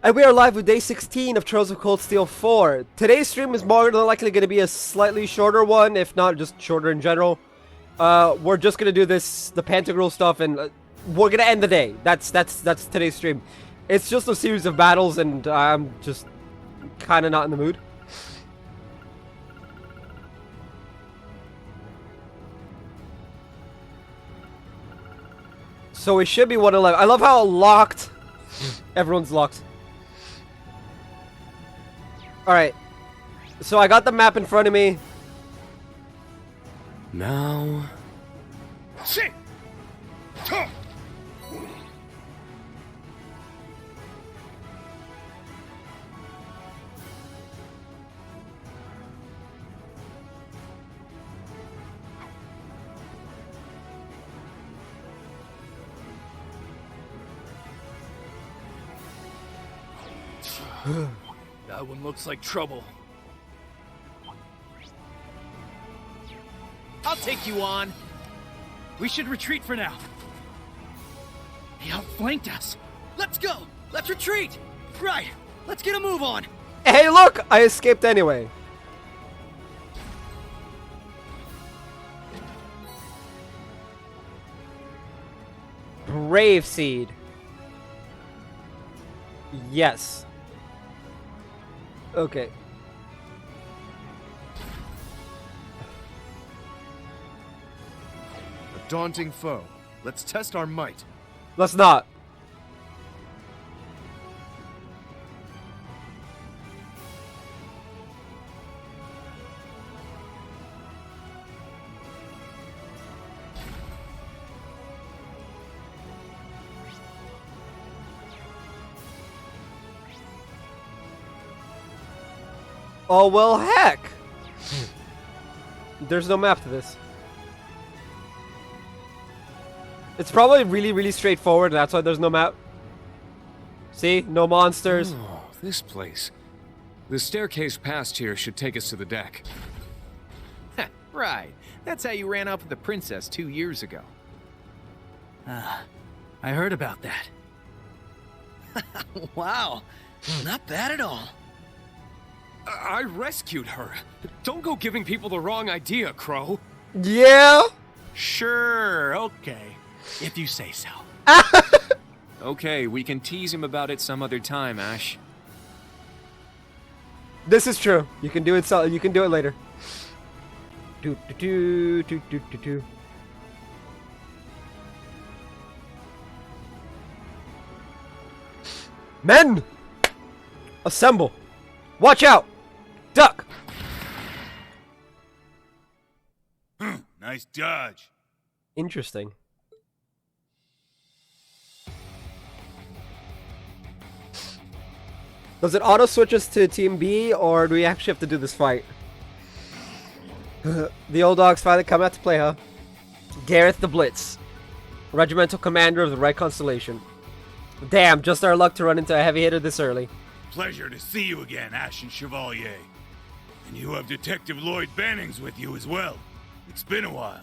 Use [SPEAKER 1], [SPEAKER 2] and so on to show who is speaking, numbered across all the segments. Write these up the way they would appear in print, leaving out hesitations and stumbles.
[SPEAKER 1] And we are live with day 16 of Trails of Cold Steel 4. Today's stream is more than likely going to be a slightly shorter one, if not just shorter in general. We're just going to do the Pantagruel stuff, and we're going to end the day. That's today's stream. It's just a series of battles, and I'm just kind of not in the mood. So we should be 111. I love how locked everyone's locked. Alright, so I got the map in front of me.
[SPEAKER 2] Now...
[SPEAKER 3] Shit! Huh.
[SPEAKER 2] That one looks like trouble.
[SPEAKER 4] I'll take you on. We should retreat for now. They outflanked us. Let's go. Let's retreat. Right. Let's get a move on.
[SPEAKER 1] Hey, look! I escaped anyway. Brave Seed. Yes. Okay.
[SPEAKER 3] A daunting foe. Let's test our might.
[SPEAKER 1] Let's not. Oh, well, heck! There's no map to this. It's probably really straightforward, and that's why there's no map. See? No monsters.
[SPEAKER 2] Oh, this place. The staircase past here should take us to the deck.
[SPEAKER 5] Right. That's how you ran off with the princess 2 years ago.
[SPEAKER 4] I heard about that.
[SPEAKER 5] Wow. Not bad at all.
[SPEAKER 2] I rescued her. Don't go giving people the wrong idea, Crow.
[SPEAKER 1] Yeah?
[SPEAKER 4] Sure, okay. If you say so.
[SPEAKER 2] Okay, we can tease him about it some other time, Ash.
[SPEAKER 1] This is true. You can do it. You can do it later. Men, assemble. Watch out. Duck.
[SPEAKER 3] Nice dodge.
[SPEAKER 1] Interesting. Does it auto switch us to Team B, or do we actually have to do this fight? The old dogs finally come out to play, huh? Gareth the Blitz, regimental commander of the right constellation. Damn, just our luck to run into a heavy hitter this early.
[SPEAKER 3] Pleasure to see you again, Ashen Chevalier. And you have Detective Lloyd Bannings with you as well. It's been a while.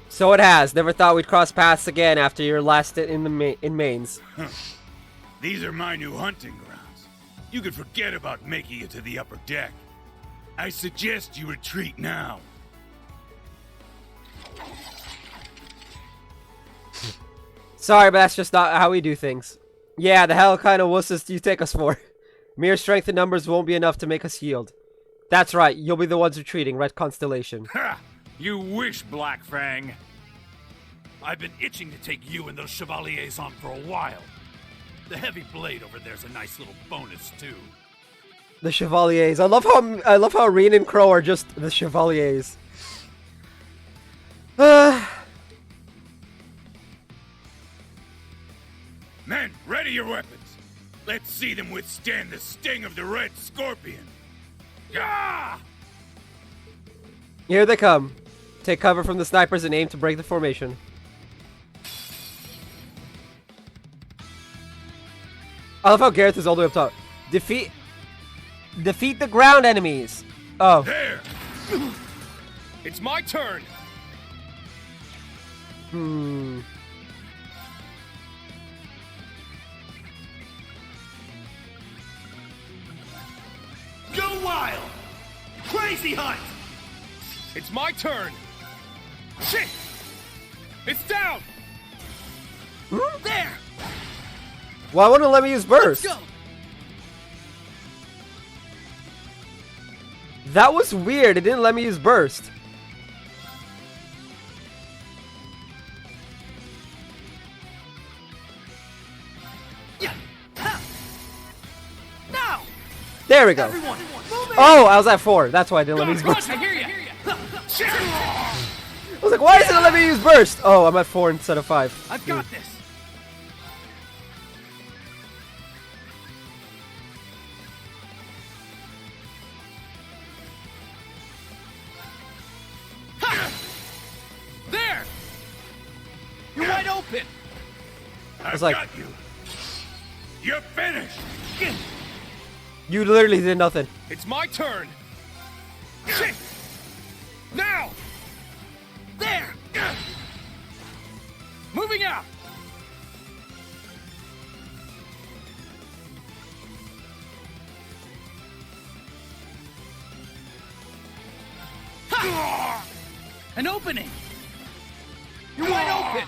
[SPEAKER 1] So it has. Never thought we'd cross paths again after your last stint in Mainz.
[SPEAKER 3] These are my new hunting grounds. You can forget about making it to the upper deck. I suggest you retreat now.
[SPEAKER 1] Sorry, but that's just not how we do things. Yeah, the hell kind of wusses do you take us for? Mere strength and numbers won't be enough to make us yield. That's right, you'll be the ones retreating, Red Constellation.
[SPEAKER 6] Ha! You wish, Black Fang. I've been itching to take you and those Chevaliers on for a while. The heavy blade over there's a nice little bonus, too.
[SPEAKER 1] The Chevaliers. I love how Reen and Crow are just the Chevaliers.
[SPEAKER 3] Men, ready your weapons. Let's see them withstand the sting of the Red Scorpion. Gah!
[SPEAKER 1] Here they come. Take cover from the snipers and aim to break the formation. I love how Gareth is all the way up top. Defeat the ground enemies. Oh.
[SPEAKER 3] There!
[SPEAKER 2] It's my turn!
[SPEAKER 4] Crazy Hunt!
[SPEAKER 2] It's my turn. Shit! It's down.
[SPEAKER 4] There!
[SPEAKER 1] Why wouldn't it let me use burst?
[SPEAKER 4] Let's go!
[SPEAKER 1] That was weird. It didn't let me use burst.
[SPEAKER 4] Yeah! Ha! Now!
[SPEAKER 1] There we go.
[SPEAKER 4] Everyone, move it!
[SPEAKER 1] Oh, I was at 4. That's why I didn't let me use burst.
[SPEAKER 4] I hear you!
[SPEAKER 1] I was like, why isn't it letting me use burst? Oh, I'm at 4 instead of 5.
[SPEAKER 4] I've got this! Ha! There! You're wide open!
[SPEAKER 3] I've
[SPEAKER 1] like-
[SPEAKER 3] got you. You're finished.
[SPEAKER 1] You literally did nothing.
[SPEAKER 2] It's my turn. Shit! Now.
[SPEAKER 4] There!
[SPEAKER 2] Moving out.
[SPEAKER 4] Ha! An opening! You're wide open!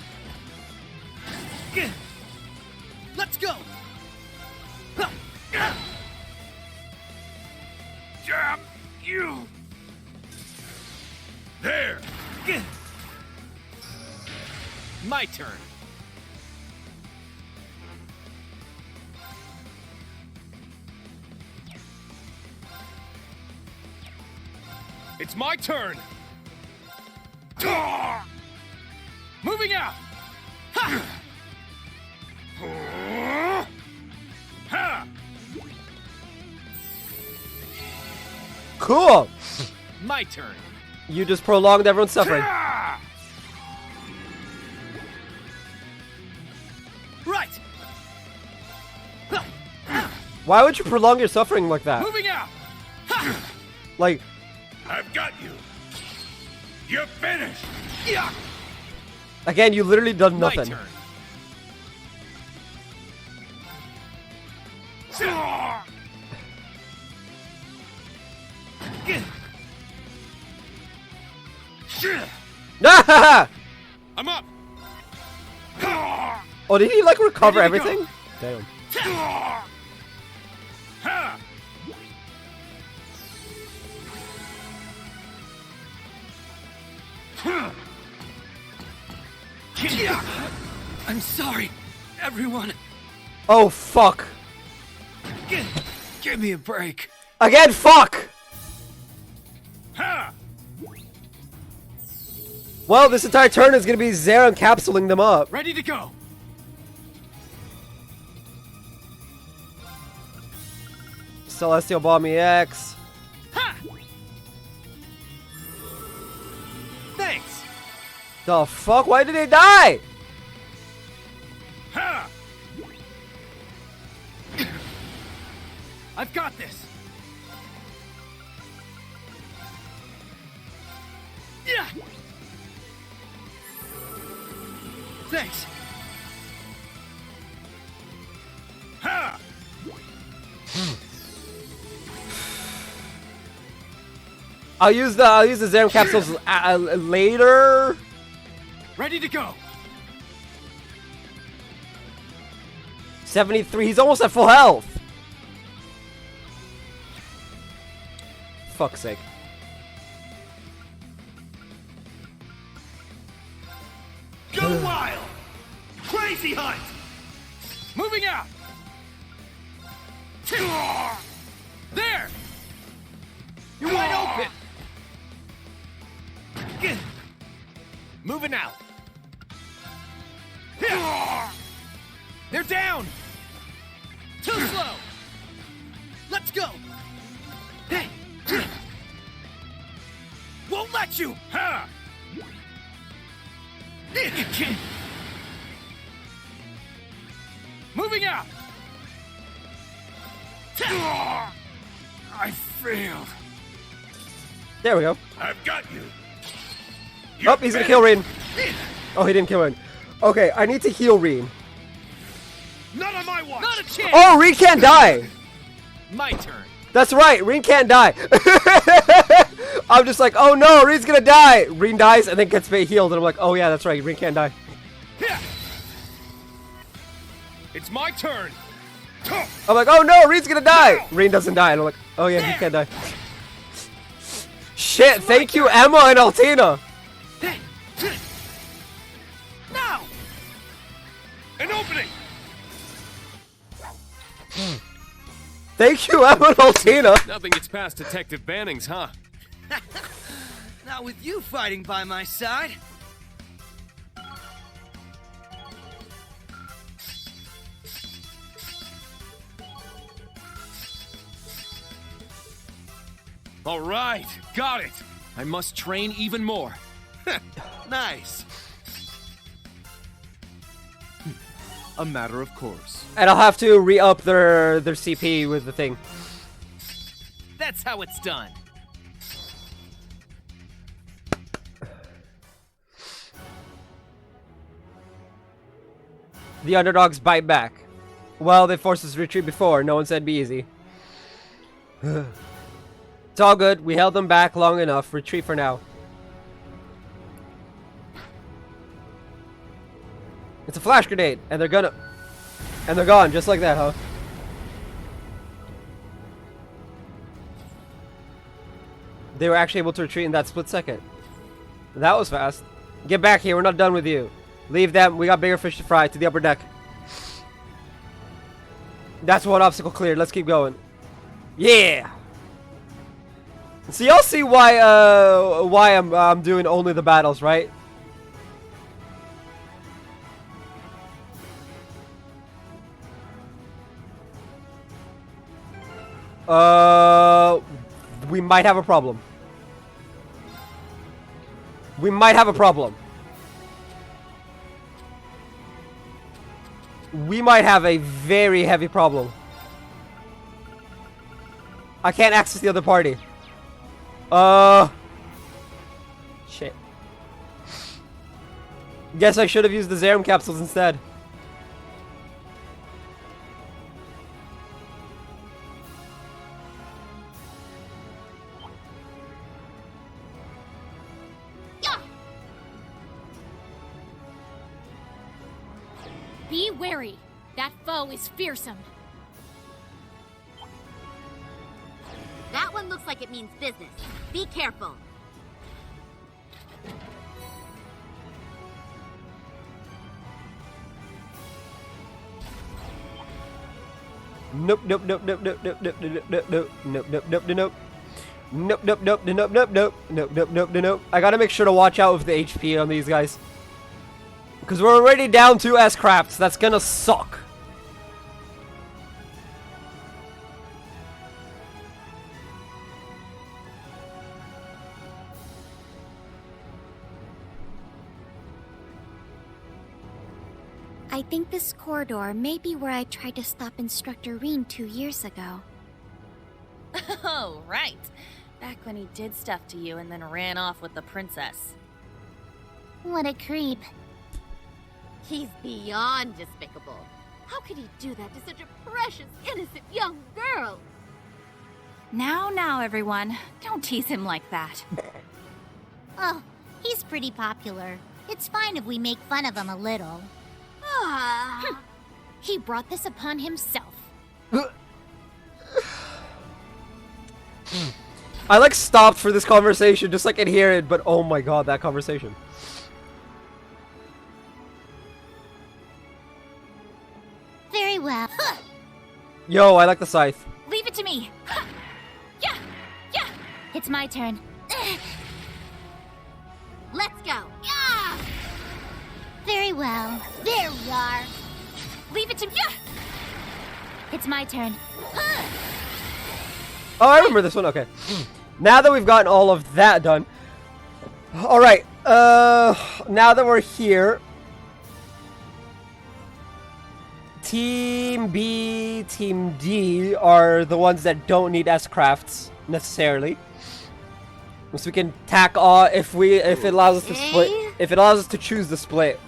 [SPEAKER 4] Let's go! Ha!
[SPEAKER 3] Jam you. There.
[SPEAKER 5] My turn.
[SPEAKER 2] It's my turn. Moving out.
[SPEAKER 3] Ha!
[SPEAKER 1] Cool.
[SPEAKER 5] My turn.
[SPEAKER 1] You just prolonged everyone's suffering.
[SPEAKER 4] Right!
[SPEAKER 1] Why would you prolong your suffering like that?
[SPEAKER 2] Moving out.
[SPEAKER 1] Like,
[SPEAKER 3] I've got you. You're finished.
[SPEAKER 4] Yeah!
[SPEAKER 1] again, you literally done
[SPEAKER 5] My
[SPEAKER 1] nothing.
[SPEAKER 5] turn.
[SPEAKER 2] I'm up.
[SPEAKER 1] Oh, did he like recover
[SPEAKER 2] Ready to go.
[SPEAKER 1] everything? Damn.
[SPEAKER 3] Ha!
[SPEAKER 4] I'm sorry, everyone.
[SPEAKER 1] Oh, fuck.
[SPEAKER 4] Give me a break.
[SPEAKER 1] Again, fuck!
[SPEAKER 3] Ha!
[SPEAKER 1] Well, this entire turn is gonna be Zera encapsulating them up.
[SPEAKER 2] Ready to go.
[SPEAKER 1] Celestial Bomb EX.
[SPEAKER 2] Ha! Thanks.
[SPEAKER 1] The fuck? Why did they die?
[SPEAKER 3] Ha!
[SPEAKER 4] I've got this. Yeah. Thanks.
[SPEAKER 3] Ha!
[SPEAKER 1] I'll use the Zera capsules later.
[SPEAKER 2] Ready to go.
[SPEAKER 1] 73. He's almost at full health. Fuck's sake.
[SPEAKER 4] Go wild. Crazy Hunt.
[SPEAKER 2] Moving out. There.
[SPEAKER 4] You're wide open.
[SPEAKER 5] Moving out.
[SPEAKER 2] They're down.
[SPEAKER 4] Too slow. Let's go. Hey. Won't let you.
[SPEAKER 3] Ha!
[SPEAKER 2] Moving out.
[SPEAKER 3] I failed.
[SPEAKER 1] There we go.
[SPEAKER 3] I've got you.
[SPEAKER 1] Oh, he's gonna kill Reen. Oh, he didn't kill Reen. Okay, I need to heal Reen.
[SPEAKER 2] Not on my watch.
[SPEAKER 4] Not a chance.
[SPEAKER 1] Oh, Reen can't die.
[SPEAKER 5] My turn.
[SPEAKER 1] That's right, Reen can't die. I'm just like, oh no, Reen's gonna die. Reen dies and then gets healed, and I'm like, oh yeah, that's right, Reen can't die.
[SPEAKER 2] It's my turn.
[SPEAKER 1] I'm like, oh no, Reen's gonna die. Reen doesn't die, and I'm like, oh yeah, he can't die. Shit, thank you, Emma and Altina.
[SPEAKER 4] No!
[SPEAKER 2] An opening.
[SPEAKER 1] Thank you, Emma and Altina.
[SPEAKER 2] Nothing gets past Detective Bannings, huh?
[SPEAKER 4] Not with you fighting by my side.
[SPEAKER 2] All right, got it. I must train even more.
[SPEAKER 4] Nice.
[SPEAKER 5] A matter of course.
[SPEAKER 1] And I'll have to re-up their CP with the thing.
[SPEAKER 5] That's how it's done.
[SPEAKER 1] The underdogs bite back. Well, they forced us to retreat before. No one said be easy. It's all good. We held them back long enough. Retreat for now. It's a flash grenade, and they're gone, just like that, huh? They were actually able to retreat in that split second. That was fast. Get back here. We're not done with you. Leave them. We got bigger fish to fry. To the upper deck. That's one obstacle cleared. Let's keep going. Yeah. So y'all see why I'm doing only the battles, right? We might have a problem. We might have a problem. We might have a very heavy problem. I can't access the other party. Shit. Guess I should have used the Zerum capsules instead.
[SPEAKER 7] Be wary. That foe is fearsome.
[SPEAKER 8] That one looks like it means business. Be careful.
[SPEAKER 1] Nope, nope, nope, nope, nope, nope, nope, nope, nope, nope, nope, nope, nope, nope. Nope, nope, nope, nope, nope, nope, nope, nope, nope, nope. I gotta make sure to watch out with the HP on these guys. Because we're already down 2 S-Crafts. That's gonna suck.
[SPEAKER 9] I think this corridor may be where I tried to stop Instructor Reen 2 years ago.
[SPEAKER 10] Oh, right. Back when he did stuff to you and then ran off with the princess.
[SPEAKER 9] What a creep.
[SPEAKER 8] He's beyond despicable. How could he do that to such a precious, innocent young girl?
[SPEAKER 10] Now, everyone. Don't tease him like that.
[SPEAKER 9] Oh, he's pretty popular. It's fine if we make fun of him a little.
[SPEAKER 8] Ah.
[SPEAKER 9] He brought this upon himself.
[SPEAKER 1] I like stopped for this conversation just so I can hear it, but oh my god, that conversation.
[SPEAKER 9] Very well.
[SPEAKER 1] Yo, I like the scythe.
[SPEAKER 9] Leave it to me. Yeah, yeah. It's my turn.
[SPEAKER 8] Let's go. Yeah.
[SPEAKER 9] Very well. There we are. Leave it to me. Yeah. It's my turn.
[SPEAKER 1] Oh, I remember this one. Okay. Now that we've gotten all of that done. All right. Now that we're here, Team B, Team D are the ones that don't need S-Crafts necessarily. So we can tack on if it allows us to split. If it allows us to choose the split,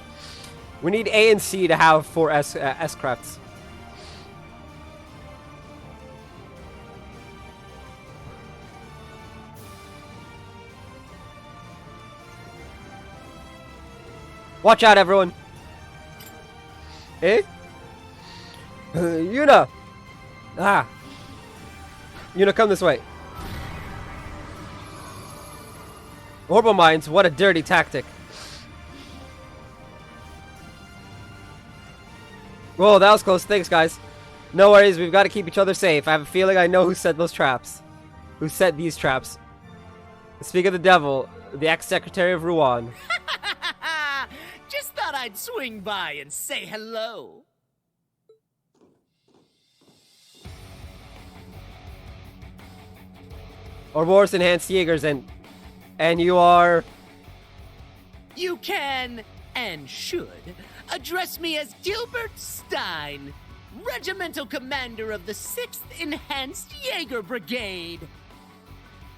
[SPEAKER 1] we need A and C to have 4 S-Crafts. Watch out, everyone. Eh? Yuna! Ah. Yuna, come this way. Orbital mines, what a dirty tactic. Whoa, that was close. Thanks, guys. No worries, we've got to keep each other safe. I have a feeling I know who set those traps. Who set these traps. Speak of the devil, the ex-secretary of Ruan.
[SPEAKER 5] Just thought I'd swing by and say hello.
[SPEAKER 1] Ouroboros enhanced Jaegers and you are...
[SPEAKER 5] You can, and should, address me as Gilbert Stein, Regimental Commander of the 6th Enhanced Jaeger Brigade.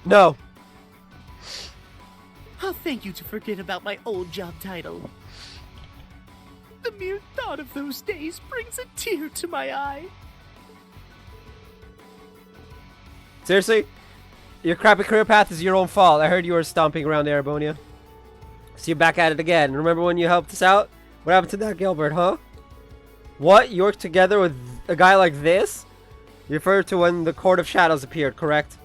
[SPEAKER 1] No.
[SPEAKER 5] I'll thank you to forget about my old job title. The mere thought of those days brings a tear to my eye.
[SPEAKER 1] Seriously? Your crappy career path is your own fault. I heard you were stomping around Erebonia. So you're back at it again. Remember when you helped us out? What happened to that Gilbert, huh? What? You worked together with a guy like this? You refer to when the Court of Shadows appeared, correct?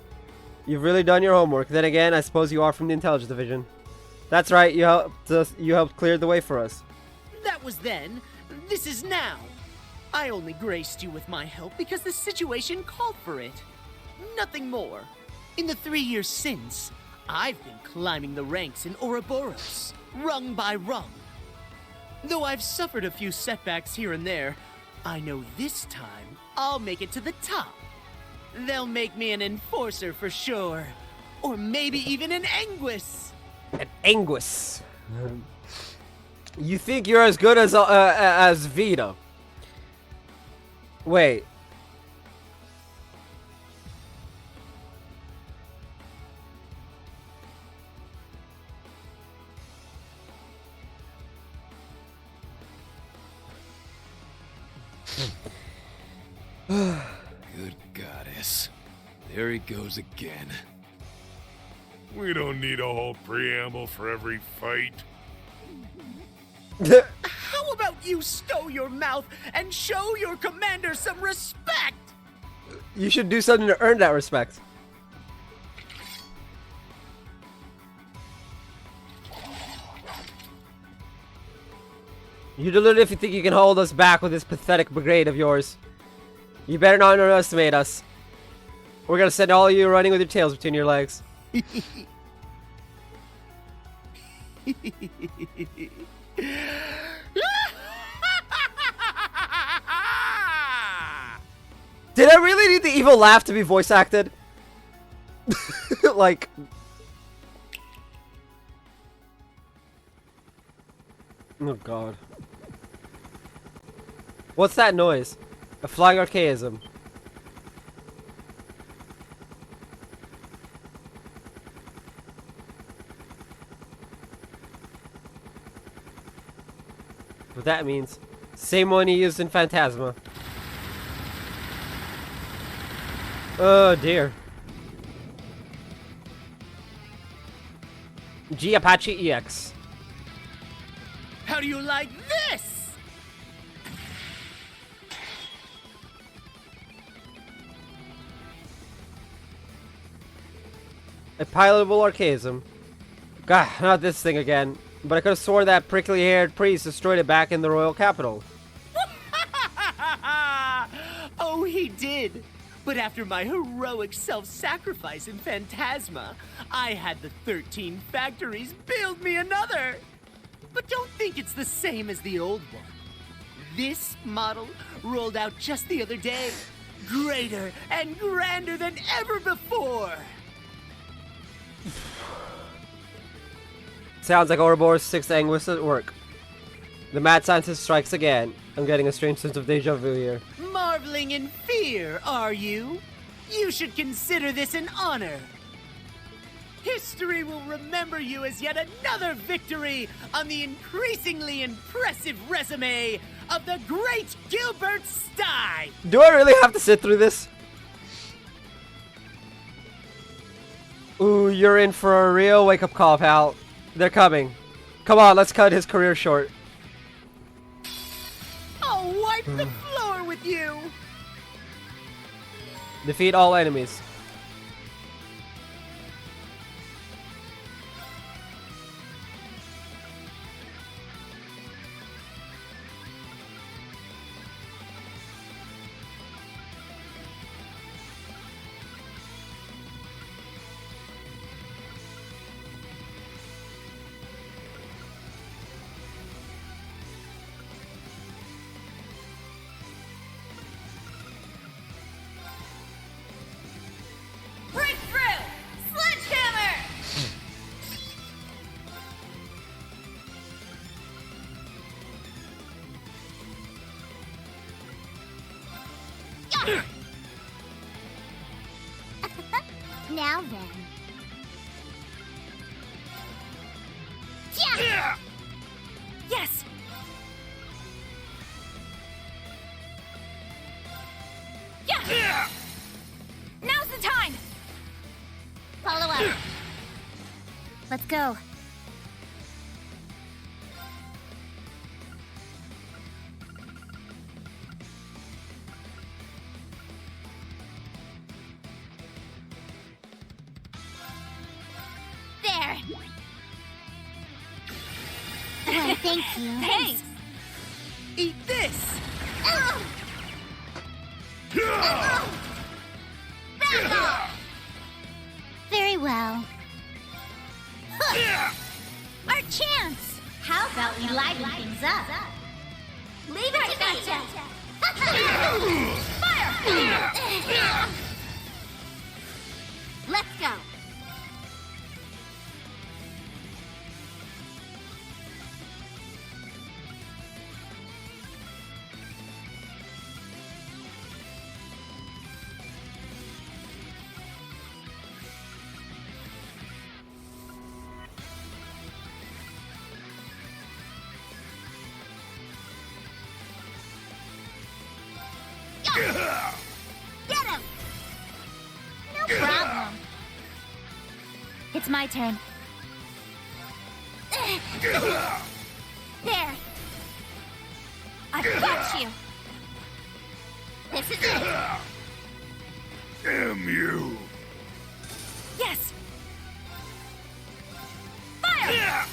[SPEAKER 1] You've really done your homework. Then again, I suppose you are from the Intelligence Division. That's right, you helped clear the way for us.
[SPEAKER 5] That was then. This is now. I only graced you with my help because the situation called for it. Nothing more. In the 3 years since, I've been climbing the ranks in Ouroboros, rung by rung. Though I've suffered a few setbacks here and there, I know this time I'll make it to the top. They'll make me an enforcer for sure. Or maybe even an Anguis.
[SPEAKER 1] An Anguis. You think you're as good as Vita? Wait.
[SPEAKER 2] Good goddess. There he goes again.
[SPEAKER 3] We don't need a whole preamble for every fight.
[SPEAKER 5] How about you stow your mouth and show your commander some respect?
[SPEAKER 1] You should do something to earn that respect. You deluded if you think you can hold us back with this pathetic brigade of yours. You better not underestimate us. We're gonna send all of you running with your tails between your legs. Did I really need the evil laugh to be voice acted? Like... Oh god. What's that noise? A flying archaism. What that means. Same one he used in Phantasma. Oh dear. G Apache EX.
[SPEAKER 5] How do you like this?
[SPEAKER 1] A pilotable archaism. God, not this thing again. But I could have sworn that prickly-haired priest destroyed it back in the royal capital.
[SPEAKER 5] Oh, he did. But after my heroic self-sacrifice in Phantasma, I had the 13 factories build me another. But don't think it's the same as the old one. This model rolled out just the other day. Greater and grander than ever before.
[SPEAKER 1] Sounds like Ouroboros' 6th Anguis at work. The mad scientist strikes again. I'm getting a strange sense of deja vu here.
[SPEAKER 5] Marveling in fear, are you? You should consider this an honor. History will remember you as yet another victory on the increasingly impressive resume of the great Gilbert Stein.
[SPEAKER 1] Do I really have to sit through this? Ooh, you're in for a real wake-up call, pal. They're coming. Come on, let's cut his career short.
[SPEAKER 5] I'll wipe the floor with you.
[SPEAKER 1] Defeat all enemies.
[SPEAKER 10] Breakthrough! Sledgehammer!
[SPEAKER 9] Now then.
[SPEAKER 10] Yes! Yeah! Now's the time!
[SPEAKER 9] Follow up. Let's go. There. Why, thank you.
[SPEAKER 10] Thanks!
[SPEAKER 5] Eat this.
[SPEAKER 9] Very well. Our chance! How about we liven things up? Leave it to me! Fire! Let's go! Get him! No problem.
[SPEAKER 10] It's my turn.
[SPEAKER 9] There.
[SPEAKER 10] I've got you!
[SPEAKER 9] This is it.
[SPEAKER 3] Damn you!
[SPEAKER 10] Yes! Fire!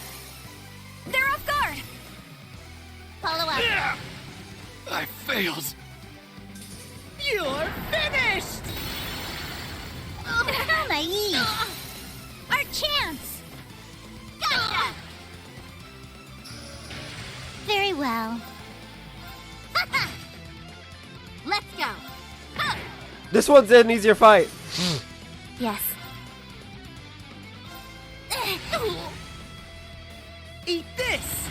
[SPEAKER 10] They're off guard!
[SPEAKER 9] Follow up.
[SPEAKER 2] I failed.
[SPEAKER 5] You're finished.
[SPEAKER 9] How naive. Our chance. Gotcha. Very well. Let's go.
[SPEAKER 1] This one's an easier fight.
[SPEAKER 10] Yes.
[SPEAKER 5] Eat this.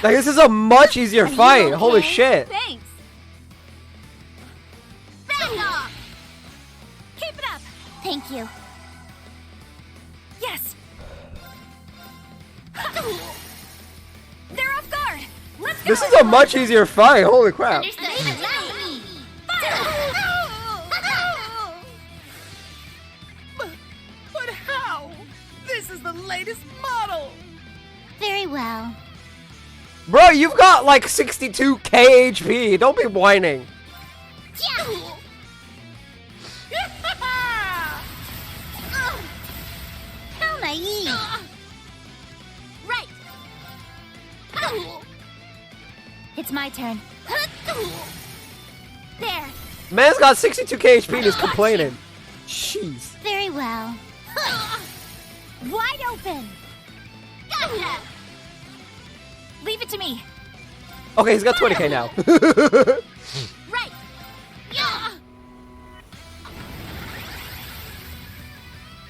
[SPEAKER 1] Like, this is a much easier fight.
[SPEAKER 10] okay?
[SPEAKER 1] Holy shit.
[SPEAKER 10] Thanks!
[SPEAKER 9] Back off.
[SPEAKER 10] Keep it up!
[SPEAKER 9] Thank you.
[SPEAKER 10] Yes! They're off guard! Let's go!
[SPEAKER 1] This is a much easier fight. Holy crap.
[SPEAKER 9] Understood. Allow me.
[SPEAKER 5] But how? This is the latest model.
[SPEAKER 9] Very well.
[SPEAKER 1] Bro, you've got like 62k HP. Don't be whining.
[SPEAKER 9] How naive. Right.
[SPEAKER 10] It's my turn.
[SPEAKER 9] There.
[SPEAKER 1] Man's got 62k HP and he's complaining. Jeez.
[SPEAKER 9] Very well.
[SPEAKER 10] Wide open!
[SPEAKER 9] Gotcha.
[SPEAKER 10] Leave it to me.
[SPEAKER 1] Okay, he's got 20k now.
[SPEAKER 9] Right. Yeah.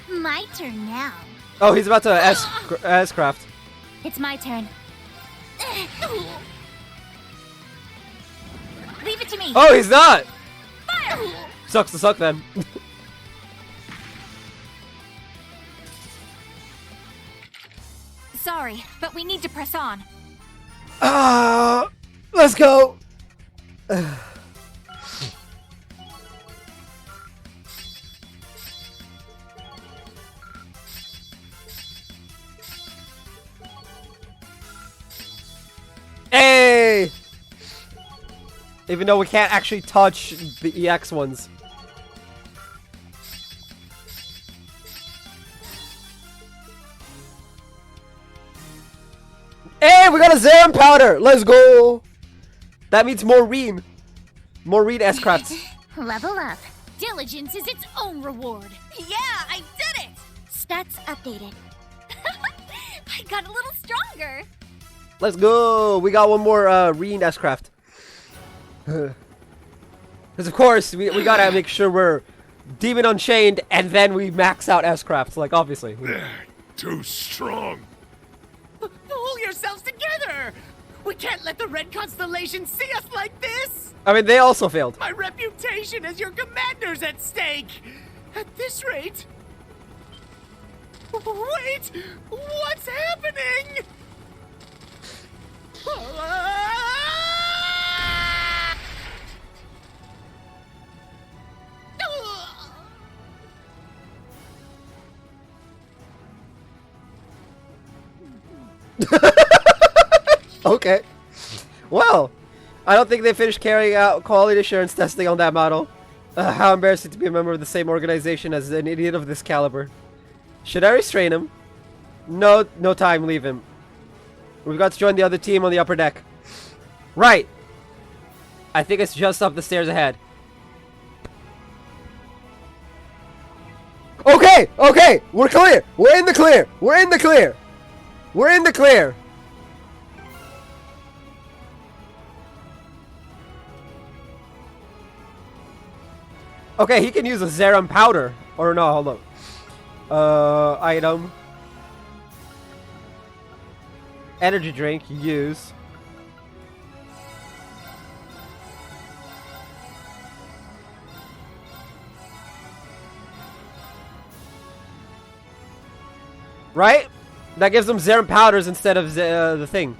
[SPEAKER 9] My turn now.
[SPEAKER 1] Oh, he's about to S-craft.
[SPEAKER 10] It's my turn. Leave it to me.
[SPEAKER 1] Oh, he's not.
[SPEAKER 10] Fire!
[SPEAKER 1] Sucks to suck then.
[SPEAKER 10] Sorry, but we need to press on.
[SPEAKER 1] Let's go. Even though we can't actually touch the EX ones. Hey, we got a Zerum powder! Let's go! That means more Reen. More Reen S-Crafts.
[SPEAKER 9] Level up.
[SPEAKER 7] Diligence is its own reward.
[SPEAKER 10] Yeah, I did it!
[SPEAKER 9] Stats updated.
[SPEAKER 7] I got a little stronger.
[SPEAKER 1] Let's go! We got one more Reen S-Craft. Because of course, we gotta make sure we're Demon Unchained and then we max out S-Crafts, like obviously.
[SPEAKER 3] Too strong.
[SPEAKER 5] Pull yourselves together! We can't let the Red Constellation see us like this!
[SPEAKER 1] I mean, they also failed.
[SPEAKER 5] My reputation as your commander's at stake! At this rate... Wait! What's happening?
[SPEAKER 1] Okay. Well, I don't think they finished carrying out quality assurance testing on that model. How embarrassing to be a member of the same organization as an idiot of this caliber. Should I restrain him? No time, leave him. We've got to join the other team on the upper deck. Right. I think it's just up the stairs ahead. Okay, okay, we're clear. We're in the clear. We're in the clear. We're in the clear. Okay, he can use a Zerum powder. Or no, hold on. Item. Energy drink, use. Right? That gives them Zerum powders instead of the thing.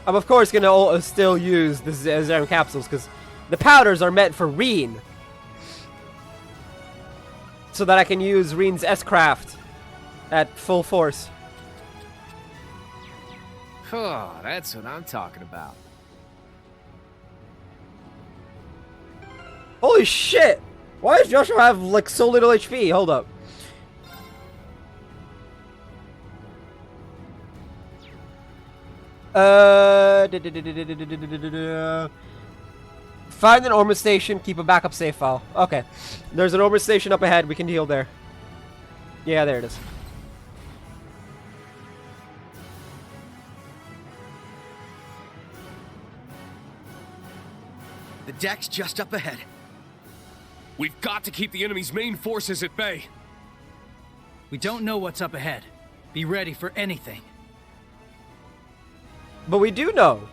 [SPEAKER 1] I'm of course gonna still use the Zerum capsules because the powders are meant for Reen, so that I can use Reen's S-Craft at full force.
[SPEAKER 2] Oh, that's what I'm talking about.
[SPEAKER 1] Holy shit! Why does Joshua have like so little HP? Hold up. Find an Ormus station, keep a backup save file. Okay. There's an Ormus station up ahead, we can heal there. Yeah, there it is.
[SPEAKER 4] The deck's just up ahead.
[SPEAKER 2] We've got to keep the enemy's main forces at bay.
[SPEAKER 4] We don't know what's up ahead. Be ready for anything.
[SPEAKER 1] But we do know.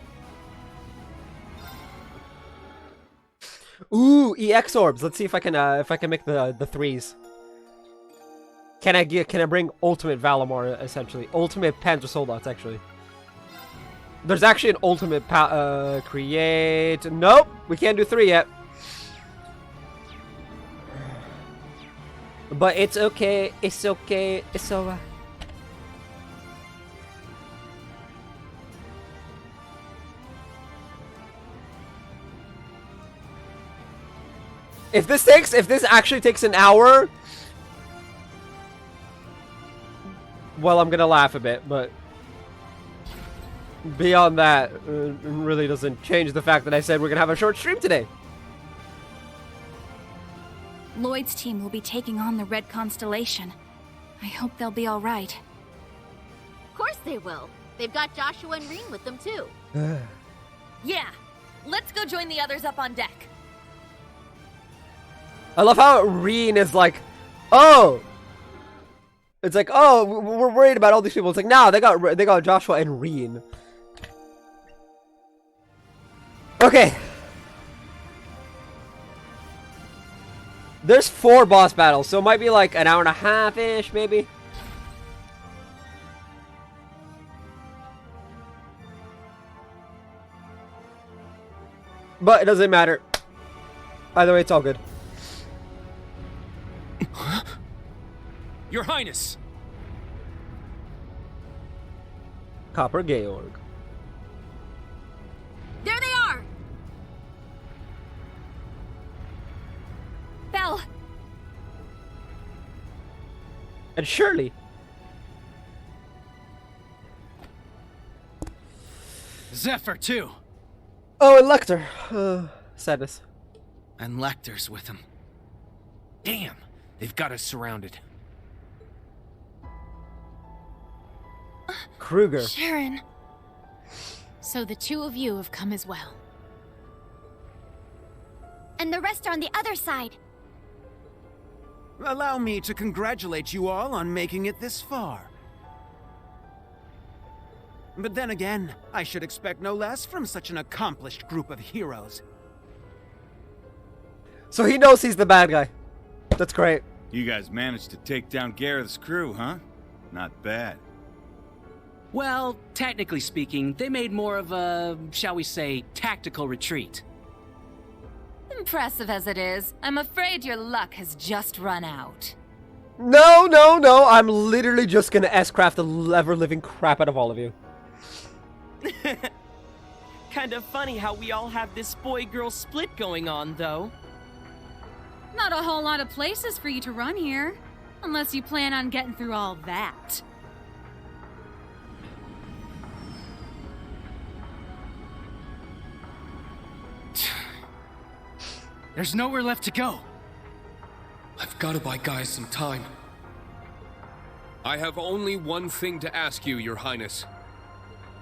[SPEAKER 1] Ooh, EX orbs. Let's see if I can make the threes. Can I bring ultimate Valamar essentially? Ultimate Panzer Soldats actually. There's actually an ultimate create. Nope, we can't do 3 yet. But it's okay. It's okay. It's alright. If this actually takes an hour, well, I'm gonna laugh a bit, but beyond that, it really doesn't change the fact that I said we're gonna have a short stream today.
[SPEAKER 11] Lloyd's team will be taking on the Red Constellation. I hope they'll be all right.
[SPEAKER 8] Of course they will. They've got Joshua and Reen with them too.
[SPEAKER 10] Yeah, let's go join the others up on deck.
[SPEAKER 1] I love how Reen is like, oh, it's like, oh, we're worried about all these people. It's like, nah, they got Joshua and Reen. Okay. There's 4 boss battles, so it might be like an hour and a half-ish, maybe. But it doesn't matter. Either way, it's all good.
[SPEAKER 2] Your Highness!
[SPEAKER 1] Copper Georg.
[SPEAKER 7] There they are!
[SPEAKER 11] Belle!
[SPEAKER 1] And Shirley.
[SPEAKER 4] Zephyr, too.
[SPEAKER 1] Oh, and Lecter. Sadness.
[SPEAKER 4] And Lecter's with him.
[SPEAKER 2] Damn, they've got us surrounded.
[SPEAKER 1] Kruger.
[SPEAKER 11] Sharon.
[SPEAKER 7] So the two of you have come as well.
[SPEAKER 9] And the rest are on the other side.
[SPEAKER 4] Allow me to congratulate you all on making it this far. But then again, I should expect no less from such an accomplished group of heroes.
[SPEAKER 1] So he knows he's the bad guy. That's great.
[SPEAKER 3] You guys managed to take down Gareth's crew, huh? Not bad.
[SPEAKER 12] Well, technically speaking, they made more of a, shall we say, tactical retreat.
[SPEAKER 11] Impressive as it is, I'm afraid your luck has just run out.
[SPEAKER 1] No, no, no. I'm literally just gonna S-craft the ever-living crap out of all of you.
[SPEAKER 5] Kind of funny how we all have this boy-girl split going on, though.
[SPEAKER 11] Not a whole lot of places for you to run here. Unless you plan on getting through all that.
[SPEAKER 4] There's nowhere left to go.
[SPEAKER 2] I've got to buy guys some time. I have only one thing to ask you, Your Highness.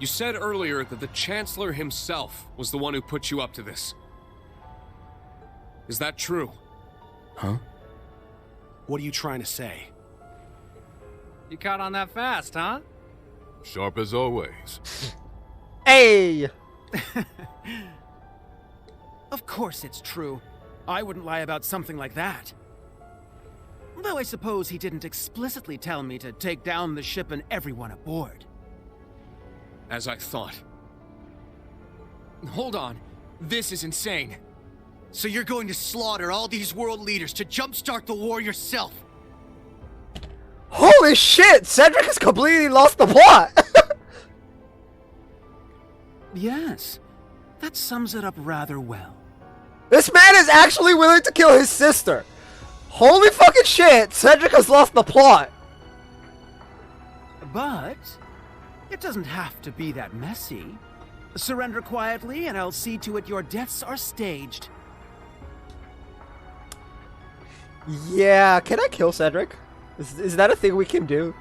[SPEAKER 2] You said earlier that the Chancellor himself was the one who put you up to this. Is that true?
[SPEAKER 4] Huh? What are you trying to say?
[SPEAKER 12] You caught on that fast, huh?
[SPEAKER 13] Sharp as always.
[SPEAKER 1] Hey!
[SPEAKER 4] Of course it's true. I wouldn't lie about something like that. Though I suppose he didn't explicitly tell me to take down the ship and everyone aboard.
[SPEAKER 2] As I thought. Hold on. This is insane.
[SPEAKER 5] So you're going to slaughter all these world leaders to jumpstart the war yourself?
[SPEAKER 1] Holy shit! Cedric has completely lost the plot!
[SPEAKER 4] Yes, that sums it up rather well.
[SPEAKER 1] This man is actually willing to kill his sister! Holy fucking shit! Cedric has lost the plot!
[SPEAKER 4] But it doesn't have to be that messy. Surrender quietly and I'll see to it your deaths are staged.
[SPEAKER 1] Yeah, can I kill Cedric? Is that a thing we can do?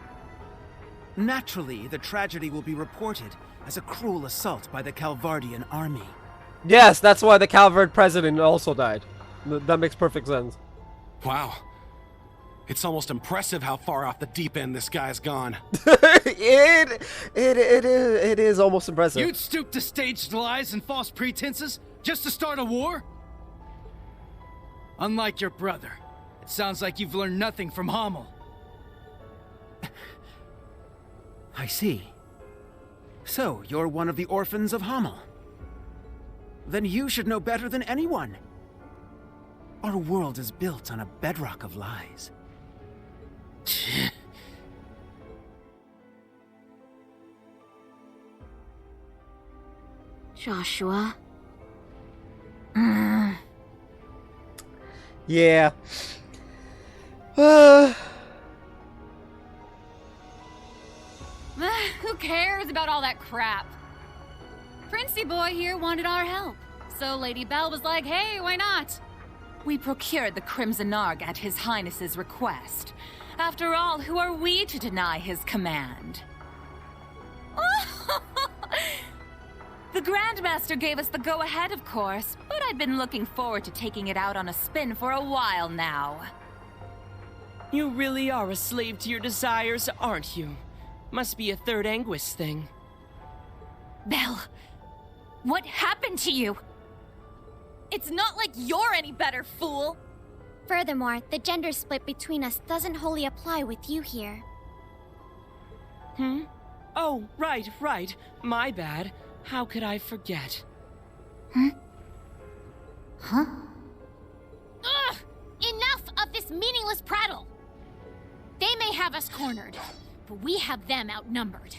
[SPEAKER 4] Naturally, the tragedy will be reported as a cruel assault by the Calvardian army.
[SPEAKER 1] Yes, that's why the Calvard president also died. That makes perfect sense.
[SPEAKER 14] Wow. It's almost impressive how far off the deep end this guy's gone.
[SPEAKER 1] It is almost impressive.
[SPEAKER 4] You'd stoop to staged lies and false pretenses just to start a war? Unlike your brother, it sounds like you've learned nothing from Hamel. I see. So, you're one of the orphans of Hamel. Then you should know better than anyone. Our world is built on a bedrock of lies.
[SPEAKER 8] Joshua.
[SPEAKER 1] Yeah.
[SPEAKER 11] Who cares about all that crap? Princey boy here wanted our help, so Lady Belle was like, hey, why not?
[SPEAKER 10] We procured the Crimson Arg at His Highness's request. After all, who are we to deny his command? The Grandmaster gave us the go-ahead, of course, but I've been looking forward to taking it out on a spin for a while now.
[SPEAKER 5] You really are a slave to your desires, aren't you? Must be a Third Anguis thing.
[SPEAKER 11] Belle, what happened to you?
[SPEAKER 7] It's not like you're any better, fool!
[SPEAKER 9] Furthermore, the gender split between us doesn't wholly apply with you here.
[SPEAKER 5] Oh, right. My bad. How could I forget?
[SPEAKER 9] Huh?
[SPEAKER 7] cornered, but we have them outnumbered.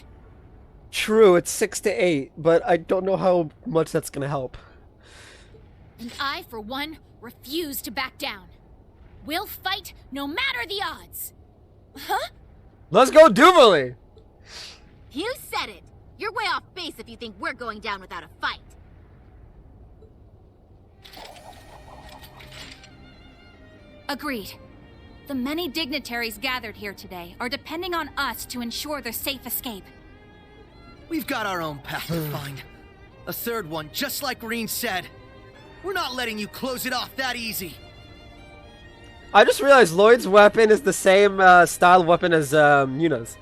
[SPEAKER 1] True, it's 6 to 8, but I don't know how much that's gonna help.
[SPEAKER 7] And I, for one, refuse to back down. We'll fight no matter the odds. Huh?
[SPEAKER 1] Let's go, Duvalie!
[SPEAKER 8] You said it! You're way off base if you think we're going down without a fight.
[SPEAKER 10] Agreed. The many dignitaries gathered here today are depending on us to ensure their safe escape.
[SPEAKER 5] We've got our own path to find. A third one, just like Rean said. We're not letting you close it off that easy.
[SPEAKER 1] I just realized Lloyd's weapon is the same style of weapon as Yuna's.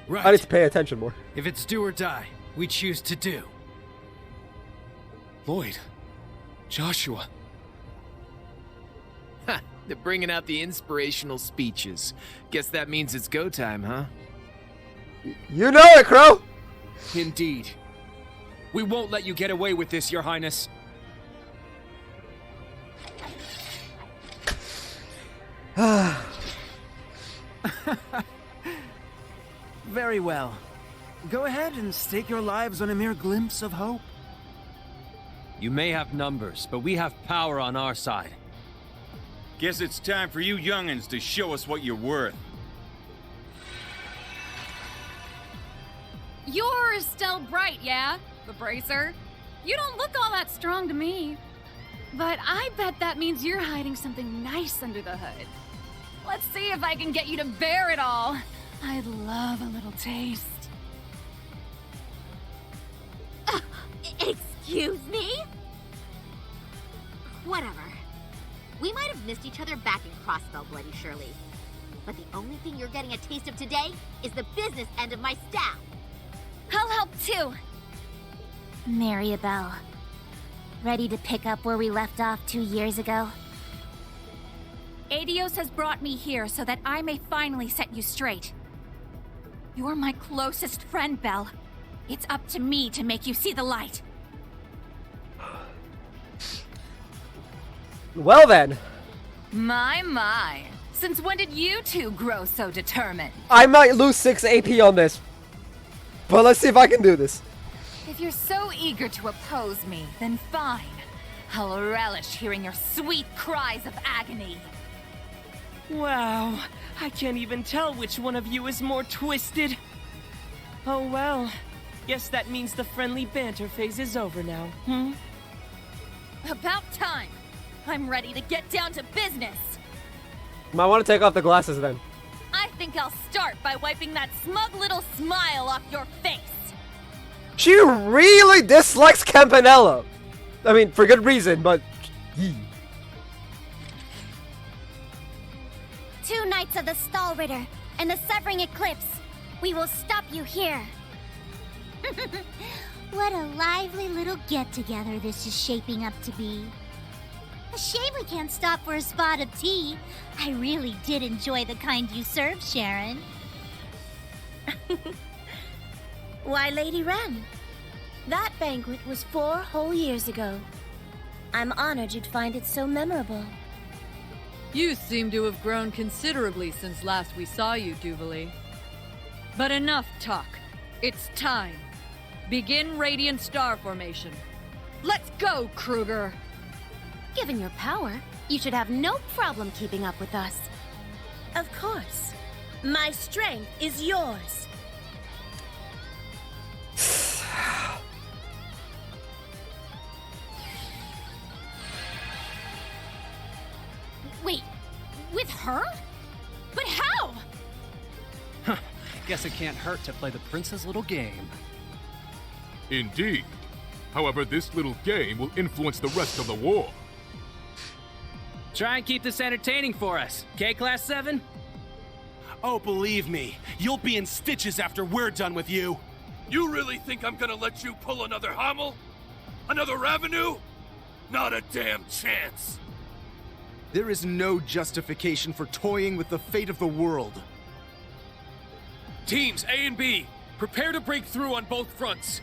[SPEAKER 15] Right.
[SPEAKER 1] I need to pay attention more.
[SPEAKER 15] If it's do or die, we choose to do.
[SPEAKER 2] Lloyd. Joshua.
[SPEAKER 16] Ha! They're bringing out the inspirational speeches. Guess that means it's go time, huh?
[SPEAKER 1] You know it, Crow!
[SPEAKER 2] Indeed. We won't let you get away with this, Your Highness.
[SPEAKER 4] Very well. Go ahead and stake your lives on a mere glimpse of hope.
[SPEAKER 15] You may have numbers, but we have power on our side.
[SPEAKER 3] Guess it's time for you youngins to show us what you're worth.
[SPEAKER 11] You're still bright, yeah? The bracer. You don't look all that strong to me. But I bet that means you're hiding something nice under the hood. Let's see if I can get you to bear it all. I'd love a little taste.
[SPEAKER 8] Excuse me? Whatever. We might have missed each other back in Crossbell, Bloody Shirley. But the only thing you're getting a taste of today is the business end of my staff.
[SPEAKER 9] I'll help too. Maribel, ready to pick up where we left off 2 years ago?
[SPEAKER 10] Adios has brought me here so that I may finally set you straight. You're my closest friend, Belle. It's up to me to make you see the light.
[SPEAKER 1] Well then.
[SPEAKER 10] My. Since when did you two grow so determined?
[SPEAKER 1] I might lose 6 AP on this. But let's see if I can do this.
[SPEAKER 10] If you're so eager to oppose me, then fine. I'll relish hearing your sweet cries of agony.
[SPEAKER 17] Wow, I can't even tell which one of you is more twisted. Oh well, guess that means the friendly banter phase is over now, hmm?
[SPEAKER 10] About time. I'm ready to get down to business.
[SPEAKER 1] Might want to take off the glasses then.
[SPEAKER 10] I think I'll start by wiping that smug little smile off your face.
[SPEAKER 1] She really dislikes Campanella. I mean, for good reason, but...
[SPEAKER 9] 2 Knights of the Stahlritter and the Severing Eclipse. We will stop you here. What a lively little get-together this is shaping up to be. A shame we can't stop for a spot of tea. I really did enjoy the kind you served, Sharon.
[SPEAKER 18] Why, Lady Wren, that banquet was 4 whole years ago. I'm honored you'd find it so memorable.
[SPEAKER 19] You seem to have grown considerably since last we saw you, Duvalie. But enough talk. It's time. Begin Radiant Star Formation. Let's go, Kruger!
[SPEAKER 18] Given your power, you should have no problem keeping up with us. Of course. My strength is yours.
[SPEAKER 7] Wait, with her? But how?
[SPEAKER 15] Huh. Guess it can't hurt to play the prince's little game.
[SPEAKER 13] Indeed. However, this little game will influence the rest of the war.
[SPEAKER 12] Try and keep this entertaining for us, okay, Class 7?
[SPEAKER 14] Oh, believe me, you'll be in stitches after we're done with you.
[SPEAKER 6] You really think I'm gonna let you pull another Hamel? Another Ravenous? Not a damn chance.
[SPEAKER 20] There is no justification for toying with the fate of the world.
[SPEAKER 2] Teams A and B, prepare to break through on both fronts.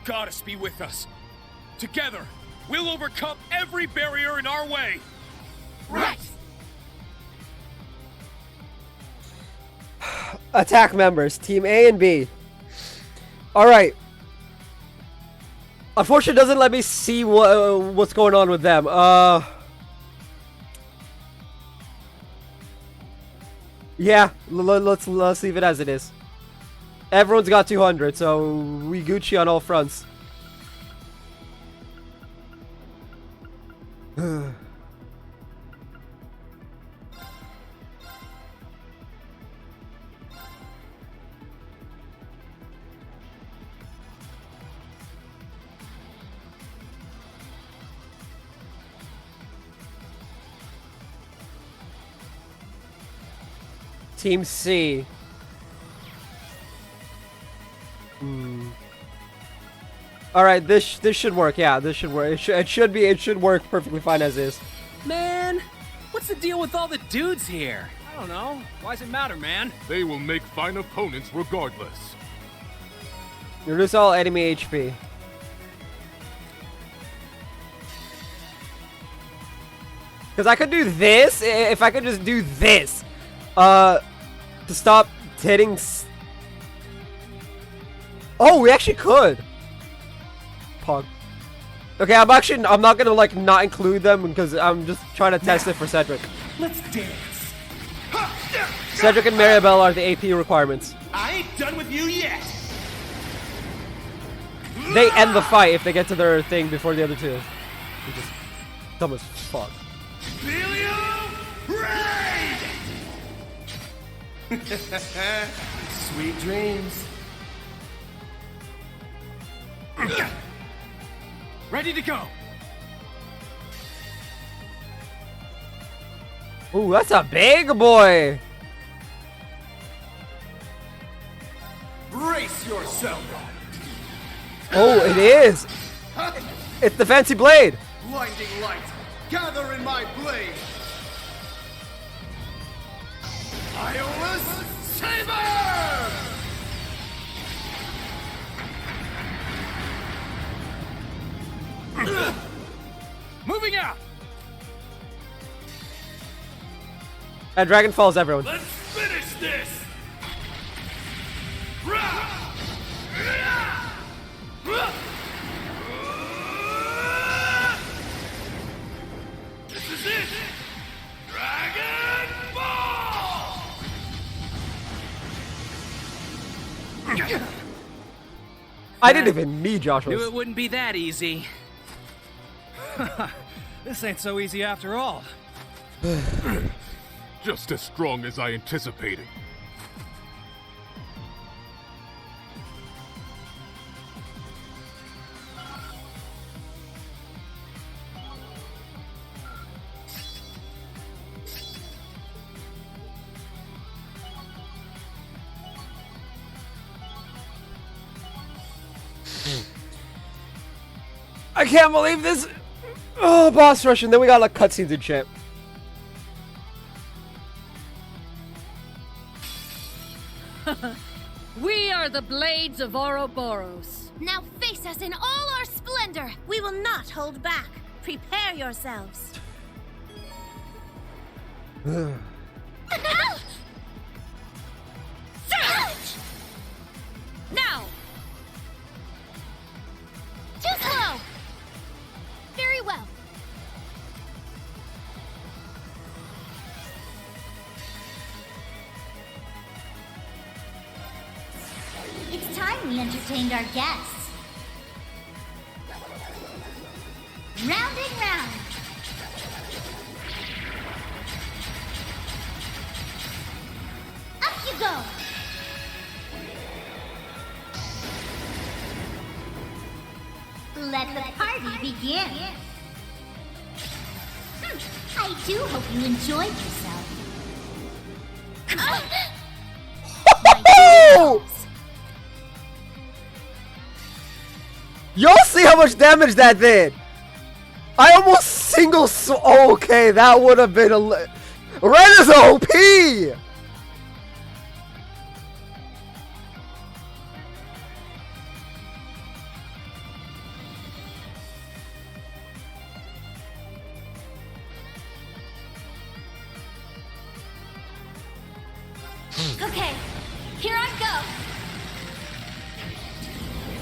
[SPEAKER 2] Goddess be with us. Together, we'll overcome every barrier in our way.
[SPEAKER 5] Right!
[SPEAKER 1] Attack members, Team A and B. Alright. Unfortunately, it doesn't let me see what's going on with them. Yeah, let's leave it as it is. Everyone's got 200, so we Gucci on all fronts. Team C. All right, this should work. Yeah, this should work. It should work perfectly fine as is.
[SPEAKER 12] Man, what's the deal with all the dudes here? I don't know. Why does it matter, man?
[SPEAKER 13] They will make fine opponents regardless.
[SPEAKER 1] Reduce all enemy HP. Because I could do this if I could just do this. To stop hitting. Oh, we actually could. Pog. Okay, I'm not gonna like not include them because I'm just trying to test it for Cedric.
[SPEAKER 5] Let's dance.
[SPEAKER 1] Cedric and Maribel are the AP requirements.
[SPEAKER 5] I ain't done with you yet.
[SPEAKER 1] They end the fight if they get to their thing before the other two. Which is dumb as fuck.
[SPEAKER 5] Sweet dreams.
[SPEAKER 12] Ready to go.
[SPEAKER 1] Ooh, that's a big boy.
[SPEAKER 5] Brace yourself.
[SPEAKER 1] Oh, it is. It's the fancy blade.
[SPEAKER 20] Blinding light, gather in my blade. Iola's Saber!
[SPEAKER 12] Moving out.
[SPEAKER 1] And Dragon Falls everyone.
[SPEAKER 5] Let's finish this. This is it. Dragon Ball.
[SPEAKER 1] I didn't even need Joshua.
[SPEAKER 12] Knew it wouldn't be that easy.
[SPEAKER 15] This ain't so easy after all.
[SPEAKER 13] Just as strong as I anticipated.
[SPEAKER 1] I can't believe this. Oh, boss rush, and then we got like cutscenes and shit.
[SPEAKER 19] We are the Blades of Ouroboros.
[SPEAKER 18] Now face us in all our splendor. We will not hold back. Prepare yourselves.
[SPEAKER 7] Surge! Now! Too slow! Very well.
[SPEAKER 9] It's time we entertained our guests. Round and round. Up you go. Let the party begin. I do hope you enjoyed yourself.
[SPEAKER 1] Y'all see how much damage that did? I almost single. Okay, that would have been a. Ren is OP.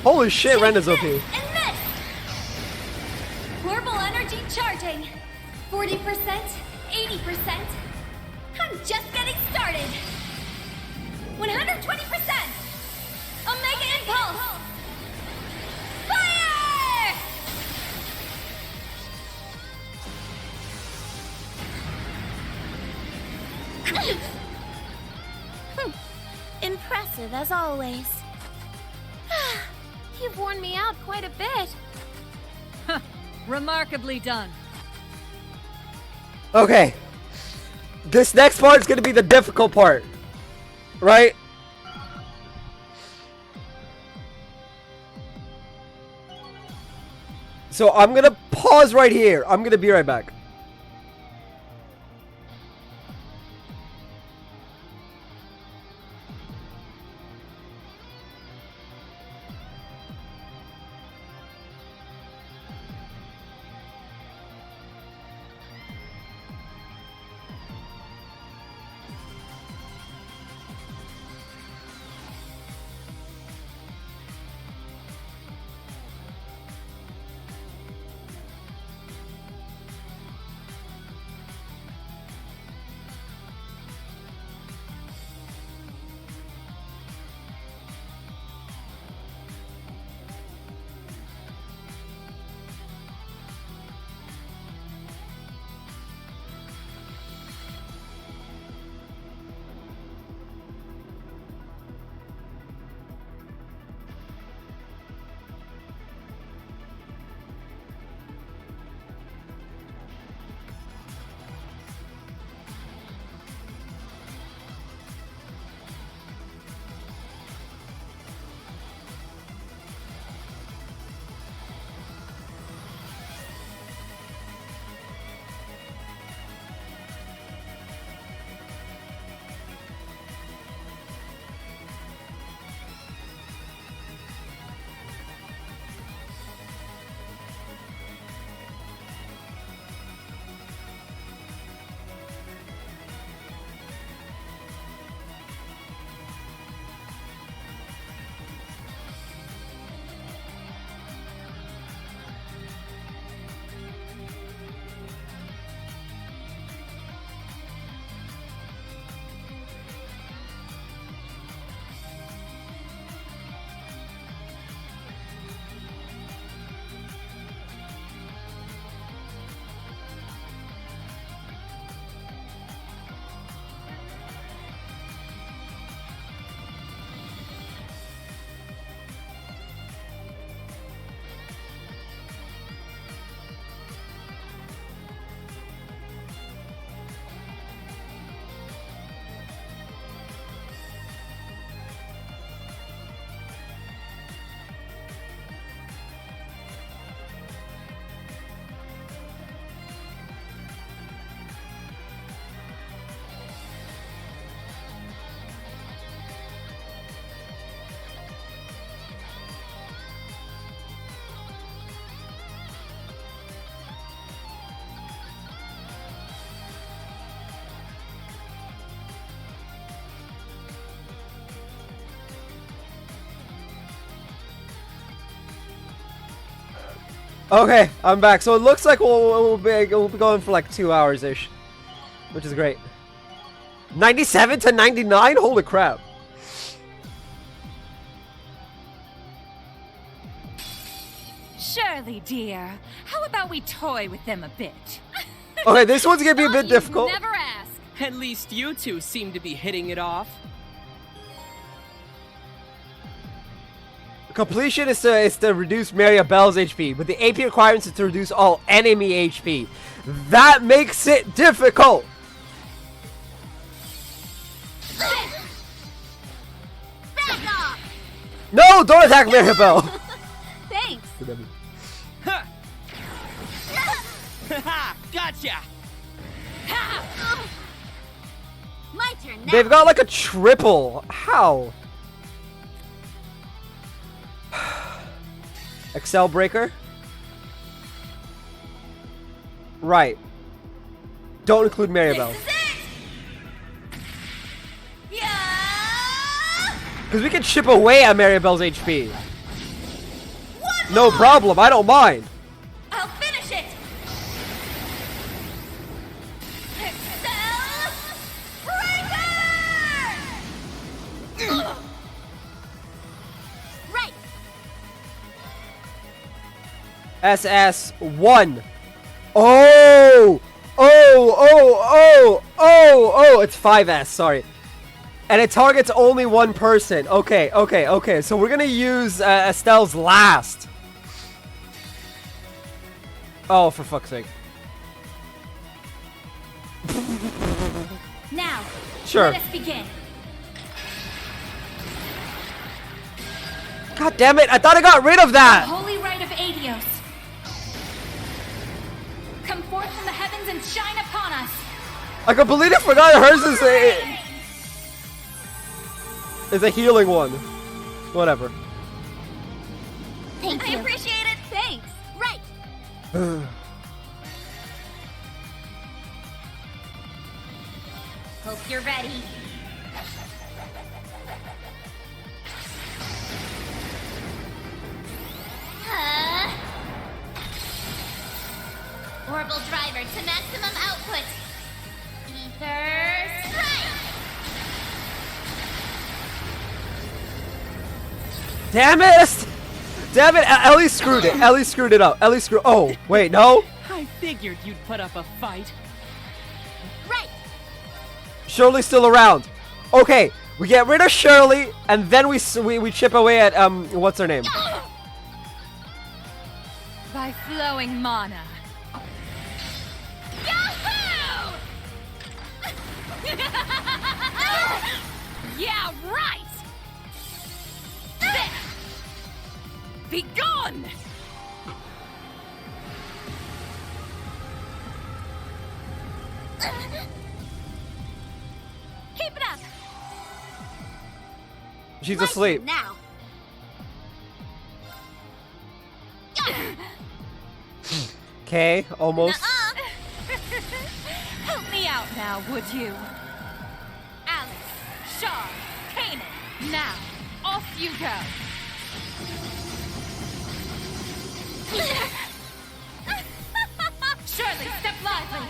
[SPEAKER 1] Holy shit, Ren is OP.
[SPEAKER 9] And miss! Orbital energy charging. 40%, 80%. I'm just getting started. 120%. Omega Impulse. Fire!
[SPEAKER 18] Impressive as always.
[SPEAKER 7] You've worn me out quite a bit.
[SPEAKER 19] Remarkably done.
[SPEAKER 1] Okay. This next part is going to be the difficult part. Right? So I'm going to pause right here. I'm going to be right back. Okay, I'm back. So it looks like we'll be going for like 2 hours-ish, which is great. 97 to 99? Holy crap.
[SPEAKER 10] Shirley, dear, how about we toy with them a bit?
[SPEAKER 1] Okay, this one's gonna be a bit difficult.
[SPEAKER 17] Never ask. At least you two seem to be hitting it off.
[SPEAKER 1] Completion is to reduce Maria Bell's HP, but the AP requirements is to reduce all enemy HP. That makes it difficult.
[SPEAKER 8] Back off!
[SPEAKER 1] No, don't attack Maria Bell.
[SPEAKER 8] Thanks.
[SPEAKER 17] Ha! Gotcha!
[SPEAKER 8] My turn now.
[SPEAKER 1] They've got like a triple. How? Excel Breaker? Right. Don't include Maribel. Because we can chip away at Maribel's HP. No problem, I don't mind.
[SPEAKER 10] I'll finish it!
[SPEAKER 8] Right.
[SPEAKER 1] SS1. Oh! Oh! It's 5S, sorry. And it targets only one person. Okay. So we're gonna use Estelle's last. Oh, for fuck's sake.
[SPEAKER 7] Now,
[SPEAKER 1] Sure.
[SPEAKER 7] let us begin.
[SPEAKER 1] God damn it, I thought I got rid of
[SPEAKER 7] The
[SPEAKER 1] that!
[SPEAKER 7] holy rite of Adios. Come forth from the heavens and shine upon us.
[SPEAKER 1] I completely forgot hers is a healing one. Whatever.
[SPEAKER 8] Thank you. I appreciate it. Thanks. Right.
[SPEAKER 7] Hope you're ready.
[SPEAKER 8] Orbital driver to maximum output. Ether strike.
[SPEAKER 1] Damn it! Damn it! Ellie screwed it. Ellie screwed it up. Ellie screwed. Oh, wait, no.
[SPEAKER 17] I figured you'd put up a fight.
[SPEAKER 8] Right.
[SPEAKER 1] Shirley's still around. Okay, we get rid of Shirley, and then we chip away at what's her name?
[SPEAKER 10] By flowing mana.
[SPEAKER 7] Yahoo!
[SPEAKER 10] Yeah, right! There! Be gone!
[SPEAKER 7] Keep it up.
[SPEAKER 1] She's asleep.
[SPEAKER 8] Now.
[SPEAKER 1] Okay, almost.
[SPEAKER 10] Help me out now, would you? Alice, Shaw, Kanan, now, off you go! Shirley, step lively!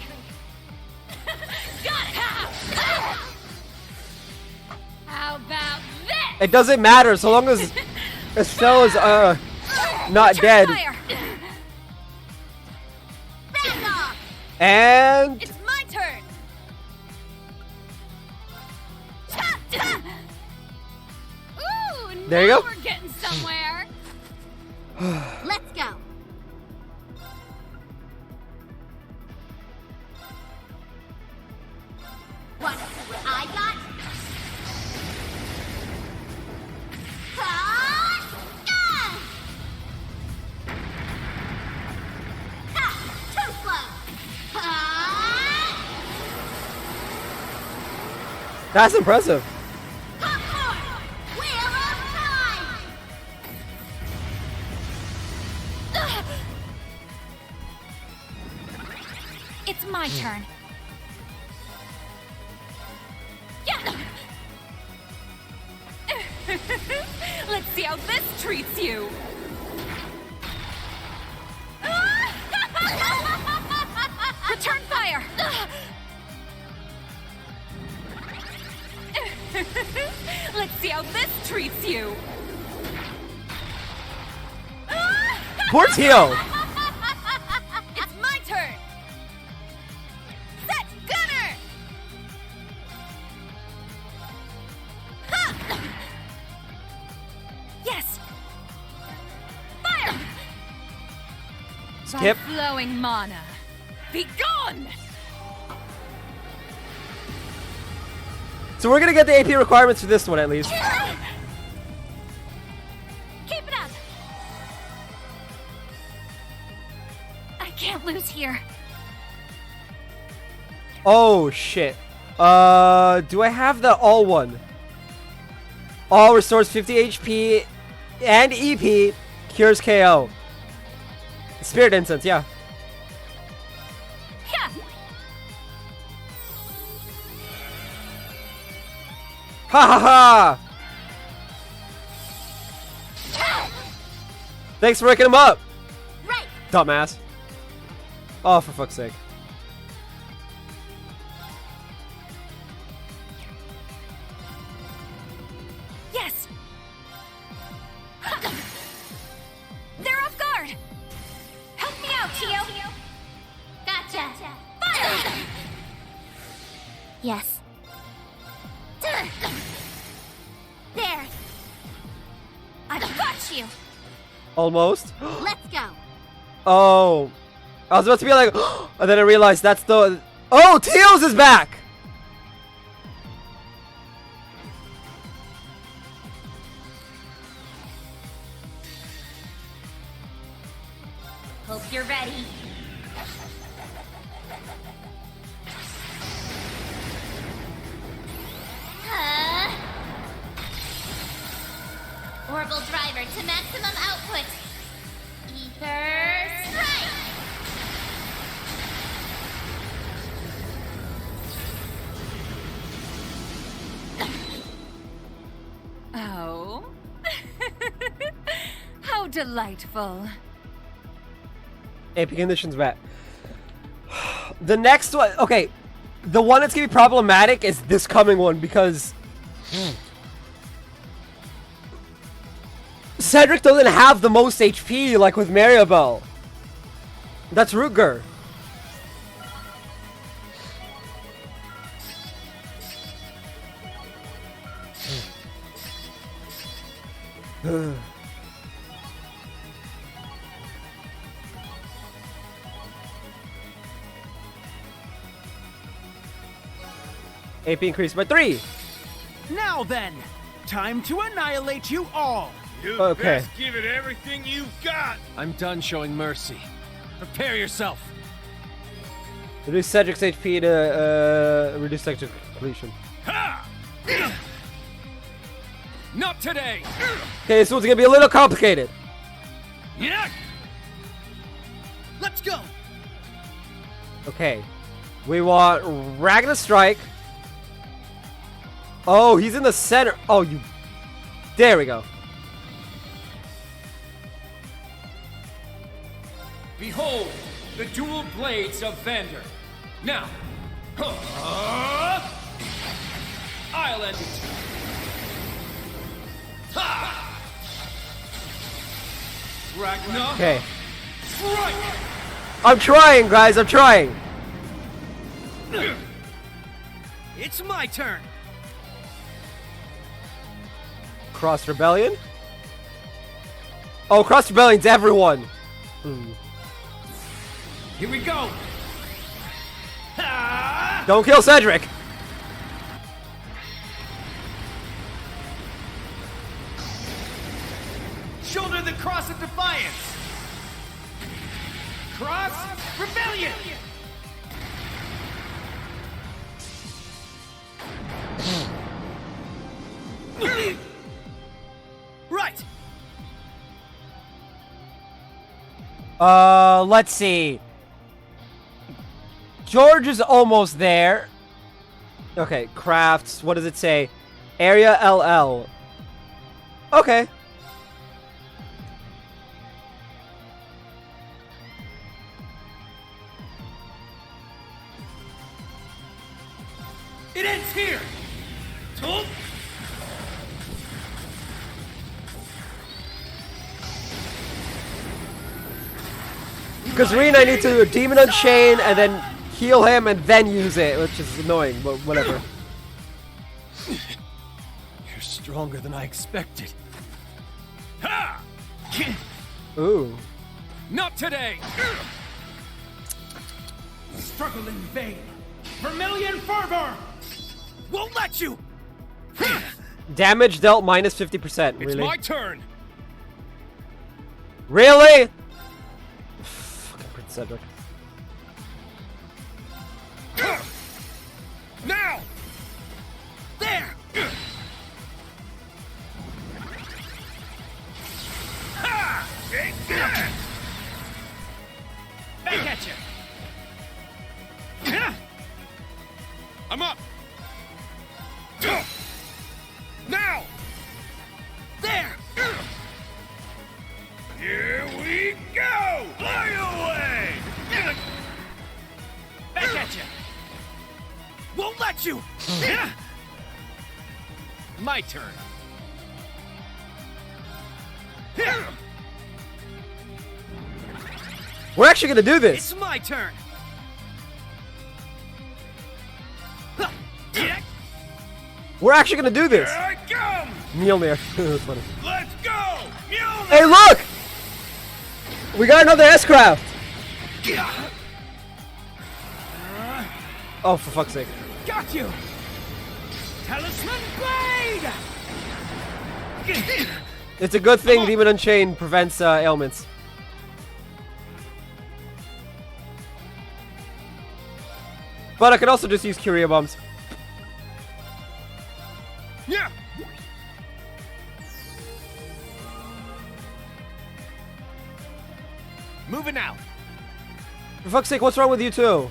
[SPEAKER 10] Got it!
[SPEAKER 7] How about this?
[SPEAKER 1] It doesn't matter so long as Estelle is not dead.
[SPEAKER 10] Fire.
[SPEAKER 1] And
[SPEAKER 10] It's my turn!
[SPEAKER 7] Ooh,
[SPEAKER 1] there you
[SPEAKER 7] now
[SPEAKER 1] go.
[SPEAKER 7] we're getting somewhere.
[SPEAKER 8] Let's go. Want to see what I got? Too slow.
[SPEAKER 1] that's impressive.
[SPEAKER 8] Wheel of time.
[SPEAKER 7] It's my turn.
[SPEAKER 10] Let's see how this treats you! Return fire! Let's see how this treats you!
[SPEAKER 1] Poor Tio.
[SPEAKER 10] It's my turn! Set gunner! Yes! Fire!
[SPEAKER 1] Skip.
[SPEAKER 10] By flowing mana. Be gone!
[SPEAKER 1] So we're gonna get the AP requirements for this one at least.
[SPEAKER 7] Keep it up. I can't lose here.
[SPEAKER 1] Oh shit. Do I have the all one? All restores 50 HP and EP, cures KO. Spirit Incense, yeah. Ha ha ha! Thanks for waking him up.
[SPEAKER 8] Right.
[SPEAKER 1] Dumbass. Oh, for fuck's sake.
[SPEAKER 10] Yes! They're off guard! Help me out, Tio!
[SPEAKER 9] Gotcha.
[SPEAKER 10] Fire!
[SPEAKER 9] Yes.
[SPEAKER 8] There.
[SPEAKER 10] I've got you!
[SPEAKER 1] Almost.
[SPEAKER 8] Let's go.
[SPEAKER 1] Oh. I was about to be like, and then I realized that's the... Oh, Teals is back!
[SPEAKER 9] Hope you're ready. Orbital driver to maximum output. Ether strike!
[SPEAKER 10] Oh. How delightful.
[SPEAKER 1] AP conditions met. The next one, okay, the one that's gonna be problematic is this coming one because Cedric doesn't have the most HP like with Maribel. That's Rutger. AP increased by 3.
[SPEAKER 4] Now then, time to annihilate you all.
[SPEAKER 3] You
[SPEAKER 1] Okay.
[SPEAKER 3] best give it everything you've got.
[SPEAKER 15] I'm done showing mercy. Prepare yourself.
[SPEAKER 1] Reduce Cedric's HP to reduce Cedric's completion.
[SPEAKER 2] Not today.
[SPEAKER 1] Okay, this one's gonna be a little complicated.
[SPEAKER 5] Yeah. Let's go.
[SPEAKER 1] Okay, we want Ragnar Strike. Oh, he's in the center. Oh, you. There we go.
[SPEAKER 2] Behold, the dual blades of Vander. Now, I'll end it. Ha! Ragnar.
[SPEAKER 1] Okay.
[SPEAKER 2] Strike!
[SPEAKER 1] I'm trying, guys. I'm trying.
[SPEAKER 5] It's my turn.
[SPEAKER 1] Cross Rebellion. Oh, Cross Rebellion's everyone.
[SPEAKER 2] Here we go.
[SPEAKER 1] Don't kill Cedric.
[SPEAKER 5] Shoulder the cross of defiance. Cross rebellion. Right.
[SPEAKER 1] Let's see. George is almost there. Okay, crafts. What does it say? Area LL. Okay.
[SPEAKER 5] It ends here. Tool.
[SPEAKER 1] Because Reen, I need to Demon Unchain and then heal him and then use it, which is annoying, but whatever.
[SPEAKER 15] You're stronger than I expected.
[SPEAKER 2] Ha!
[SPEAKER 1] Ooh.
[SPEAKER 2] Not today.
[SPEAKER 5] Struggle in vain. Vermilion fervor. Won't let you.
[SPEAKER 1] Damage dealt minus 50%.
[SPEAKER 2] It's
[SPEAKER 1] Really?
[SPEAKER 2] my turn.
[SPEAKER 1] Really? Fucking Prince Cedric.
[SPEAKER 2] Now.
[SPEAKER 5] There.
[SPEAKER 3] Ha! Take that!
[SPEAKER 5] Back at you.
[SPEAKER 2] I'm up. Now.
[SPEAKER 5] There.
[SPEAKER 3] Here Ready, go! Fly away!
[SPEAKER 17] Back at you! Won't let you!
[SPEAKER 16] My turn.
[SPEAKER 1] We're actually gonna do this.
[SPEAKER 17] It's my turn!
[SPEAKER 1] We're actually gonna do this.
[SPEAKER 3] Here I come!
[SPEAKER 1] Mjolnir. That's funny.
[SPEAKER 3] Let's go! Mjolnir!
[SPEAKER 1] Hey, look! We got another S-Craft! Oh, for fuck's sake.
[SPEAKER 17] Got you! Talisman Blade!
[SPEAKER 1] It's a good thing Demon Unchained prevents ailments. But I could also just use Curia Bombs.
[SPEAKER 3] Yeah!
[SPEAKER 16] Moving out.
[SPEAKER 1] For fuck's sake, what's wrong with you two?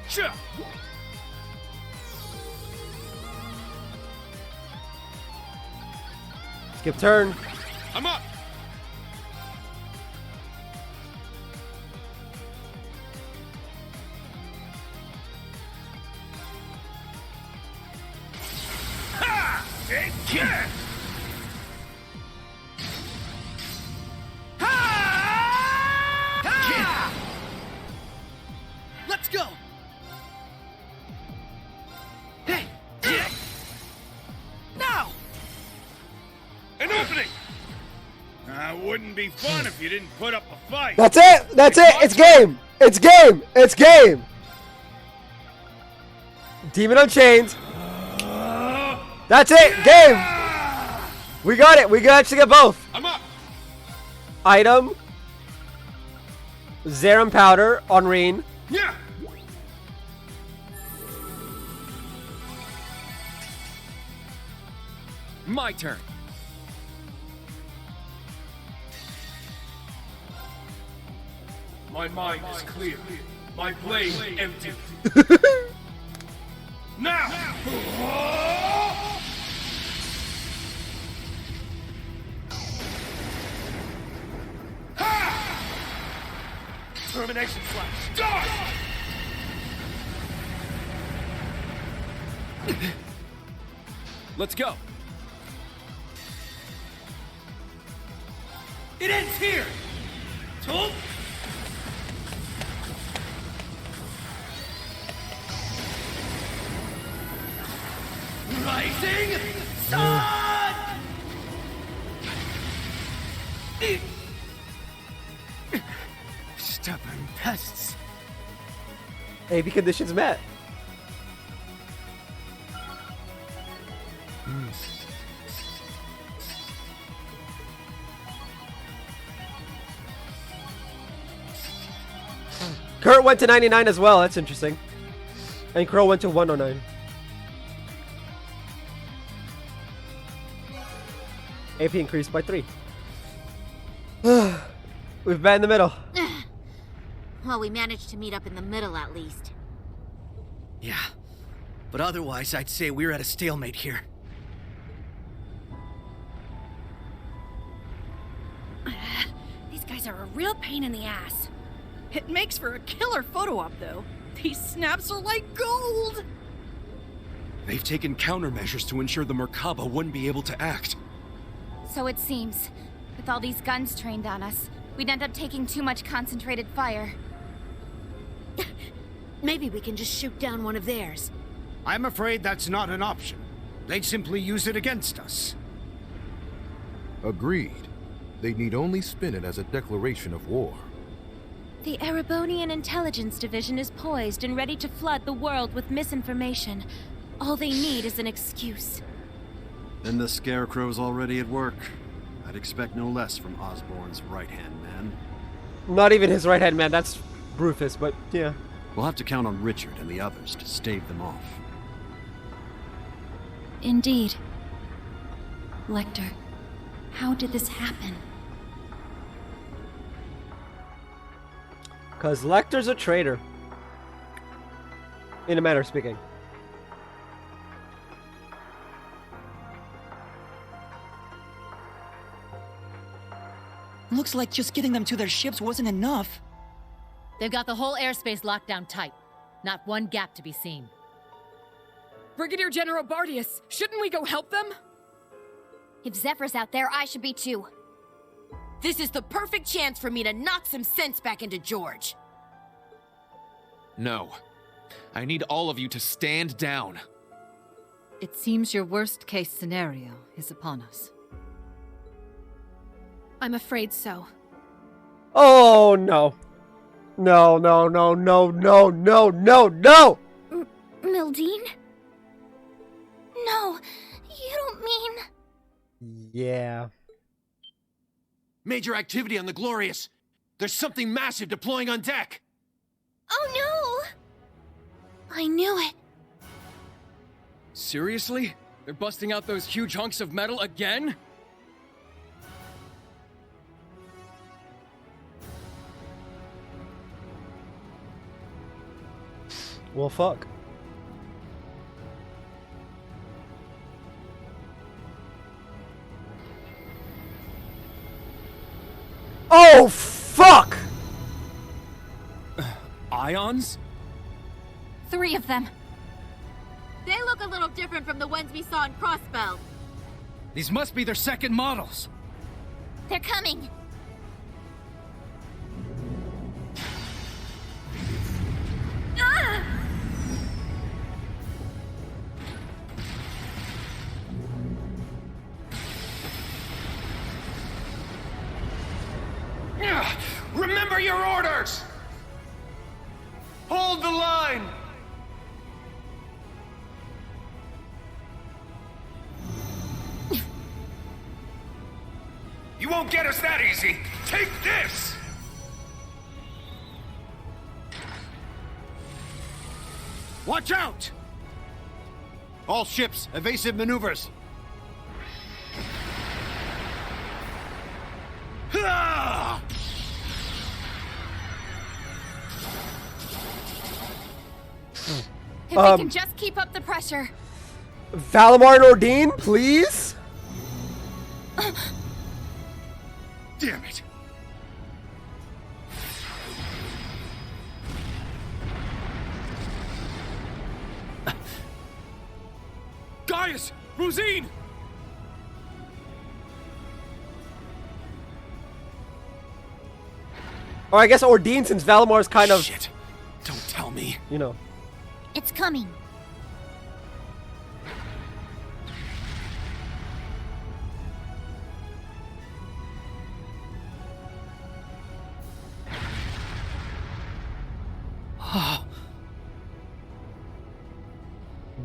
[SPEAKER 3] Sure.
[SPEAKER 1] Skip turn.
[SPEAKER 3] I'm up. Ha! Take care.
[SPEAKER 17] Let's go! Now!
[SPEAKER 3] An opening. Wouldn't be fun if you didn't put up a fight.
[SPEAKER 1] That's it! That's it! It's game! It's game! It's game! Demon Unchained. That's it! Game! We got it! We got actually get both!
[SPEAKER 3] I'm up!
[SPEAKER 1] Item. Zerum Powder on Reen.
[SPEAKER 3] Yeah!
[SPEAKER 16] My turn.
[SPEAKER 6] My mind is clear. My blade empty. Now!
[SPEAKER 17] Termination slash.
[SPEAKER 6] Die!
[SPEAKER 16] Let's go.
[SPEAKER 17] It ends here! Tool? Rising Sun! Stubborn pests.
[SPEAKER 1] AP conditions met. Kurt went to 99 as well. That's interesting. And Crow went to 109. AP increased by 3. We've met in the middle.
[SPEAKER 8] Well, we managed to meet up in the middle at least.
[SPEAKER 17] Yeah, but otherwise I'd say we're at a stalemate here.
[SPEAKER 11] These guys are a real pain in the ass. It makes for a killer photo op, though. These snaps are like gold!
[SPEAKER 14] They've taken countermeasures to ensure the Merkaba wouldn't be able to act.
[SPEAKER 7] So it seems. With all these guns trained on us, we'd end up taking too much concentrated fire.
[SPEAKER 18] Maybe we can just shoot down one of theirs.
[SPEAKER 21] I'm afraid that's not an option. They'd simply use it against us.
[SPEAKER 13] Agreed. They need only spin it as a declaration of war.
[SPEAKER 10] The Erebonian Intelligence Division is poised and ready to flood the world with misinformation. All they need is an excuse.
[SPEAKER 22] Then the Scarecrow's already at work. I'd expect no less from Osborn's right-hand man.
[SPEAKER 1] Not even his right hand man. That's Rufus, but yeah.
[SPEAKER 22] We'll have to count on Richard and the others to stave them off.
[SPEAKER 10] Indeed. Lecter, how did this happen?
[SPEAKER 1] Because Lecter's a traitor. In a manner of speaking.
[SPEAKER 12] Looks like just getting them to their ships wasn't enough.
[SPEAKER 20] They've got the whole airspace locked down tight. Not one gap to be seen.
[SPEAKER 11] Brigadier General Bardius, shouldn't we go help them?
[SPEAKER 8] If Zephyr's out there, I should be too.
[SPEAKER 18] This is the perfect chance for me to knock some sense back into George.
[SPEAKER 16] No. I need all of you to stand down.
[SPEAKER 19] It seems your worst-case scenario is upon us.
[SPEAKER 11] I'm afraid so.
[SPEAKER 1] Oh, no. No, no, no, no, no, no, no, no!
[SPEAKER 9] Mildine? No, you don't mean...
[SPEAKER 1] Yeah.
[SPEAKER 14] Major activity on the Glorious. There's something massive deploying on deck.
[SPEAKER 9] Oh no! I knew it.
[SPEAKER 15] Seriously? They're busting out those huge hunks of metal again?
[SPEAKER 1] Well, fuck. Oh, fuck!
[SPEAKER 15] Ions?
[SPEAKER 7] 3 of them.
[SPEAKER 8] They look a little different from the ones we saw in Crossbell.
[SPEAKER 12] These must be their second models.
[SPEAKER 9] They're coming.
[SPEAKER 7] Ah!
[SPEAKER 14] Remember your orders! Hold the line! You won't get us that easy! Take this!
[SPEAKER 21] Watch out! All ships, evasive maneuvers.
[SPEAKER 14] Ah!
[SPEAKER 7] If we can just keep up the pressure.
[SPEAKER 1] Valimar and Ordine, please?
[SPEAKER 14] Damn it!
[SPEAKER 2] Gaius! Rosine!
[SPEAKER 1] Or I guess Ordine, since Valimar's kind of...
[SPEAKER 14] Shit. Don't tell me.
[SPEAKER 1] You know.
[SPEAKER 9] It's coming.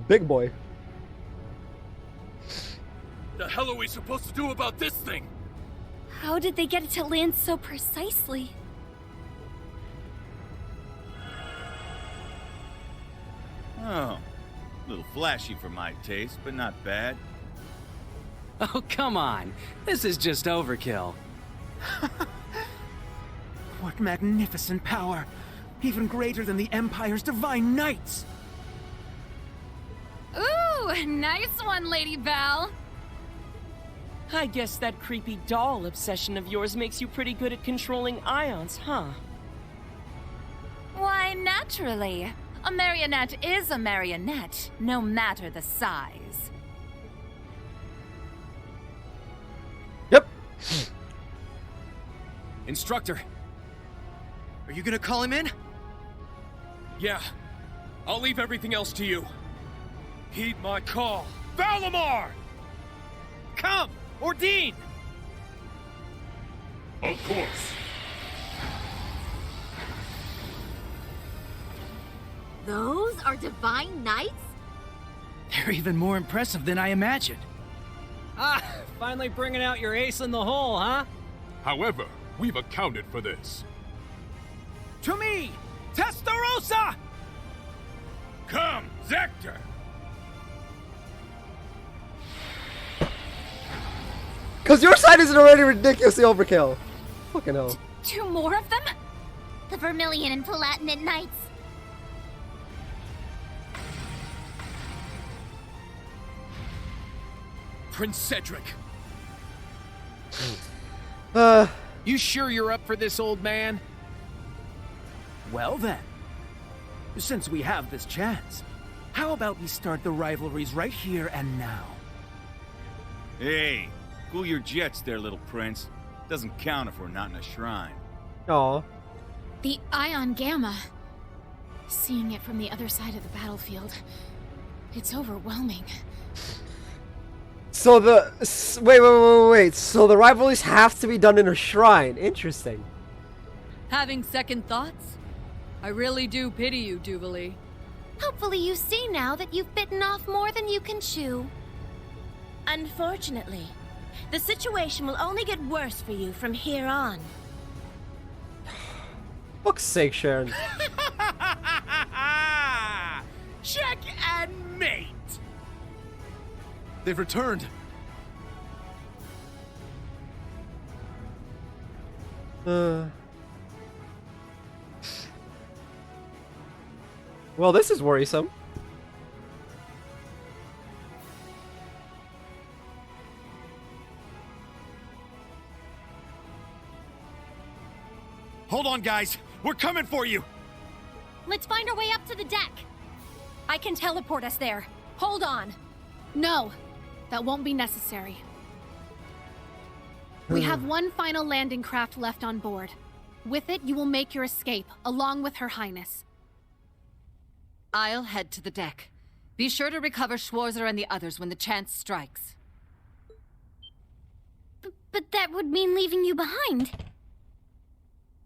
[SPEAKER 1] Big boy.
[SPEAKER 2] The hell are we supposed to do about this thing?
[SPEAKER 18] How did they get it to land so precisely?
[SPEAKER 3] Oh, a little flashy for my taste, but not bad.
[SPEAKER 12] Oh, come on. This is just overkill.
[SPEAKER 4] What magnificent power! Even greater than the Empire's Divine Knights!
[SPEAKER 11] Ooh, nice one, Lady Val.
[SPEAKER 17] I guess that creepy doll obsession of yours makes you pretty good at controlling ions, huh?
[SPEAKER 10] Why, naturally. A marionette is a marionette, no matter the size.
[SPEAKER 1] Yep.
[SPEAKER 15] Instructor.
[SPEAKER 12] Are you gonna call him in?
[SPEAKER 2] Yeah. I'll leave everything else to you. Heed my call. Valimar!
[SPEAKER 12] Come! Ordine!
[SPEAKER 13] Of course.
[SPEAKER 8] Those are Divine Knights?
[SPEAKER 12] They're even more impressive than I imagined.
[SPEAKER 15] Ah, finally bringing out your ace in the hole, huh?
[SPEAKER 13] However, we've accounted for this.
[SPEAKER 12] To me! Testarossa!
[SPEAKER 3] Come, Zector!
[SPEAKER 1] Because your side isn't already ridiculously overkill. Fucking hell.
[SPEAKER 9] 2 more of them? The Vermilion and Palatinate Knights.
[SPEAKER 2] Prince Cedric.
[SPEAKER 16] You sure you're up for this, old man?
[SPEAKER 4] Well then, since we have this chance, how about we start the rivalries right here and now?
[SPEAKER 3] Hey, cool your jets there, little prince. Doesn't count if we're not in a shrine.
[SPEAKER 1] Aw.
[SPEAKER 7] The Ion Gamma. Seeing it from the other side of the battlefield, it's overwhelming.
[SPEAKER 1] So wait. So the rivalries have to be done in a shrine. Interesting.
[SPEAKER 19] Having second thoughts? I really do pity you, Duvalie.
[SPEAKER 18] Hopefully you see now that you've bitten off more than you can chew. Unfortunately, the situation will only get worse for you from here on.
[SPEAKER 1] Fuck's sake, Sharon.
[SPEAKER 14] Check and mate! They've returned.
[SPEAKER 1] Well, this is worrisome.
[SPEAKER 14] Hold on, guys. We're coming for you.
[SPEAKER 18] Let's find our way up to the deck. I can teleport us there. Hold on.
[SPEAKER 7] No, that won't be necessary. We have one final landing craft left on board. With it, you will make your escape, along with Her Highness.
[SPEAKER 20] I'll head to the deck. Be sure to recover Schwarzer and the others when the chance strikes.
[SPEAKER 9] But that would mean leaving you behind.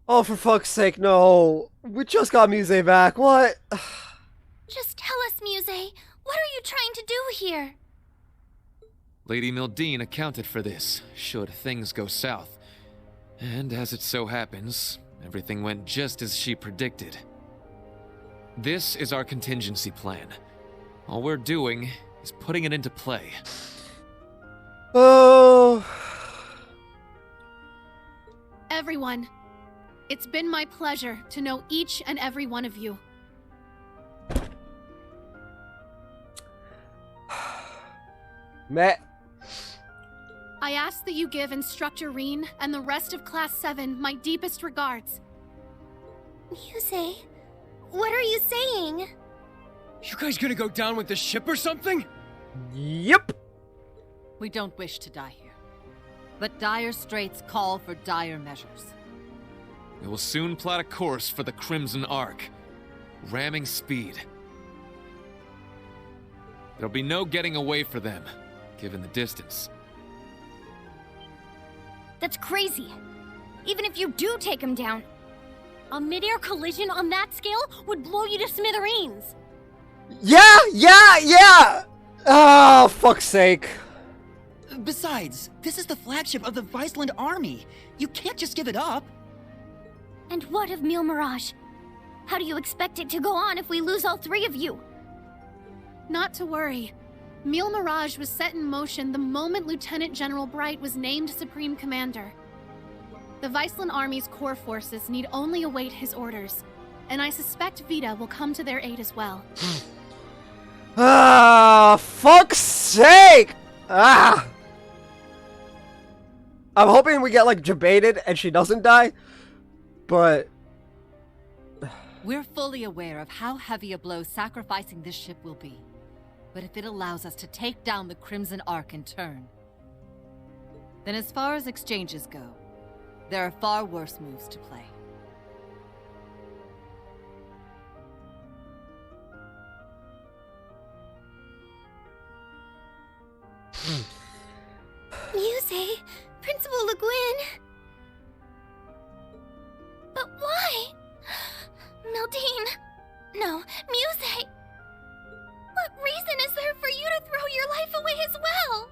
[SPEAKER 1] Oh, for fuck's sake, no. We just got Muse back. What?
[SPEAKER 9] Just tell us, Muse. What are you trying to do here?
[SPEAKER 16] Lady Mildine accounted for this, should things go south. And as it so happens, everything went just as she predicted. This is our contingency plan. All we're doing is putting it into play.
[SPEAKER 1] Oh.
[SPEAKER 7] Everyone, it's been my pleasure to know each and every one of you.
[SPEAKER 1] Matt.
[SPEAKER 7] I ask that you give Instructor Reen and the rest of Class 7 my deepest regards.
[SPEAKER 9] Muse, what are you saying?
[SPEAKER 15] You guys gonna go down with the ship or something?
[SPEAKER 1] Yep.
[SPEAKER 20] We don't wish to die here. But dire straits call for dire measures.
[SPEAKER 16] We will soon plot a course for the Crimson Arc. Ramming speed. There'll be no getting away for them, given the distance.
[SPEAKER 18] That's crazy. Even if you do take him down, a mid-air collision on that scale would blow you to smithereens.
[SPEAKER 1] Yeah! Oh, fuck's sake.
[SPEAKER 5] Besides, this is the flagship of the Viceland army. You can't just give it up.
[SPEAKER 9] And what of Mille Mirage? How do you expect it to go on if we lose all three of you?
[SPEAKER 7] Not to worry. Mille Mirage was set in motion the moment Lieutenant General Bright was named Supreme Commander. The Viceland Army's core forces need only await his orders, and I suspect Vita will come to their aid as well.
[SPEAKER 1] Fuck's sake! I'm hoping we get, like, debated and she doesn't die, but...
[SPEAKER 20] We're fully aware of how heavy a blow sacrificing this ship will be. But if it allows us to take down the Crimson Arc in turn, then as far as exchanges go, there are far worse moves to play.
[SPEAKER 9] Muse, Principal Le Guin. But why? Mildine. No, Muse. What reason is there for you to throw your life away as well?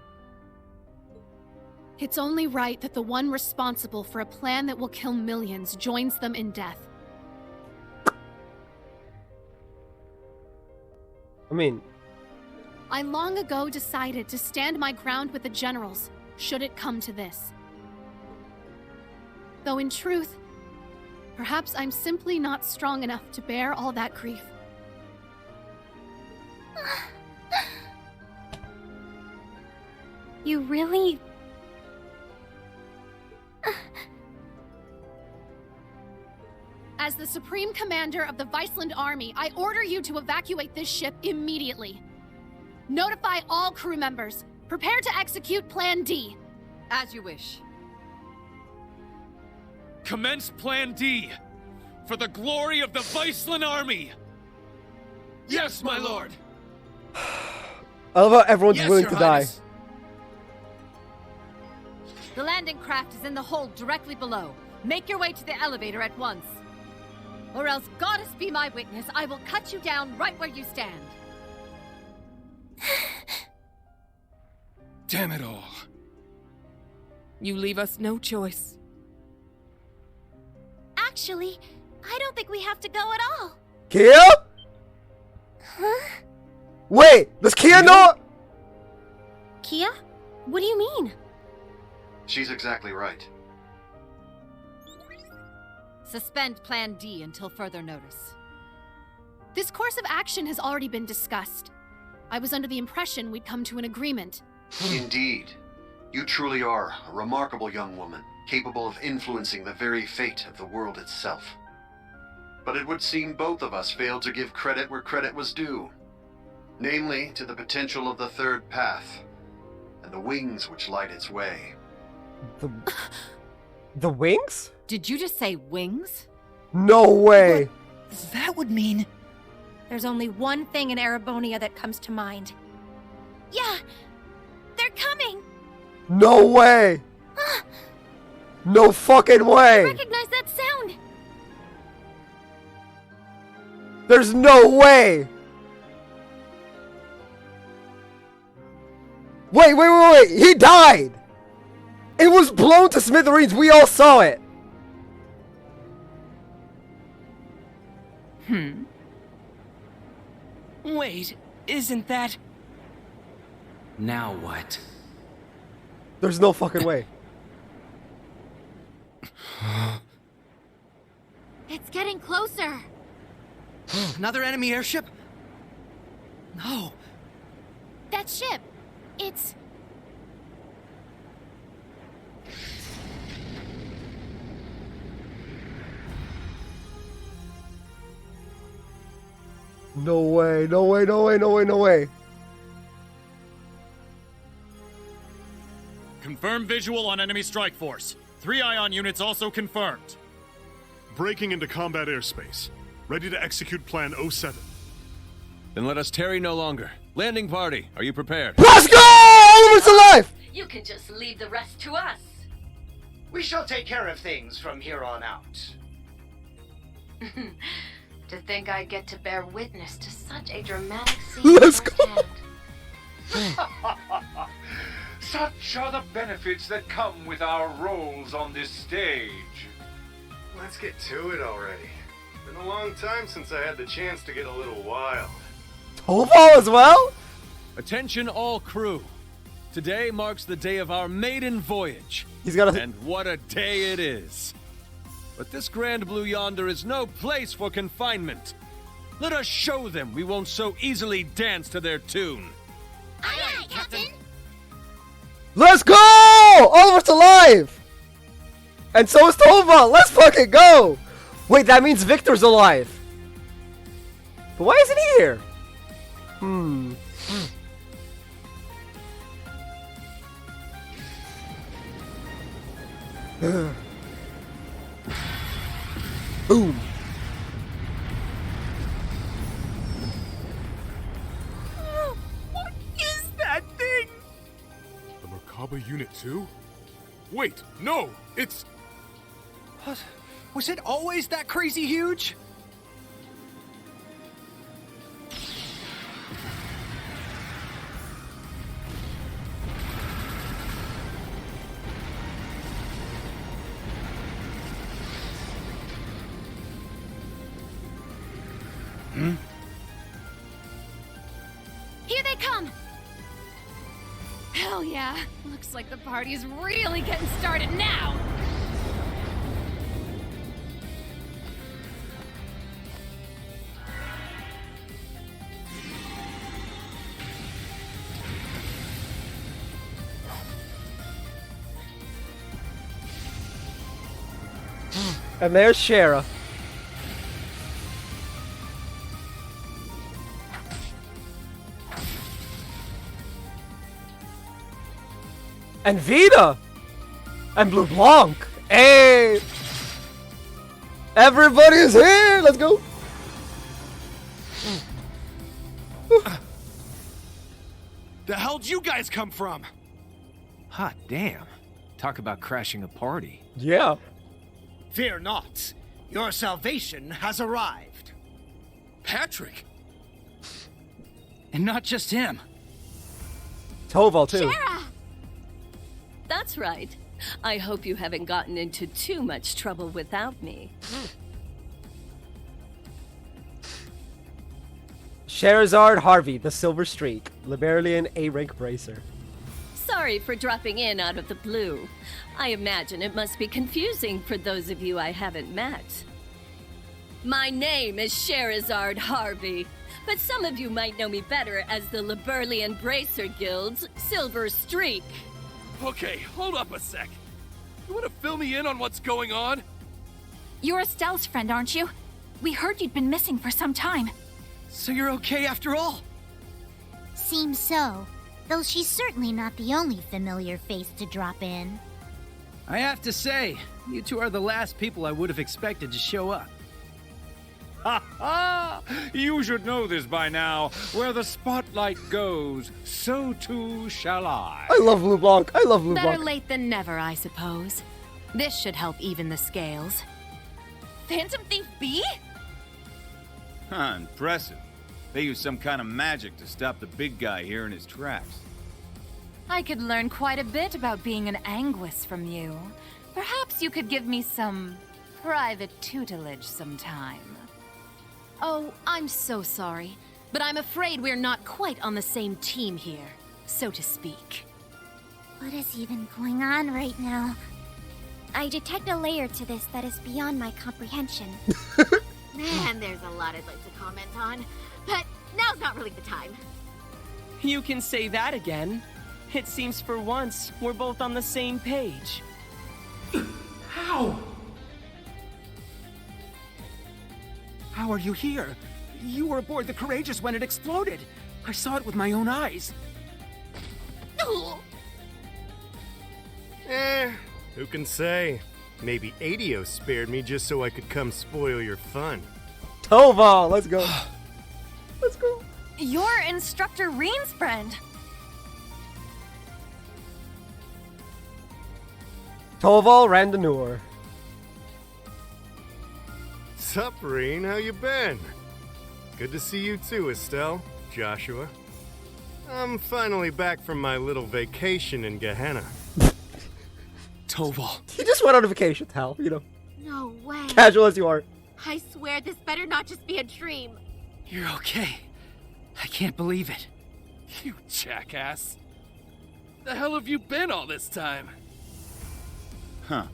[SPEAKER 7] It's only right that the one responsible for a plan that will kill millions joins them in death. I long ago decided to stand my ground with the generals, should it come to this. Though in truth, perhaps I'm simply not strong enough to bear all that grief.
[SPEAKER 9] You really...
[SPEAKER 7] As the Supreme Commander of the Viceland Army, I order you to evacuate this ship immediately. Notify all crew members. Prepare to execute Plan D.
[SPEAKER 20] As you wish.
[SPEAKER 2] Commence Plan D! For the glory of the Viceland Army! Yes, my lord!
[SPEAKER 1] I love how everyone's
[SPEAKER 2] Yes,
[SPEAKER 1] willing
[SPEAKER 2] Your
[SPEAKER 1] to
[SPEAKER 2] Highness.
[SPEAKER 1] die.
[SPEAKER 20] The landing craft is in the hold directly below. Make your way to the elevator at once. Or else, goddess be my witness, I will cut you down right where you stand.
[SPEAKER 2] Damn it all.
[SPEAKER 17] You leave us no choice.
[SPEAKER 9] Actually, I don't think we have to go at all.
[SPEAKER 1] Kia?
[SPEAKER 9] Huh?
[SPEAKER 1] Wait, does Kia know?
[SPEAKER 18] Kia? What do you mean?
[SPEAKER 6] She's exactly right.
[SPEAKER 20] Suspend Plan D until further notice.
[SPEAKER 7] This course of action has already been discussed. I was under the impression we'd come to an agreement.
[SPEAKER 6] Indeed. You truly are a remarkable young woman, capable of influencing the very fate of the world itself. But it would seem both of us failed to give credit where credit was due. Namely, to the potential of the third path, and the wings which light its way.
[SPEAKER 1] The wings?
[SPEAKER 20] Did you just say wings?
[SPEAKER 1] No way.
[SPEAKER 5] That would mean...
[SPEAKER 18] There's only one thing in Erebonia that comes to mind.
[SPEAKER 9] Yeah, they're coming.
[SPEAKER 1] No way. No fucking way.
[SPEAKER 9] Recognize that sound.
[SPEAKER 1] There's no way. Wait. He died. It was blown to smithereens. We all saw it.
[SPEAKER 17] Wait, isn't that...
[SPEAKER 12] Now what?
[SPEAKER 1] There's no fucking way.
[SPEAKER 8] It's getting closer.
[SPEAKER 4] Another enemy airship? No.
[SPEAKER 7] That ship, it's...
[SPEAKER 1] No way.
[SPEAKER 22] Confirmed visual on enemy strike force. 3 ion units also confirmed.
[SPEAKER 23] Breaking into combat airspace. Ready to execute Plan 07.
[SPEAKER 2] Then let us tarry no longer. Landing party, are you prepared?
[SPEAKER 1] Let's go! Oliver's alive!
[SPEAKER 18] You can just leave the rest to us.
[SPEAKER 24] We shall take care of things from here on out.
[SPEAKER 18] To think I get to bear witness to such a dramatic scene.
[SPEAKER 1] Let's go!
[SPEAKER 25] Such are the benefits that come with our roles on this stage.
[SPEAKER 26] Let's get to it already. Been a long time since I had the chance to get a little wild.
[SPEAKER 1] Topal as well?
[SPEAKER 2] Attention all crew. Today marks the day of our maiden voyage.
[SPEAKER 1] He's got a...
[SPEAKER 2] And what a day it is. But this Grand Blue yonder is no place for confinement. Let us show them we won't so easily dance to their tune.
[SPEAKER 9] Aye, Captain.
[SPEAKER 1] Let's go! Oliver's alive! And so is Tova! Let's fucking go! Wait, that means Victor's alive. But why isn't he here? Boom.
[SPEAKER 17] What is that thing?
[SPEAKER 13] The Merkaba Unit 2? Wait, no! It's...
[SPEAKER 4] What? Was it always that crazy huge?
[SPEAKER 7] Here they come! Hell yeah! Looks like the party's really getting started now!
[SPEAKER 1] And there's Shara. And Vita! And Blue Blanc! Hey! Everybody is here! Let's go!
[SPEAKER 3] The hell'd you guys come from?
[SPEAKER 15] Hot damn. Talk about crashing a party.
[SPEAKER 1] Yeah.
[SPEAKER 24] Fear not. Your salvation has arrived.
[SPEAKER 3] Patrick! And not just him.
[SPEAKER 1] Toval, too.
[SPEAKER 18] Shara! That's right. I hope you haven't gotten into too much trouble without me.
[SPEAKER 1] Sherazard Harvey, the Silver Streak. Liberalian A-rank bracer.
[SPEAKER 18] Sorry for dropping in out of the blue. I imagine it must be confusing for those of you I haven't met. My name is Sherazard Harvey, but some of you might know me better as the Liberalian Bracer Guild's Silver Streak.
[SPEAKER 3] Okay, hold up a sec. You want to fill me in on what's going on?
[SPEAKER 10] You're Estelle's friend, aren't you? We heard you'd been missing for some time.
[SPEAKER 3] So you're okay after all?
[SPEAKER 9] Seems so. Though she's certainly not the only familiar face to drop in.
[SPEAKER 12] I have to say, you two are the last people I would have expected to show up.
[SPEAKER 11] Ha ha! You should know this by now. Where the spotlight goes, so too shall I.
[SPEAKER 1] I love Blue Blanc. I love Blue
[SPEAKER 20] Better
[SPEAKER 1] Blanc.
[SPEAKER 20] late than never, I suppose. This should help even the scales.
[SPEAKER 10] Phantom Thief B?
[SPEAKER 11] Huh, impressive. They use some kind of magic to stop the big guy here in his tracks.
[SPEAKER 10] I could learn quite a bit about being an Anguis from you. Perhaps you could give me some private tutelage sometime.
[SPEAKER 20] Oh, I'm so sorry, but I'm afraid we're not quite on the same team here, so to speak.
[SPEAKER 9] What is even going on right now? I detect a layer to this that is beyond my comprehension.
[SPEAKER 8] Man, there's a lot I'd like to comment on, but now's not really the time.
[SPEAKER 17] You can say that again. It seems for once we're both on the same page.
[SPEAKER 4] How? How are you here? You were aboard the Courageous when it exploded. I saw it with my own eyes.
[SPEAKER 26] Who can say? Maybe Adios spared me just so I could come spoil your fun.
[SPEAKER 1] Toval, let's go. Let's go.
[SPEAKER 10] You're Instructor Reen's friend.
[SPEAKER 1] Toval Randonur.
[SPEAKER 26] Sup, Reen? How you been? Good to see you too, Estelle, Joshua. I'm finally back from my little vacation in Gehenna.
[SPEAKER 3] Toval.
[SPEAKER 1] He just went on a vacation, Hal, you know.
[SPEAKER 8] No way.
[SPEAKER 1] Casual as you are.
[SPEAKER 8] I swear this better not just be a dream.
[SPEAKER 12] You're okay. I can't believe it.
[SPEAKER 3] You jackass. The hell have you been all this time?
[SPEAKER 11] Huh.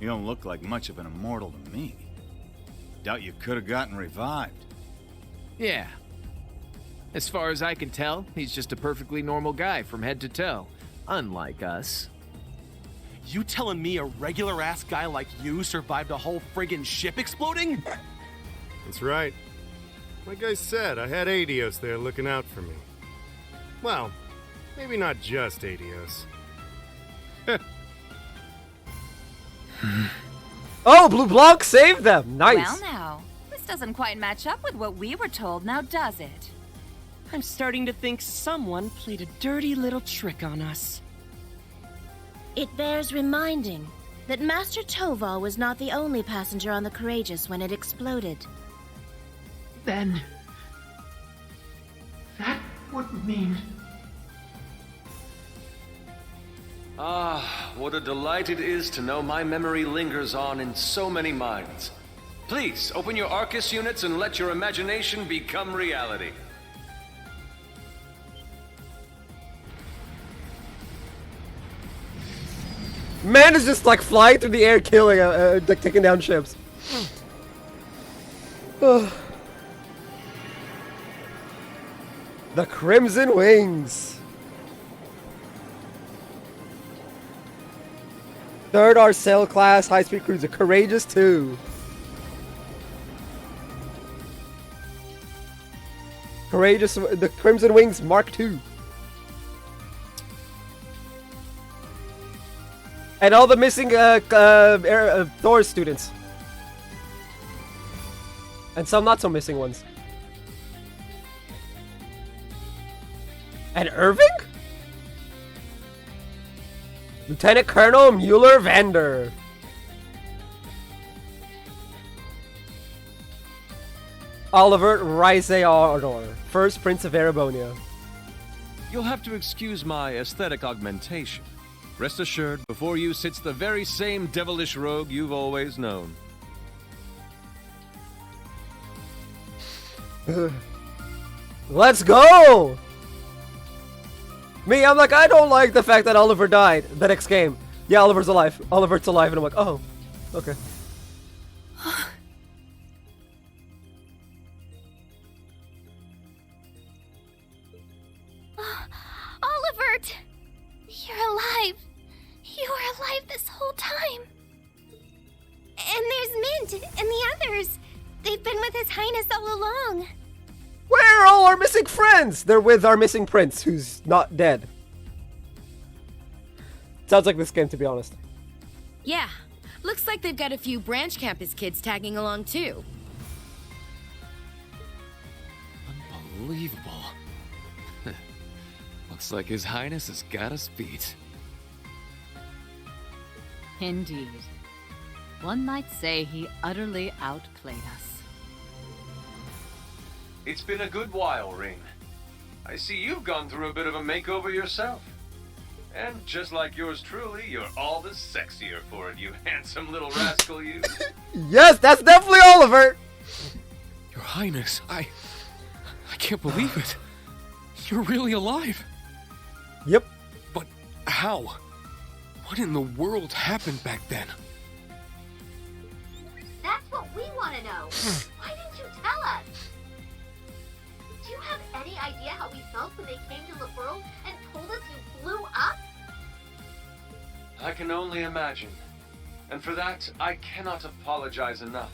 [SPEAKER 11] You don't look like much of an immortal to me. Doubt you could have gotten revived.
[SPEAKER 16] Yeah. As far as I can tell, he's just a perfectly normal guy from head to toe. Unlike us.
[SPEAKER 3] You telling me a regular-ass guy like you survived a whole friggin' ship exploding?
[SPEAKER 26] That's right. Like I said, I had Adios there looking out for me. Well, maybe not just Adios.
[SPEAKER 1] Oh, Blue Blanc saved them. Nice.
[SPEAKER 10] Well now, this doesn't quite match up with what we were told, now does it?
[SPEAKER 17] I'm starting to think someone played a dirty little trick on us.
[SPEAKER 18] It bears reminding that Master Toval was not the only passenger on the Courageous when it exploded.
[SPEAKER 4] Then... that would mean...
[SPEAKER 15] Ah, what a delight it is to know my memory lingers on in so many minds. Please, open your Arcus units and let your imagination become reality.
[SPEAKER 1] Man is just like flying through the air, killing, like taking down ships. The Crimson Wings. Third Arcel class high-speed cruiser, Courageous 2. Courageous, the Crimson Wings Mark II. And all the missing Thor students. And some not so missing ones. And Irving? Lieutenant Colonel Mueller Vander. Oliver Rizeardor, first Prince of Erebonia.
[SPEAKER 15] You'll have to excuse my aesthetic augmentation. Rest assured, before you sits the very same devilish rogue you've always known.
[SPEAKER 1] Let's go! Me, I'm like, I don't like the fact that Oliver died the next game. Yeah, Oliver's alive. Oliver's alive, and I'm like, oh, okay.
[SPEAKER 9] Olivert! You're alive. You were alive this whole time. And there's Mint and the others. They've been with His Highness all along.
[SPEAKER 1] Where are all our missing friends? They're with our missing prince, who's not dead. Sounds like this game, to be honest.
[SPEAKER 5] Yeah, looks like they've got a few branch campus kids tagging along too.
[SPEAKER 16] Unbelievable. Looks like His Highness has got us beat.
[SPEAKER 20] Indeed. One might say he utterly outplayed us.
[SPEAKER 15] It's been a good while, Ring. I see you've gone through a bit of a makeover yourself. And just like yours truly, you're all the sexier for it, you handsome little rascal, you.
[SPEAKER 1] Yes, that's definitely Oliver!
[SPEAKER 2] Your Highness, I can't believe it. You're really alive.
[SPEAKER 1] Yep.
[SPEAKER 2] But how? What in the world happened back then?
[SPEAKER 8] That's what we want to know. Why didn't you tell us? Do you have any idea how we felt when they came to the world and told us you blew up?
[SPEAKER 15] I can only imagine. And for that, I cannot apologize enough.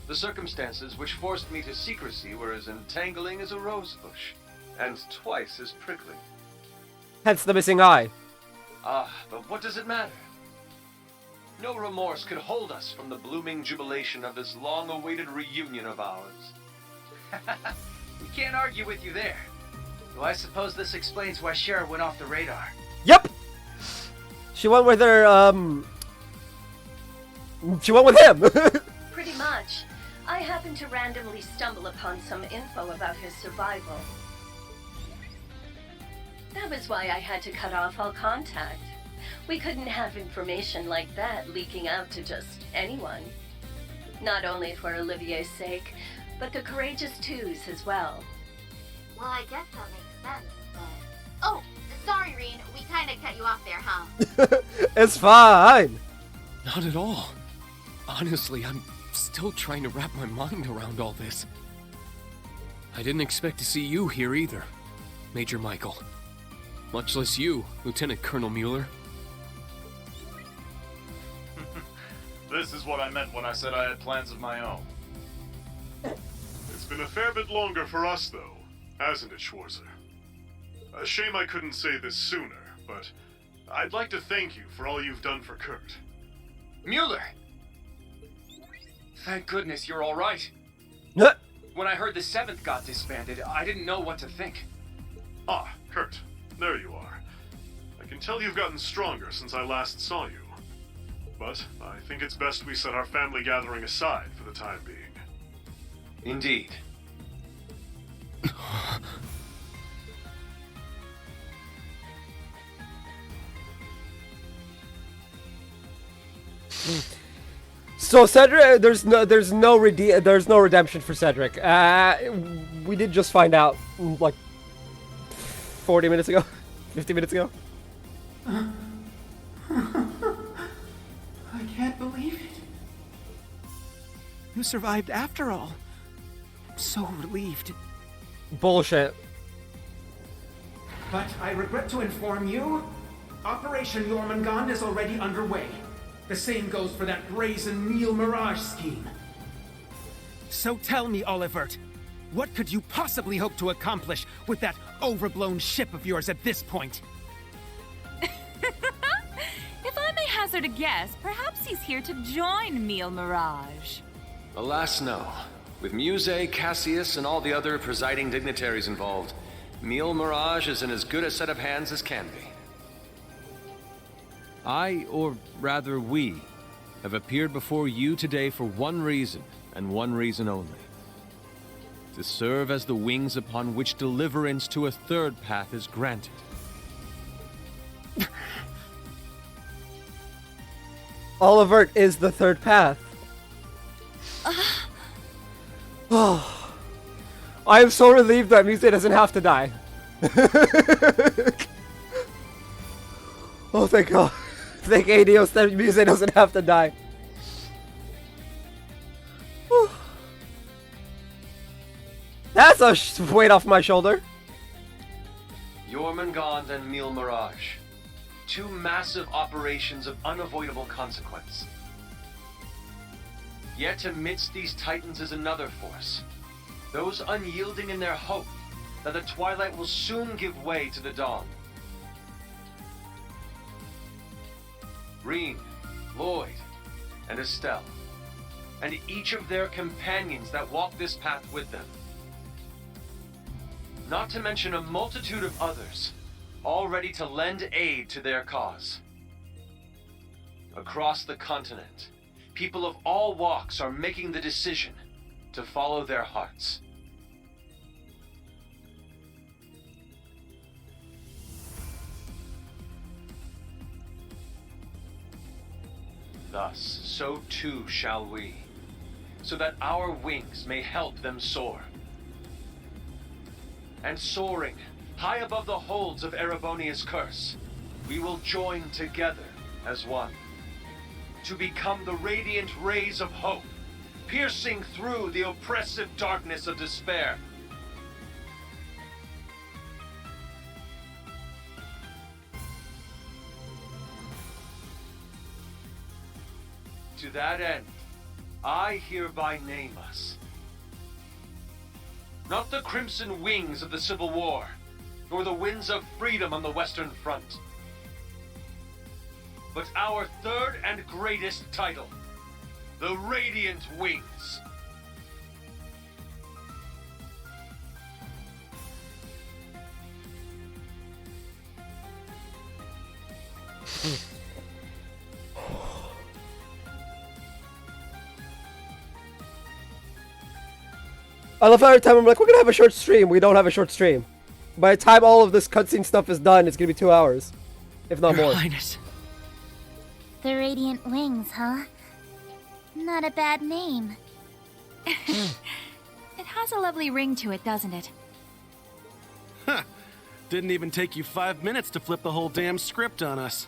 [SPEAKER 15] The circumstances which forced me to secrecy were as entangling as a rose bush, and twice as prickly.
[SPEAKER 1] Hence the missing eye.
[SPEAKER 15] Ah, but what does it matter? No remorse could hold us from the blooming jubilation of this long-awaited reunion of ours.
[SPEAKER 24] We can't argue with you there. Though I suppose this explains why Shara went off the radar.
[SPEAKER 1] Yep! She went with her, she went with him!
[SPEAKER 18] Pretty much. I happened to randomly stumble upon some info about his survival. That was why I had to cut off all contact. We couldn't have information like that leaking out to just anyone. Not only for Olivier's sake, but the Courageous Twos as well.
[SPEAKER 8] Well, I guess that makes sense, but... Oh, sorry, Reen. We kinda cut you off there, huh?
[SPEAKER 1] It's fine!
[SPEAKER 2] Not at all. Honestly, I'm still trying to wrap my mind around all this. I didn't expect to see you here either, Major Michael. Much less you, Lieutenant Colonel Mueller.
[SPEAKER 23] This is what I meant when I said I had plans of my own. It's been a fair bit longer for us, though, hasn't it, Schwarzer? A shame I couldn't say this sooner, but I'd like to thank you for all you've done for Kurt.
[SPEAKER 24] Mueller! Thank goodness you're alright. When I heard the 7th got disbanded, I didn't know what to think.
[SPEAKER 23] Ah, Kurt. There you are. I can tell you've gotten stronger since I last saw you. But I think it's best we set our family gathering aside for the time being.
[SPEAKER 15] Indeed.
[SPEAKER 1] So Cedric, there's no redemption for Cedric. We did just find out like 40 minutes ago, 50 minutes ago.
[SPEAKER 4] I can't believe it. You survived after all. I'm so relieved.
[SPEAKER 1] Bullshit.
[SPEAKER 6] But I regret to inform you, Operation Jormungand is already underway. The same goes for that brazen Neil Mirage scheme.
[SPEAKER 4] So tell me, Olivert, what could you possibly hope to accomplish with that overblown ship of yours at this point?
[SPEAKER 5] If I may
[SPEAKER 10] hazard a guess, perhaps he's here to join Mille Mirage.
[SPEAKER 15] Alas, no. With Muse, Cassius, and all the other presiding dignitaries involved, Mille Mirage is in as good a set of hands as can be.
[SPEAKER 2] I, or rather we, have appeared before you today for one reason, and one reason only. To serve as the wings upon which deliverance to a third path is granted.
[SPEAKER 1] Olivert is the third path. Oh, I am so relieved that Muse doesn't have to die. Oh, thank God. Thank Adios that Muse doesn't have to die. Whew. That's a weight off my shoulder.
[SPEAKER 15] Jormungand and Mille Mirage. Two massive operations of unavoidable consequence. Yet amidst these titans is another force. Those unyielding in their hope that the twilight will soon give way to the dawn. Reen, Lloyd, and Estelle, and each of their companions that walk this path with them. Not to mention a multitude of others, all ready to lend aid to their cause. Across the continent, people of all walks are making the decision to follow their hearts. Thus, so too shall we, so that our wings may help them soar. And soaring, high above the holds of Erebonia's curse, we will join together as one, to become the radiant rays of hope, piercing through the oppressive darkness of despair. To that end, I hereby name us. Not the crimson wings of the Civil War, nor the winds of freedom on the Western Front, but our third and greatest title, the Radiant Wings.
[SPEAKER 1] I love how every time I'm like, we're gonna have a short stream. We don't have a short stream. By the time all of this cutscene stuff is done, it's gonna be 2 hours. If not more.
[SPEAKER 17] Your Highness.
[SPEAKER 9] The Radiant Wings, huh? Not a bad name.
[SPEAKER 10] It has a lovely ring to it, doesn't it?
[SPEAKER 3] Huh. Didn't even take you 5 minutes to flip the whole damn script on us.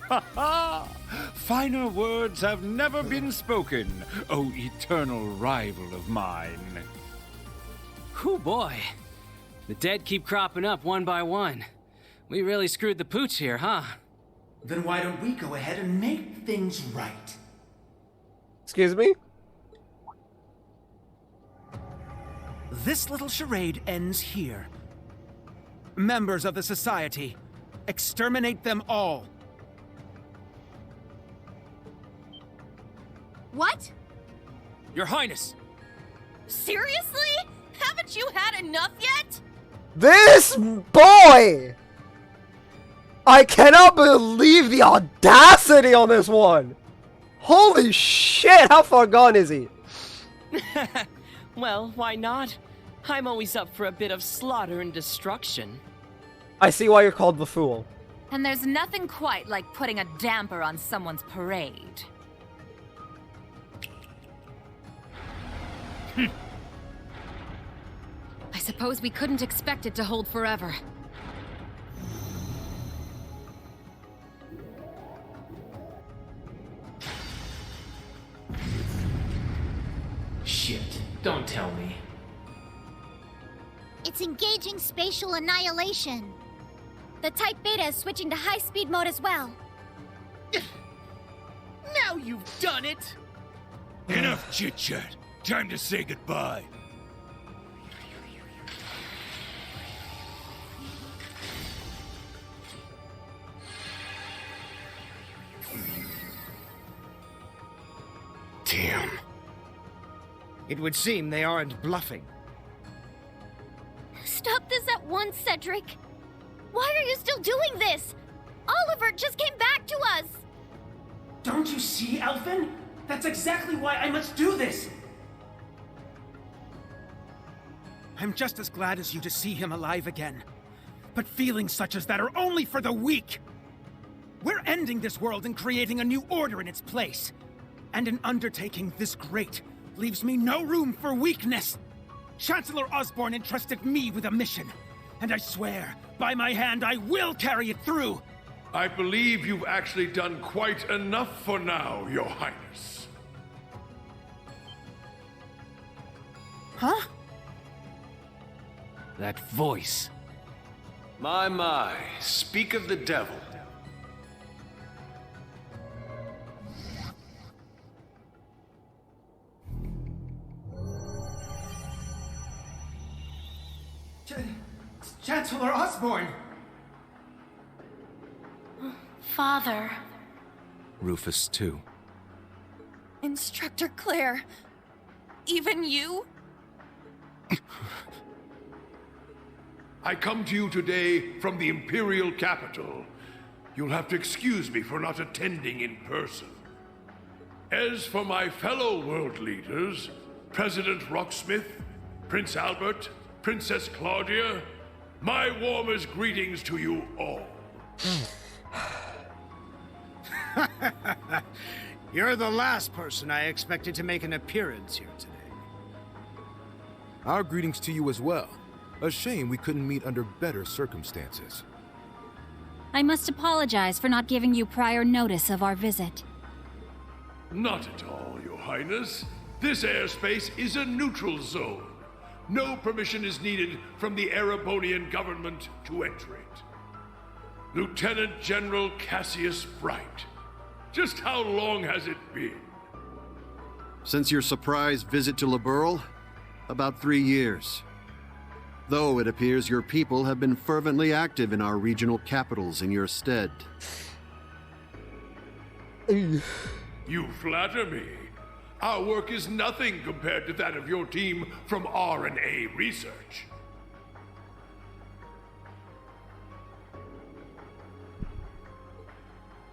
[SPEAKER 11] Ha ha! Finer words have never been spoken, O eternal rival of mine.
[SPEAKER 12] Whew, boy. The dead keep cropping up one by one. We really screwed the pooch here, huh?
[SPEAKER 6] Then why don't we go ahead and make things right?
[SPEAKER 1] Excuse me?
[SPEAKER 4] This little charade ends here. Members of the Society, exterminate them all.
[SPEAKER 5] What?
[SPEAKER 17] Your Highness!
[SPEAKER 5] Seriously? Haven't you had enough yet?
[SPEAKER 1] This boy! I cannot believe the audacity on this one! Holy shit, how far gone is he?
[SPEAKER 17] Well, why not? I'm always up for a bit of slaughter and destruction.
[SPEAKER 1] I see why you're called the Fool.
[SPEAKER 10] And there's nothing quite like putting a damper on someone's parade. I suppose we couldn't expect it to hold forever.
[SPEAKER 6] Shit, don't tell me.
[SPEAKER 9] It's engaging spatial annihilation. The Type Beta is switching to high-speed mode as well.
[SPEAKER 17] Now you've done it!
[SPEAKER 11] Enough chit-chat. Time to say goodbye.
[SPEAKER 4] Damn. It would seem they aren't bluffing.
[SPEAKER 9] Stop this at once, Cedric! Why are you still doing this? Oliver just came back to us!
[SPEAKER 6] Don't you see, Elfin? That's exactly why I must do this!
[SPEAKER 4] I'm just as glad as you to see him alive again. But feelings such as that are only for the weak! We're ending this world and creating a new order in its place. And an undertaking this great leaves me no room for weakness. Chancellor Osborn entrusted me with a mission, and I swear, by my hand, I will carry it through.
[SPEAKER 13] I believe you've actually done quite enough for now, Your Highness.
[SPEAKER 4] Huh?
[SPEAKER 12] That voice.
[SPEAKER 15] My, speak of the devil.
[SPEAKER 6] Chancellor Osborn!
[SPEAKER 10] Father.
[SPEAKER 2] Rufus, too.
[SPEAKER 10] Instructor Claire. Even you?
[SPEAKER 13] I come to you today from the Imperial capital. You'll have to excuse me for not attending in person. As for my fellow world leaders, President Rocksmith, Prince Albert, Princess Claudia, my warmest greetings to you all.
[SPEAKER 4] You're the last person I expected to make an appearance here today.
[SPEAKER 14] Our greetings to you as well. A shame we couldn't meet under better circumstances.
[SPEAKER 19] I must apologize for not giving you prior notice of our visit.
[SPEAKER 13] Not at all, Your Highness. This airspace is a neutral zone. No permission is needed from the Erebonian government to enter it. Lieutenant General Cassius Bright. Just how long has it been?
[SPEAKER 21] Since your surprise visit to Liberl? About 3 years. Though it appears your people have been fervently active in our regional capitals in your stead.
[SPEAKER 13] You flatter me. Our work is nothing compared to that of your team from R&A Research.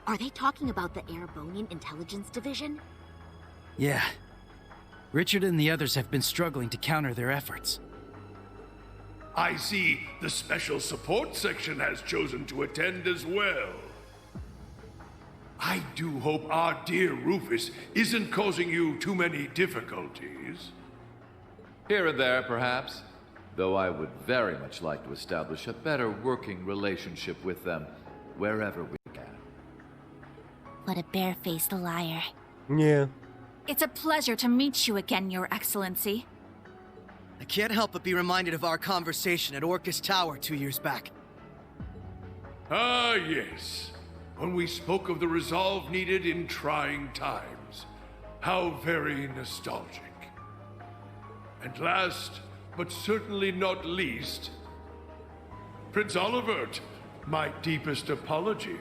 [SPEAKER 8] Are they talking about the Erebonian Intelligence Division?
[SPEAKER 12] Yeah. Richard and the others have been struggling to counter their efforts.
[SPEAKER 13] I see the Special Support Section has chosen to attend as well. I do hope our dear Rufus isn't causing you too many difficulties.
[SPEAKER 15] Here and there, perhaps. Though I would very much like to establish a better working relationship with them wherever we can.
[SPEAKER 19] What a barefaced liar.
[SPEAKER 1] Yeah.
[SPEAKER 10] It's a pleasure to meet you again, Your Excellency.
[SPEAKER 22] I can't help but be reminded of our conversation at Orcus Tower 2 years back.
[SPEAKER 13] Ah, yes. When we spoke of the resolve needed in trying times. How very nostalgic. And last, but certainly not least, Prince Olivert, my deepest apologies.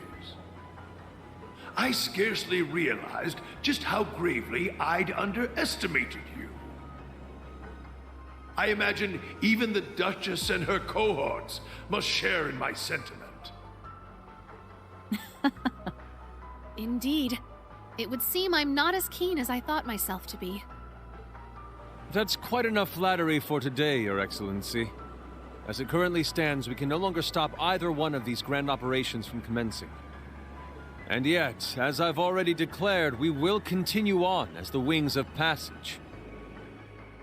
[SPEAKER 13] I scarcely realized just how gravely I'd underestimated you. I imagine even the Duchess and her cohorts must share in my sentiment.
[SPEAKER 7] Indeed. It would seem I'm not as keen as I thought myself to be.
[SPEAKER 2] That's quite enough flattery for today, Your Excellency. As it currently stands, we can no longer stop either one of these grand operations from commencing. And yet, as I've already declared, we will continue on as the Wings of Passage.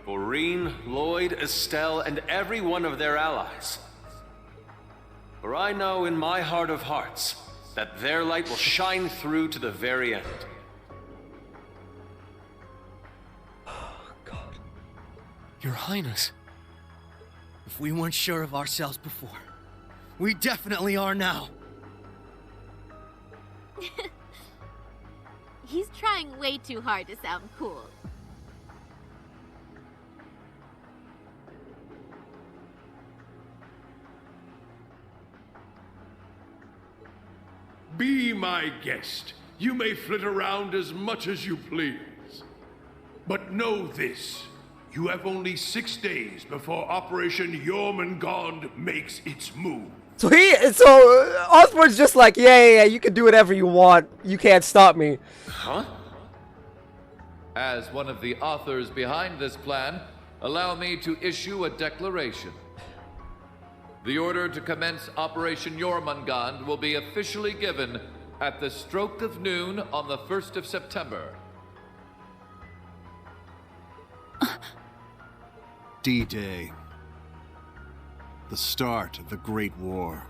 [SPEAKER 15] For Reen, Lloyd, Estelle, and every one of their allies. For I know in my heart of hearts that their light will shine through to the very end.
[SPEAKER 2] Your Highness.
[SPEAKER 22] If we weren't sure of ourselves before, we definitely are now.
[SPEAKER 8] He's trying way too hard to sound cool.
[SPEAKER 13] Be my guest. You may flit around as much as you please. But know this. You have only 6 days before Operation Jormungand makes its move.
[SPEAKER 1] So Osborn's just like, yeah, you can do whatever you want. You can't stop me.
[SPEAKER 16] Huh? As one of the authors behind this plan, allow me to issue a declaration. The order to commence Operation Jormungand will be officially given at the stroke of noon on the 1st of September.
[SPEAKER 21] D-Day. The start of the Great War.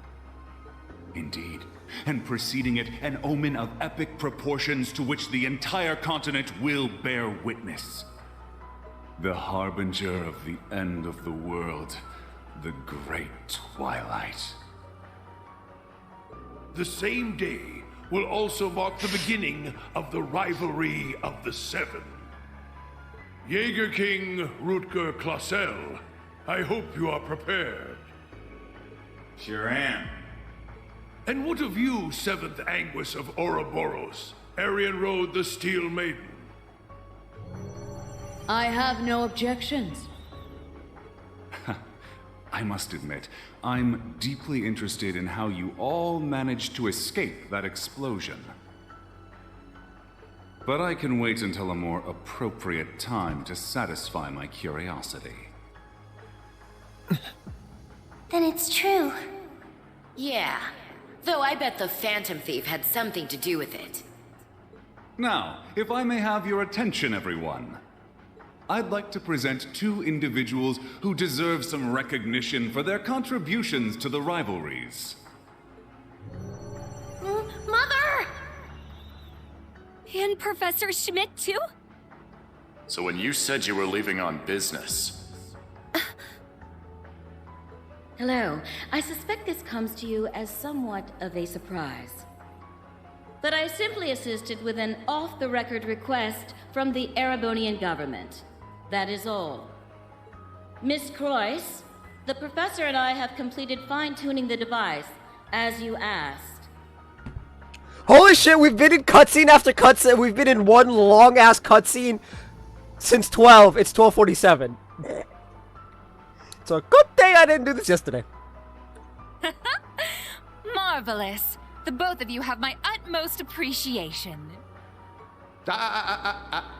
[SPEAKER 18] Indeed. And preceding it, an omen of epic proportions to which the entire continent will bear witness. The harbinger of the end of the world, the Great Twilight.
[SPEAKER 13] The same day will also mark the beginning of the rivalry of the Seven. Jaeger King Rutger Klassel, I hope you are prepared.
[SPEAKER 18] Sure am.
[SPEAKER 13] And what of you, 7th Anguis of Ouroboros, Arian Road the Steel Maiden?
[SPEAKER 20] I have no objections.
[SPEAKER 18] I must admit, I'm deeply interested in how you all managed to escape that explosion. But I can wait until a more appropriate time to satisfy my curiosity.
[SPEAKER 9] Then it's true.
[SPEAKER 5] Yeah. Though I bet the Phantom Thief had something to do with it.
[SPEAKER 18] Now, if I may have your attention, everyone. I'd like to present 2 individuals who deserve some recognition for their contributions to the rivalries.
[SPEAKER 9] Mother!
[SPEAKER 19] And Professor Schmidt, too?
[SPEAKER 23] So when you said you were leaving on business...
[SPEAKER 24] Hello. I suspect this comes to you as somewhat of a surprise. But I simply assisted with an off-the-record request from the Erebonian government. That is all. Miss Croyce, the professor and I have completed fine-tuning the device, as you asked.
[SPEAKER 1] Holy shit, we've been in cutscene after cutscene. We've been in one long-ass cutscene since 12. It's 12:47. So a good thing I didn't do this yesterday.
[SPEAKER 10] Marvelous. The both of you have my utmost appreciation.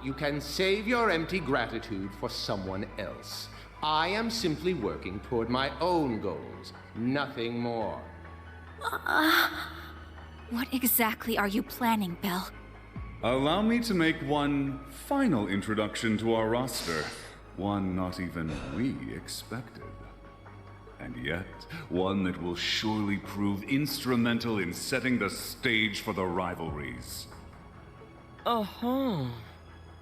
[SPEAKER 25] You can save your empty gratitude for someone else. I am simply working toward my own goals, nothing more.
[SPEAKER 19] What exactly are you planning, Belle?
[SPEAKER 18] Allow me to make one final introduction to our roster. One not even we expected. And yet, one that will surely prove instrumental in setting the stage for the rivalries.
[SPEAKER 10] Oh-ho.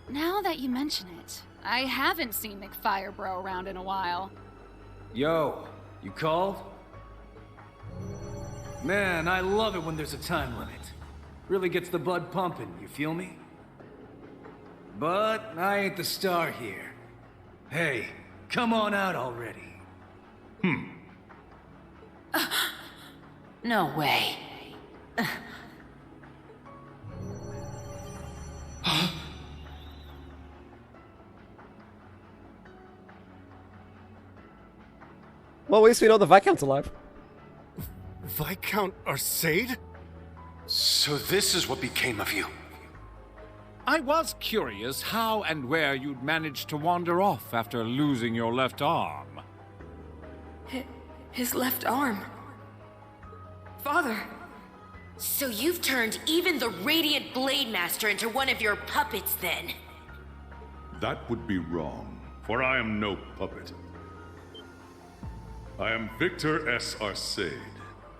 [SPEAKER 10] Now that you mention it, I haven't seen McFirebro around in a while.
[SPEAKER 12] Yo, you called? Man, I love it when there's a time limit. Really gets the blood pumping, you feel me? But I ain't the star here. Hey, come on out already.
[SPEAKER 5] No way.
[SPEAKER 1] Well, at least we know the Viscount's alive.
[SPEAKER 23] Viscount Arcade? So this is what became of you.
[SPEAKER 11] I was curious how and where you'd managed to wander off after losing your left arm.
[SPEAKER 5] His left arm. Father! So you've turned even the Radiant Blade Master into one of your puppets, then?
[SPEAKER 26] That would be wrong, for I am no puppet. I am Victor S. Arcade.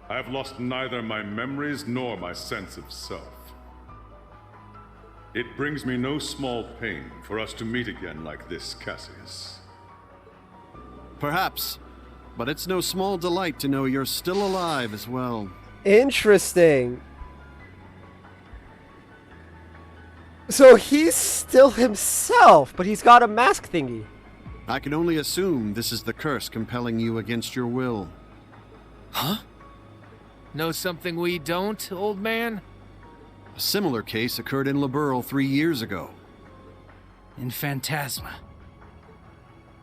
[SPEAKER 26] I have lost neither my memories nor my sense of self. It brings me no small pain for us to meet again like this, Cassius.
[SPEAKER 21] Perhaps, but it's no small delight to know you're still alive as well.
[SPEAKER 1] Interesting. So he's still himself, but he's got a mask thingy.
[SPEAKER 21] I can only assume this is the curse compelling you against your will.
[SPEAKER 27] Huh? Know something we don't, old man?
[SPEAKER 21] A similar case occurred in Liberl 3 years ago.
[SPEAKER 12] in Phantasma.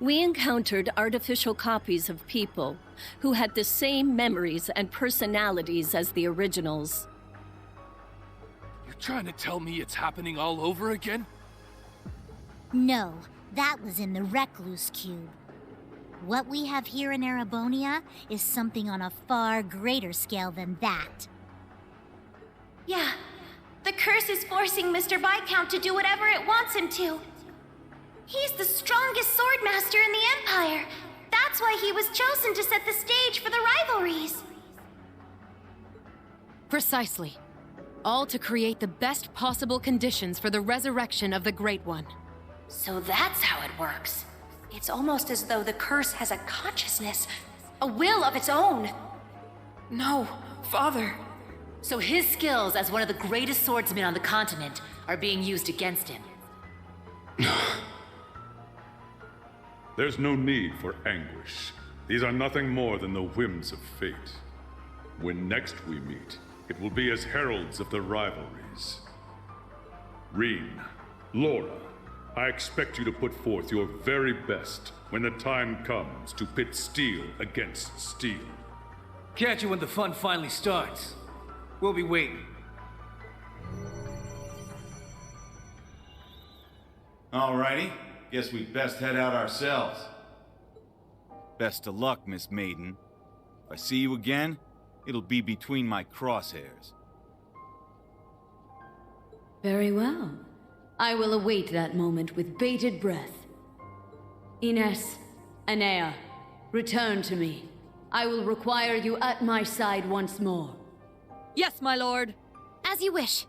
[SPEAKER 3] We encountered artificial copies of people who had the same memories and personalities as the originals.
[SPEAKER 2] You're trying to tell me it's happening all over again?
[SPEAKER 4] No, that was in the Recluse Cube. What we have here in Erebonia is something on a far greater scale than that.
[SPEAKER 9] Yeah, the curse is forcing Mr. Viscount to do whatever it wants him to. He's the strongest swordmaster in the Empire. That's why he was chosen to set the stage for the rivalries.
[SPEAKER 6] Precisely. All to create the best possible conditions for the resurrection of the Great One.
[SPEAKER 5] So that's how it works. It's almost as though the curse has a consciousness, a will of its own.
[SPEAKER 6] No, Father.
[SPEAKER 5] So his skills as one of the greatest swordsmen on the continent are being used against him.
[SPEAKER 26] There's no need for anguish. These are nothing more than the whims of fate. When next we meet, it will be as heralds of the rivalries. Rean, Laura, I expect you to put forth your very best when the time comes to pit steel against steel.
[SPEAKER 12] Catch you when the fun finally starts. We'll be waiting.
[SPEAKER 7] Alrighty, guess we best head out ourselves.
[SPEAKER 14] Best of luck, Miss Maiden. If I see you again, it'll be between my crosshairs.
[SPEAKER 20] Very well. I will await that moment with bated breath. Ines, Anea, return to me. I will require you at my side once more.
[SPEAKER 6] Yes, my lord.
[SPEAKER 4] As you wish.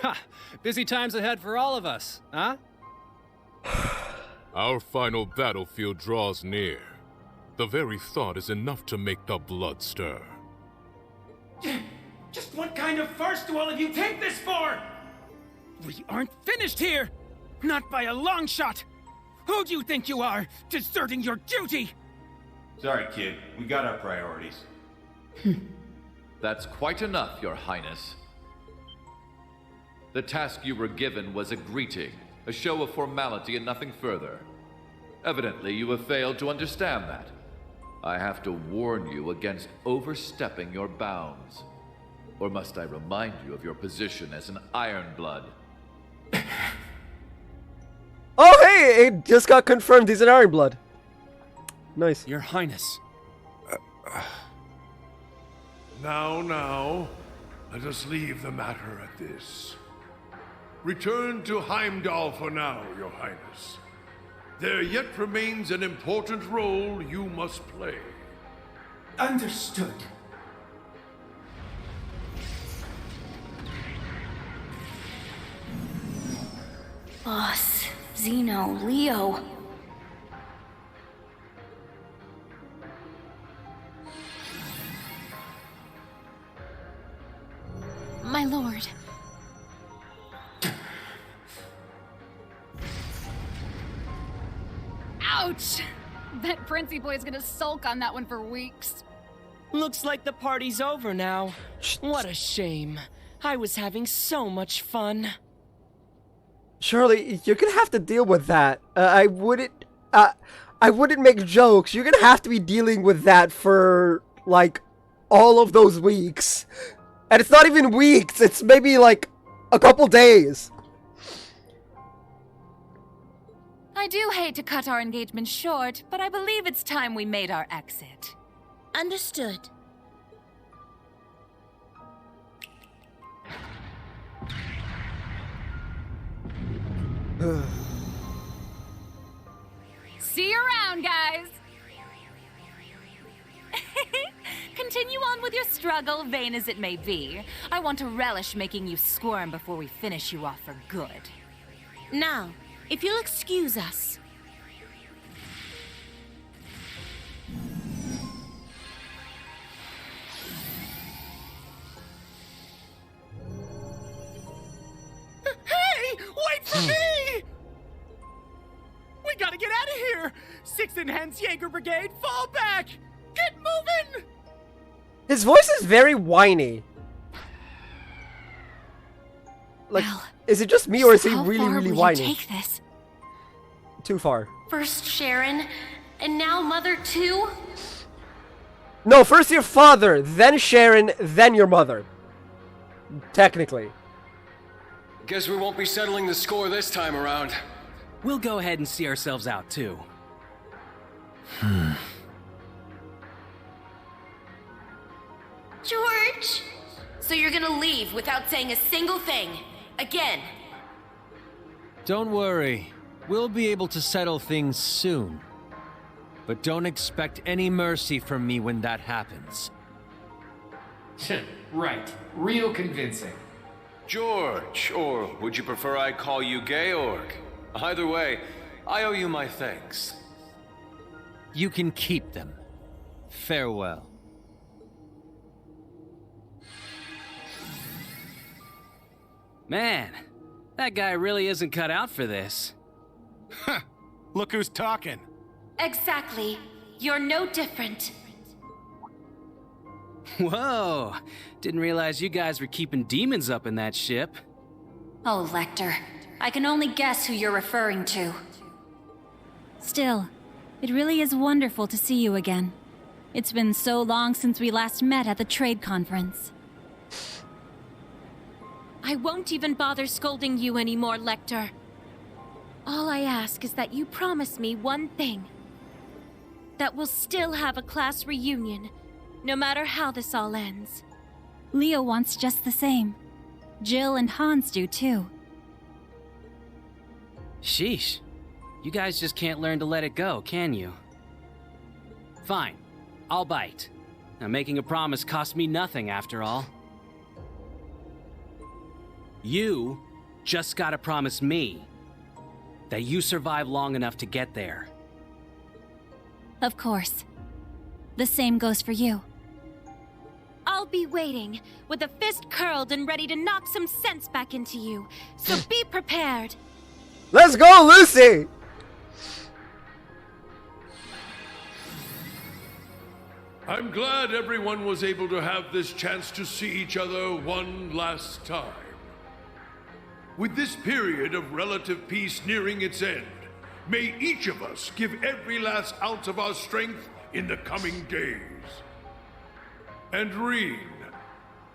[SPEAKER 15] Ha! Busy times ahead for all of us, huh?
[SPEAKER 17] Our final battlefield draws near. The very thought is enough to make the blood stir.
[SPEAKER 28] Just what kind of farce do all of you take this for? We aren't finished here! Not by a long shot! Who do you think you are, deserting your duty?
[SPEAKER 7] Sorry, kid. We got our priorities.
[SPEAKER 16] That's quite enough, Your Highness. The task you were given was a greeting, a show of formality and nothing further. Evidently, you have failed to understand that. I have to warn you against overstepping your bounds. Or must I remind you of your position as an Ironblood?
[SPEAKER 1] Oh, hey! It just got confirmed he's an Ironblood. Nice.
[SPEAKER 28] Your Highness.
[SPEAKER 13] Now, let us leave the matter at this. Return to Heimdall for now, Your Highness. There yet remains an important role you must play.
[SPEAKER 28] Understood.
[SPEAKER 5] Boss, Zeno, Leo.
[SPEAKER 6] My lord. Ouch! Bet Princey Boy's gonna sulk on that one for weeks.
[SPEAKER 28] Looks like the party's over now. What a shame. I was having so much fun.
[SPEAKER 1] Shirley, you're gonna have to deal with that. I wouldn't make jokes. You're gonna have to be dealing with that for, like, all of those weeks. And it's not even weeks, it's maybe, like, a couple days.
[SPEAKER 10] I do hate to cut our engagement short, but I believe it's time we made our exit.
[SPEAKER 4] Understood.
[SPEAKER 10] See you around, guys! Continue on with your struggle, vain as it may be. I want to relish making you squirm before we finish you off for good.
[SPEAKER 4] Now, if you'll excuse us.
[SPEAKER 28] Hey! Wait for me! We gotta get out of here! Sixth Enhanced Jaeger Brigade, fall back! Get moving!
[SPEAKER 1] His voice is very whiny. Like, Is it just me, or is he
[SPEAKER 5] How
[SPEAKER 1] really,
[SPEAKER 5] far
[SPEAKER 1] really
[SPEAKER 5] will
[SPEAKER 1] whiny?
[SPEAKER 5] you take this?
[SPEAKER 1] Too far.
[SPEAKER 5] First Sharon, and now Mother too?
[SPEAKER 1] No, first your father, then Sharon, then your mother. Technically.
[SPEAKER 2] Guess we won't be settling the score this time around.
[SPEAKER 12] We'll go ahead and see ourselves out, too.
[SPEAKER 5] George! So you're gonna leave without saying a single thing? Again?
[SPEAKER 8] Don't worry. We'll be able to settle things soon. But don't expect any mercy from me when that happens.
[SPEAKER 11] Right. Real convincing.
[SPEAKER 18] George, or would you prefer I call you Georg? Either way, I owe you my thanks.
[SPEAKER 8] You can keep them. Farewell.
[SPEAKER 12] Man, that guy really isn't cut out for this.
[SPEAKER 15] Look who's talking.
[SPEAKER 5] Exactly. You're no different.
[SPEAKER 12] Whoa, didn't realize you guys were keeping demons up in that ship.
[SPEAKER 5] Oh, Lecter. I can only guess who you're referring to.
[SPEAKER 19] Still, it really is wonderful to see you again. It's been so long since we last met at the trade conference.
[SPEAKER 3] I won't even bother scolding you anymore, Lecter. All I ask is that you promise me one thing. That we'll still have a class reunion, no matter how this all ends.
[SPEAKER 19] Leo wants just the same. Jill and Hans do too.
[SPEAKER 12] Sheesh. You guys just can't learn to let it go, can you? Fine. I'll bite. Now, making a promise costs me nothing, after all. You just gotta promise me that you survive long enough to get there.
[SPEAKER 19] Of course. The same goes for you.
[SPEAKER 3] I'll be waiting, with a fist curled and ready to knock some sense back into you. So be prepared.
[SPEAKER 1] Let's go, Lucy!
[SPEAKER 13] I'm glad everyone was able to have this chance to see each other one last time. With this period of relative peace nearing its end, may each of us give every last ounce of our strength in the coming days. And Rean,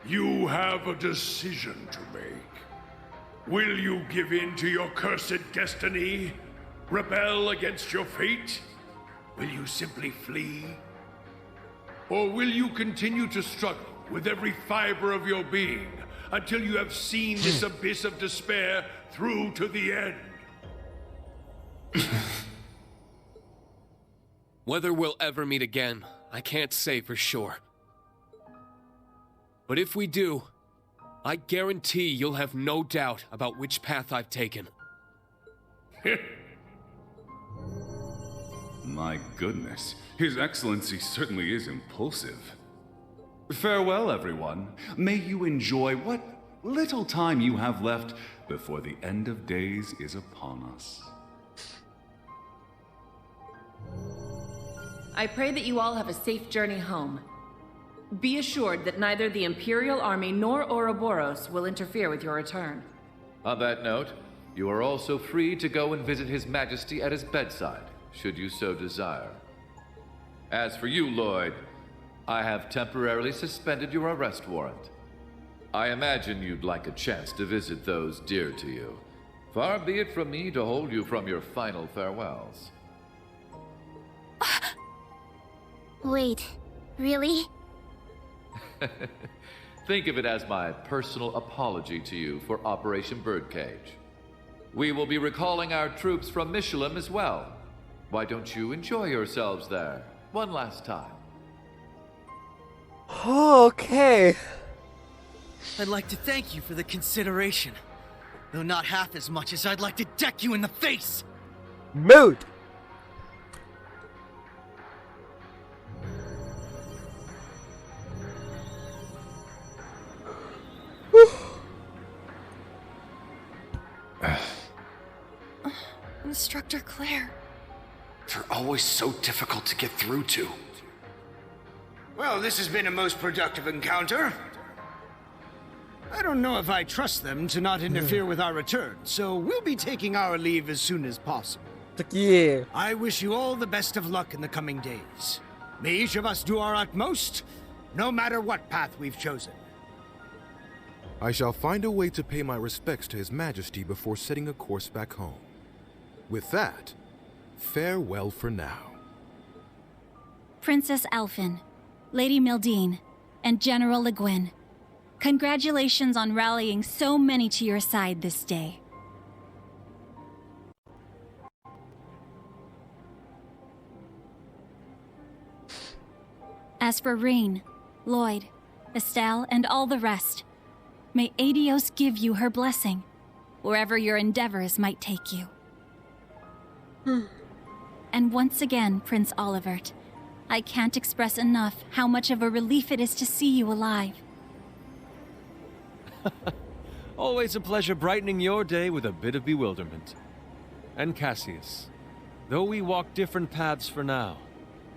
[SPEAKER 13] you have a decision to make. Will you give in to your cursed destiny? Rebel against your fate? Will you simply flee? Or will you continue to struggle with every fiber of your being until you have seen this abyss of despair through to the end?
[SPEAKER 2] Whether we'll ever meet again, I can't say for sure. But if we do, I guarantee you'll have no doubt about which path I've taken.
[SPEAKER 26] My goodness, His Excellency certainly is impulsive. Farewell, everyone. May you enjoy what little time you have left before the end of days is upon us.
[SPEAKER 22] I pray that you all have a safe journey home. Be assured that neither the Imperial Army nor Ouroboros will interfere with your return.
[SPEAKER 16] On that note, you are also free to go and visit His Majesty at his bedside, should you so desire. As for you, Lloyd, I have temporarily suspended your arrest warrant. I imagine you'd like a chance to visit those dear to you. Far be it from me to hold you from your final farewells.
[SPEAKER 9] Wait, really?
[SPEAKER 16] Think of it as my personal apology to you for Operation Birdcage. We will be recalling our troops from Michelin as well. Why don't you enjoy yourselves there one last time?
[SPEAKER 1] Okay.
[SPEAKER 28] I'd like to thank you for the consideration, though not half as much as I'd like to deck you in the face.
[SPEAKER 1] Mood.
[SPEAKER 23] Instructor Claire.
[SPEAKER 24] They're always so difficult to get through to.
[SPEAKER 28] Well, this has been a most productive encounter. I
[SPEAKER 7] don't know if I trust them to not interfere with our return, so we'll be taking our leave as soon as possible.
[SPEAKER 1] Yeah.
[SPEAKER 7] I wish you all the best of luck in the coming days. May each of us do our utmost, no matter what path we've chosen.
[SPEAKER 14] I shall find a way to pay my respects to His Majesty before setting a course back home. With that, farewell for now.
[SPEAKER 19] Princess Alphen, Lady Mildine, and General Le Guin, congratulations on rallying so many to your side this day. As for Rean, Lloyd, Estelle, and all the rest, may Aidios give you her blessing, wherever your endeavors might take you. And once again, Prince Olivert, I can't express enough how much of a relief it is to see you alive.
[SPEAKER 8] Always a pleasure brightening your day with a bit of bewilderment. And Cassius, though we walk different paths for now,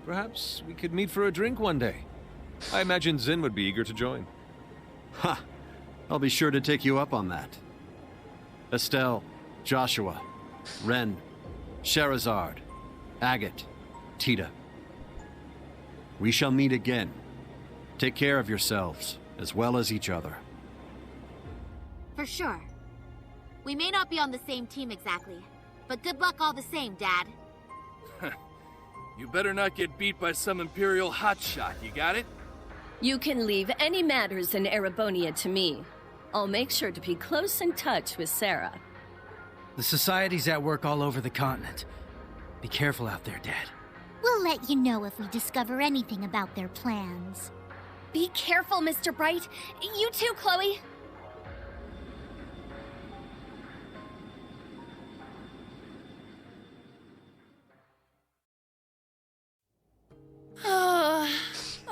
[SPEAKER 8] perhaps we could meet for a drink one day. I imagine Zin would be eager to join.
[SPEAKER 17] Ha! I'll be sure to take you up on that. Estelle, Joshua, Ren, Sherazard, Agate, Tita. We shall meet again. Take care of yourselves, as well as each other.
[SPEAKER 20] For sure. We may not be on the same team exactly, but good luck all the same, Dad.
[SPEAKER 21] You better not get beat by some Imperial hotshot, you got it?
[SPEAKER 23] You can leave any matters in Erebonia to me. I'll make sure to be close in touch with Sarah.
[SPEAKER 25] The Society's at work all over the continent. Be careful out there, Dad.
[SPEAKER 4] We'll let you know if we discover anything about their plans.
[SPEAKER 9] Be careful, Mr. Bright. You too, Chloe.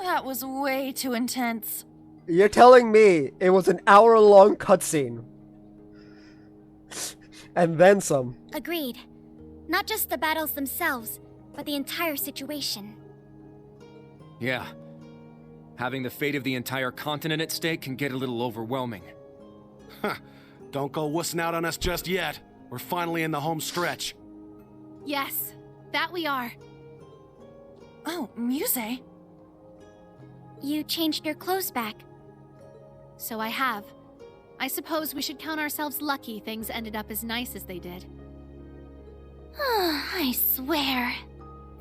[SPEAKER 10] That was way too intense.
[SPEAKER 1] You're telling me it was an hour-long cutscene. And then some.
[SPEAKER 9] Agreed. Not just the battles themselves, but the entire situation.
[SPEAKER 27] Yeah. Having the fate of the entire continent at stake can get a little overwhelming.
[SPEAKER 29] Huh. Don't go wussing out on us just yet. We're finally in the home stretch.
[SPEAKER 9] Yes, that we are.
[SPEAKER 10] Oh, Muse?
[SPEAKER 9] You changed your clothes back.
[SPEAKER 30] So I have. I suppose we should count ourselves lucky things ended up as nice as they did.
[SPEAKER 9] I swear.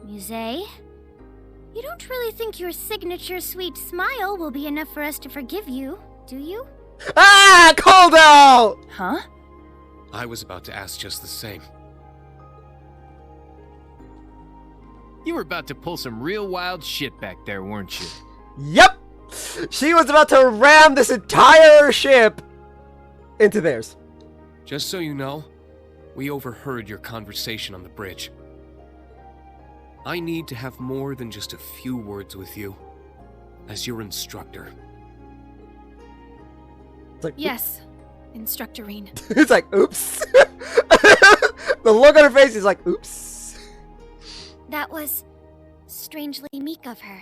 [SPEAKER 9] Muse, you don't really think your signature sweet smile will be enough for us to forgive you, do you?
[SPEAKER 1] Ah! Called out!
[SPEAKER 10] Huh?
[SPEAKER 2] I was about to ask just the same.
[SPEAKER 8] You were about to pull some real wild shit back there, weren't you?
[SPEAKER 1] Yep! She was about to ram this entire ship into theirs.
[SPEAKER 2] Just so you know, we overheard your conversation on the bridge. I need to have more than just a few words with you, as your instructor.
[SPEAKER 1] It's like,
[SPEAKER 30] yes, Instructor Rean.
[SPEAKER 1] It's like, oops. The look on her face is like, oops.
[SPEAKER 9] That was strangely meek of her.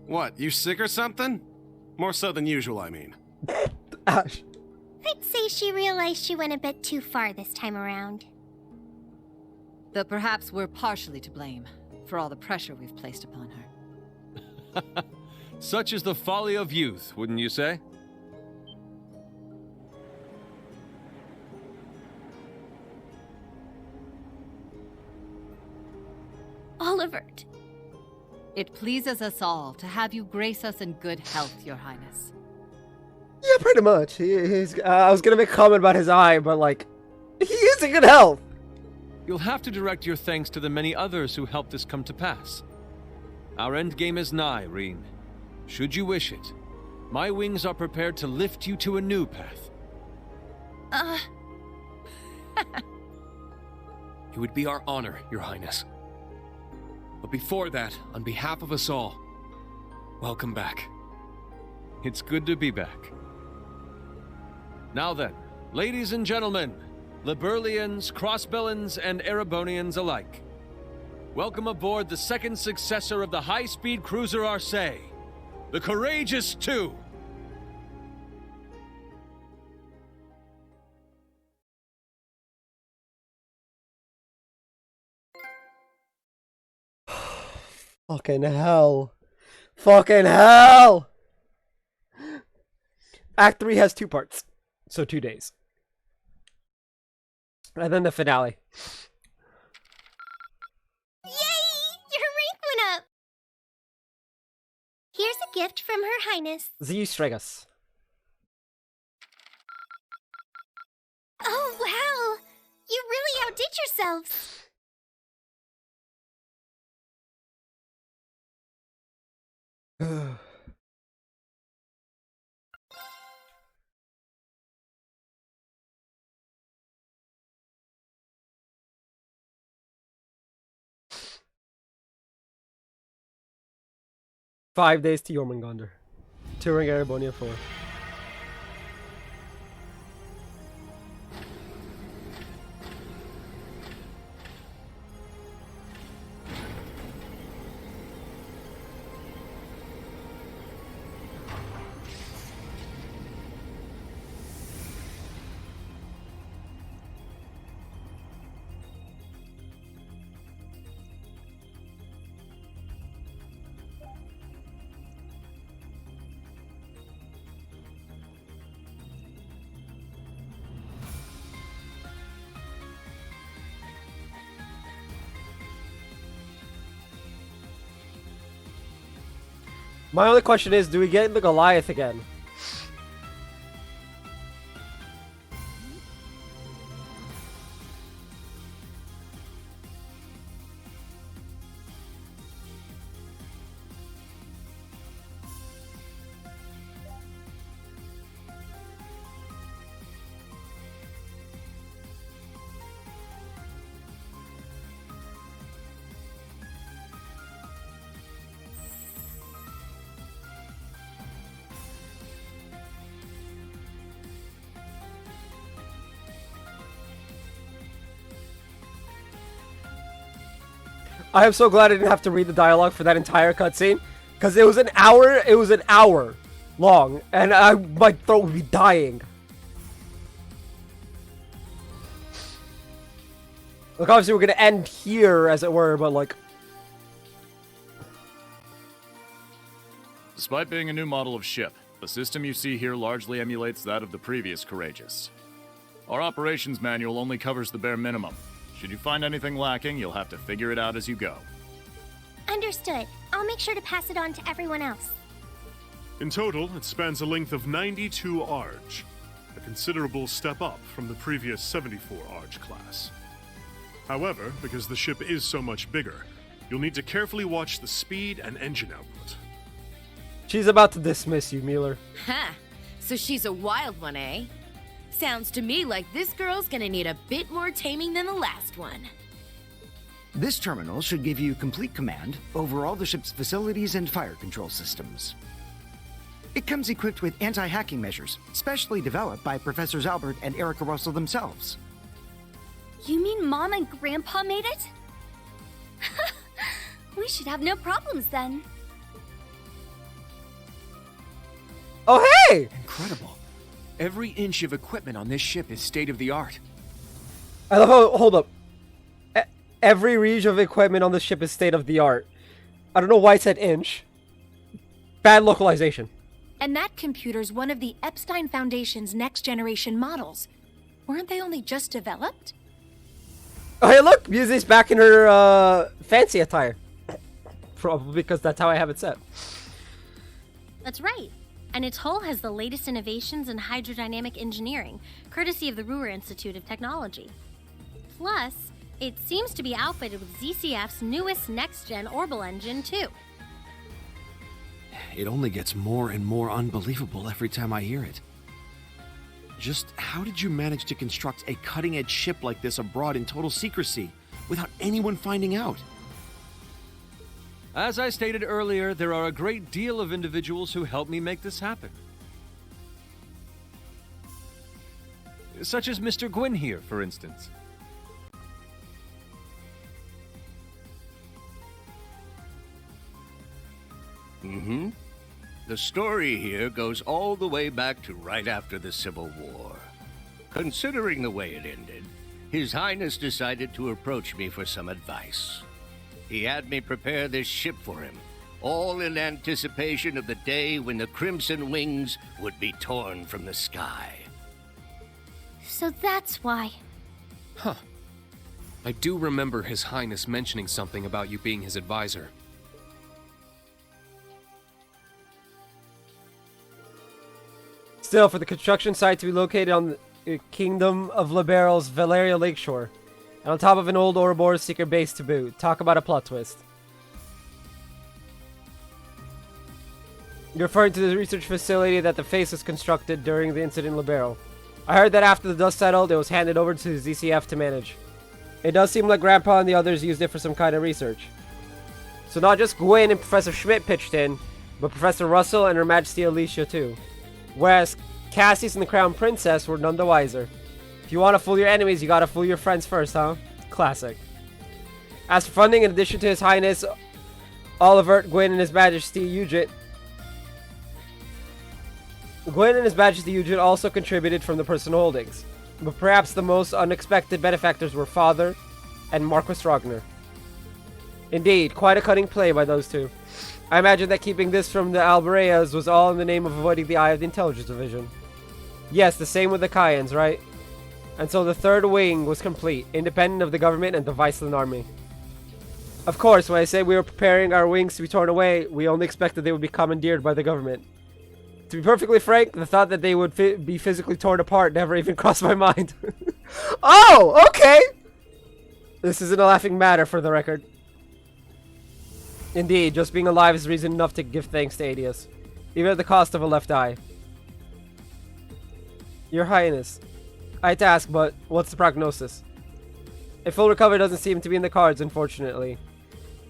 [SPEAKER 29] What, you sick or something? More so than usual, I mean.
[SPEAKER 1] Ash.
[SPEAKER 9] I'd say she realized she went a bit too far this time around.
[SPEAKER 31] Though perhaps we're partially to blame for all the pressure we've placed upon her.
[SPEAKER 8] Such is the folly of youth, wouldn't you say?
[SPEAKER 9] Olivert.
[SPEAKER 31] It pleases us all to have you grace us in good health, Your Highness.
[SPEAKER 1] Yeah, pretty much. I was gonna make a comment about his eye, but like, he is in good health.
[SPEAKER 8] You'll have to direct your thanks to the many others who helped this come to pass. Our endgame is nigh, Rean. Should you wish it, my wings are prepared to lift you to a new path.
[SPEAKER 2] It would be our honor, Your Highness. But before that, on behalf of us all, welcome back.
[SPEAKER 8] It's good to be back. Now then, ladies and gentlemen, Liberlians, Crossbellans, and Erebonians alike, welcome aboard the second successor of the high-speed cruiser Arcee, the Courageous II.
[SPEAKER 1] Fucking hell. Fucking hell! Act 3 has 2 parts. So 2 days. And then the finale.
[SPEAKER 9] Yay! Your rank went up! Here's a gift from Her Highness.
[SPEAKER 1] Z Stregas.
[SPEAKER 9] Oh, wow! You really outdid yourselves!
[SPEAKER 1] 5 days to Jormungandr. Touring Erebonia 4. My only question is, do we get the Goliath again? I am so glad I didn't have to read the dialogue for that entire cutscene, because it was an hour long, and my throat would be dying. Like, obviously we're gonna end here, as it were, but like...
[SPEAKER 3] Despite being a new model of ship, the system you see here largely emulates that of the previous Courageous. Our operations manual only covers the bare minimum. Should you find anything lacking, you'll have to figure it out as you go.
[SPEAKER 9] Understood. I'll make sure to pass it on to everyone else.
[SPEAKER 5] In total, it spans a length of 92 Arj, a considerable step up from the previous 74 Arj class. However, because the ship is so much bigger, you'll need to carefully watch the speed and engine output.
[SPEAKER 1] She's about to dismiss you, Mueller.
[SPEAKER 6] Ha! So she's a wild one, eh? Sounds to me like this girl's gonna need a bit more taming than the last one.
[SPEAKER 11] This terminal should give you complete command over all the ship's facilities and fire control systems. It comes equipped with anti-hacking measures, specially developed by Professors Albert and Erica Russell themselves.
[SPEAKER 9] You mean Mom and Grandpa made it? We should have no problems then.
[SPEAKER 1] Oh, hey!
[SPEAKER 27] Incredible. Every inch of equipment on this ship is state-of-the-art.
[SPEAKER 1] I love how, hold up. Every range of equipment on the ship is state-of-the-art. I don't know why it said inch. Bad localization.
[SPEAKER 30] And that computer's one of the Epstein Foundation's next-generation models. Weren't they only just developed?
[SPEAKER 1] Oh, hey, look! Musie's back in her, fancy attire. Probably because that's how I have it set.
[SPEAKER 4] That's right. And its hull has the latest innovations in hydrodynamic engineering, courtesy of the Ruhr Institute of Technology. Plus, it seems to be outfitted with ZCF's newest next-gen orbital engine, too.
[SPEAKER 12] It only gets more and more unbelievable every time I hear it. Just how did you manage to construct a cutting-edge ship like this abroad in total secrecy, without anyone finding out?
[SPEAKER 8] As I stated earlier, there are a great deal of individuals who helped me make this happen. Such as Mr. Gwyn here, for instance.
[SPEAKER 13] Mm-hmm. The story here goes all the way back to right after the Civil War. Considering the way it ended, His Highness decided to approach me for some advice. He had me prepare this ship for him, all in anticipation of the day when the Crimson Wings would be torn from the sky.
[SPEAKER 9] So that's why.
[SPEAKER 2] Huh. I do remember His Highness mentioning something about you being his advisor.
[SPEAKER 1] Still, for the construction site to be located on the Kingdom of Liberal's Valeria Lakeshore, and on top of an old Ouroboros secret base to boot. Talk about a plot twist. You're referring to the research facility that the Face was constructed during the incident in Liberal. I heard that after the dust settled, it was handed over to the ZCF to manage. It does seem like Grandpa and the others used it for some kind of research. So not just Gwyn and Professor Schmidt pitched in, but Professor Russell and Her Majesty Alicia too. Whereas Cassius and the Crown Princess were none the wiser. If you want to fool your enemies, you gotta fool your friends first, huh? Classic. As for funding, in addition to His Highness Oliver, Gwyn and His Majesty Eugene, also contributed from the personal holdings. But perhaps the most unexpected benefactors were Father and Marquis Ragnar. Indeed, quite a cunning play by those two. I imagine that keeping this from the Albareas was all in the name of avoiding the eye of the Intelligence Division. Yes, the same with the Cayans, right? And so the third wing was complete, independent of the government and the Viceland army. Of course, when I say we were preparing our wings to be torn away, we only expected they would be commandeered by the government. To be perfectly frank, the thought that they would be physically torn apart never even crossed my mind. Oh, okay! This isn't a laughing matter, for the record. Indeed, just being alive is reason enough to give thanks to Adius, even at the cost of a left eye. Your Highness, I hate to ask, but what's the prognosis? A full recovery doesn't seem to be in the cards, unfortunately.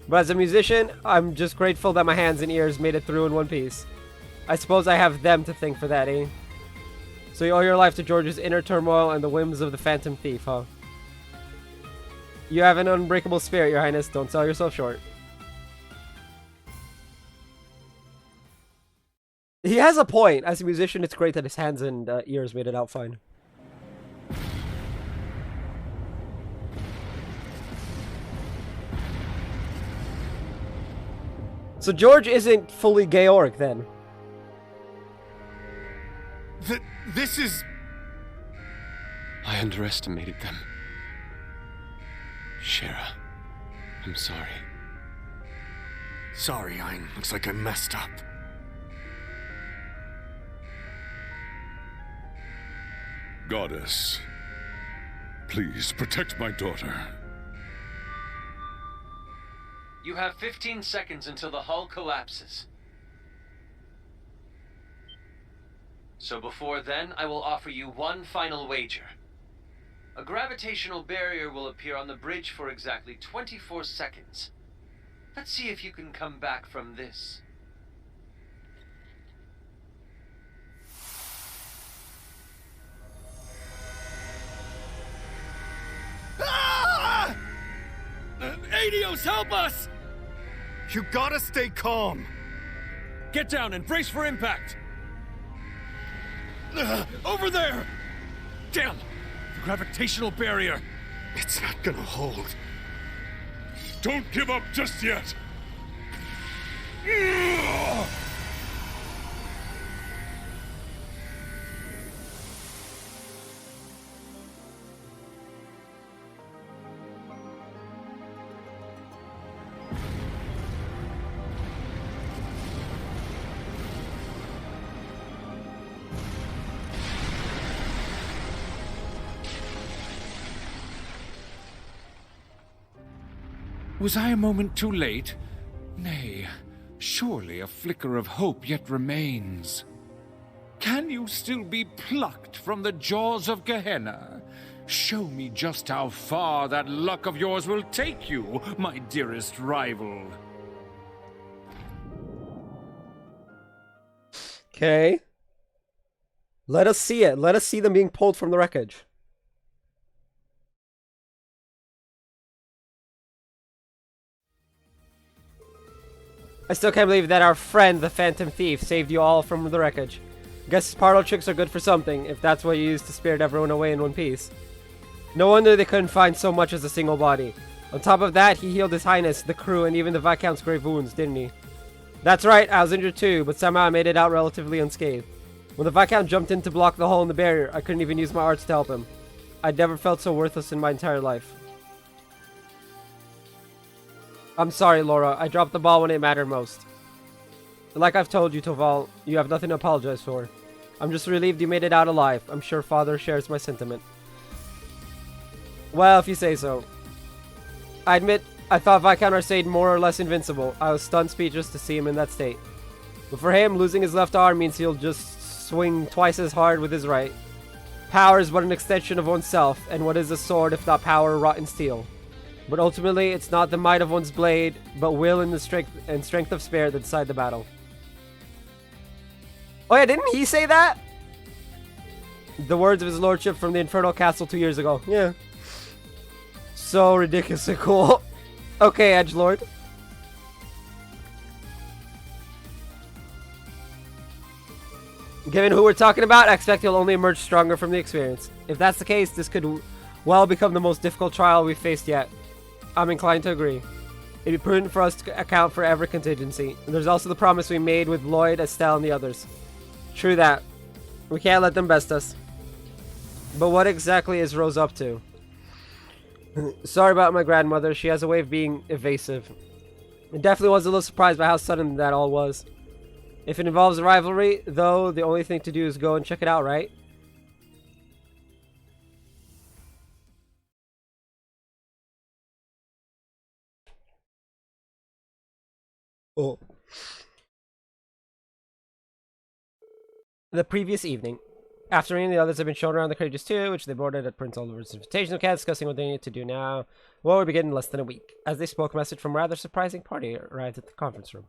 [SPEAKER 1] But as a musician, I'm just grateful that my hands and ears made it through in one piece. I suppose I have them to thank for that, eh? So you owe your life to George's inner turmoil and the whims of the Phantom Thief, huh? You have an unbreakable spirit, Your Highness. Don't sell yourself short. He has a point. As a musician, it's great that his hands and ears made it out fine. So George isn't fully Georg then.
[SPEAKER 21] This is...
[SPEAKER 2] I underestimated them. Shara, I'm sorry.
[SPEAKER 29] Sorry, Ein. Looks like I messed up.
[SPEAKER 7] Goddess, please protect my daughter.
[SPEAKER 8] You have 15 seconds until the hull collapses. So before then, I will offer you one final wager. A gravitational barrier will appear on the bridge for exactly 24 seconds. Let's see if you can come back from this.
[SPEAKER 21] Ah! Adios, help us!
[SPEAKER 29] You gotta stay calm.
[SPEAKER 8] Get down and brace for impact!
[SPEAKER 21] Over there! Damn! The gravitational barrier!
[SPEAKER 29] It's not gonna hold.
[SPEAKER 7] Don't give up just yet!
[SPEAKER 14] Was I a moment too late? Nay, surely a flicker of hope yet remains. Can you still be plucked from the jaws of Gehenna? Show me just how far that luck of yours will take you, my dearest rival.
[SPEAKER 1] Okay. Let us see it. Let us see them being pulled from the wreckage. I still can't believe that our friend, the Phantom Thief, saved you all from the wreckage. Guess parlor tricks are good for something, if that's what you used to spirit everyone away in one piece. No wonder they couldn't find so much as a single body. On top of that, he healed His Highness, the crew, and even the Viscount's grave wounds, didn't he? That's right, I was injured too, but somehow I made it out relatively unscathed. When the Viscount jumped in to block the hole in the barrier, I couldn't even use my arts to help him. I'd never felt so worthless in my entire life. I'm sorry, Laura. I dropped the ball when it mattered most. Like I've told you, Toval, you have nothing to apologize for. I'm just relieved you made it out alive. I'm sure Father shares my sentiment. Well, if you say so. I admit, I thought Viscount Arcade more or less invincible. I was stunned speechless to see him in that state. But for him, losing his left arm means he'll just swing twice as hard with his right. Power is but an extension of oneself, and what is a sword if not power wrought in steel? But ultimately, it's not the might of one's blade, but will and the strength of spirit that decide the battle. Oh yeah, didn't he say that? The words of his lordship from the Infernal Castle 2 years ago. Yeah. So ridiculously cool. Okay, Edgelord. Given who we're talking about, I expect he'll only emerge stronger from the experience. If that's the case, this could well become the most difficult trial we've faced yet. I'm inclined to agree. It'd be prudent for us to account for every contingency. And there's also the promise we made with Lloyd, Estelle, and the others. True that. We can't let them best us. But what exactly is Rose up to? Sorry about my grandmother. She has a way of being evasive. I definitely was a little surprised by how sudden that all was. If it involves a rivalry, though, the only thing to do is go and check it out, right? Oh. The previous evening, after many of the others had been shown around the Courageous 2, which they boarded at Prince Oliver's invitation, okay, discussing what they needed to do now. Well, we begin in less than a week. As they spoke, a message from a rather surprising party arrived at the conference room.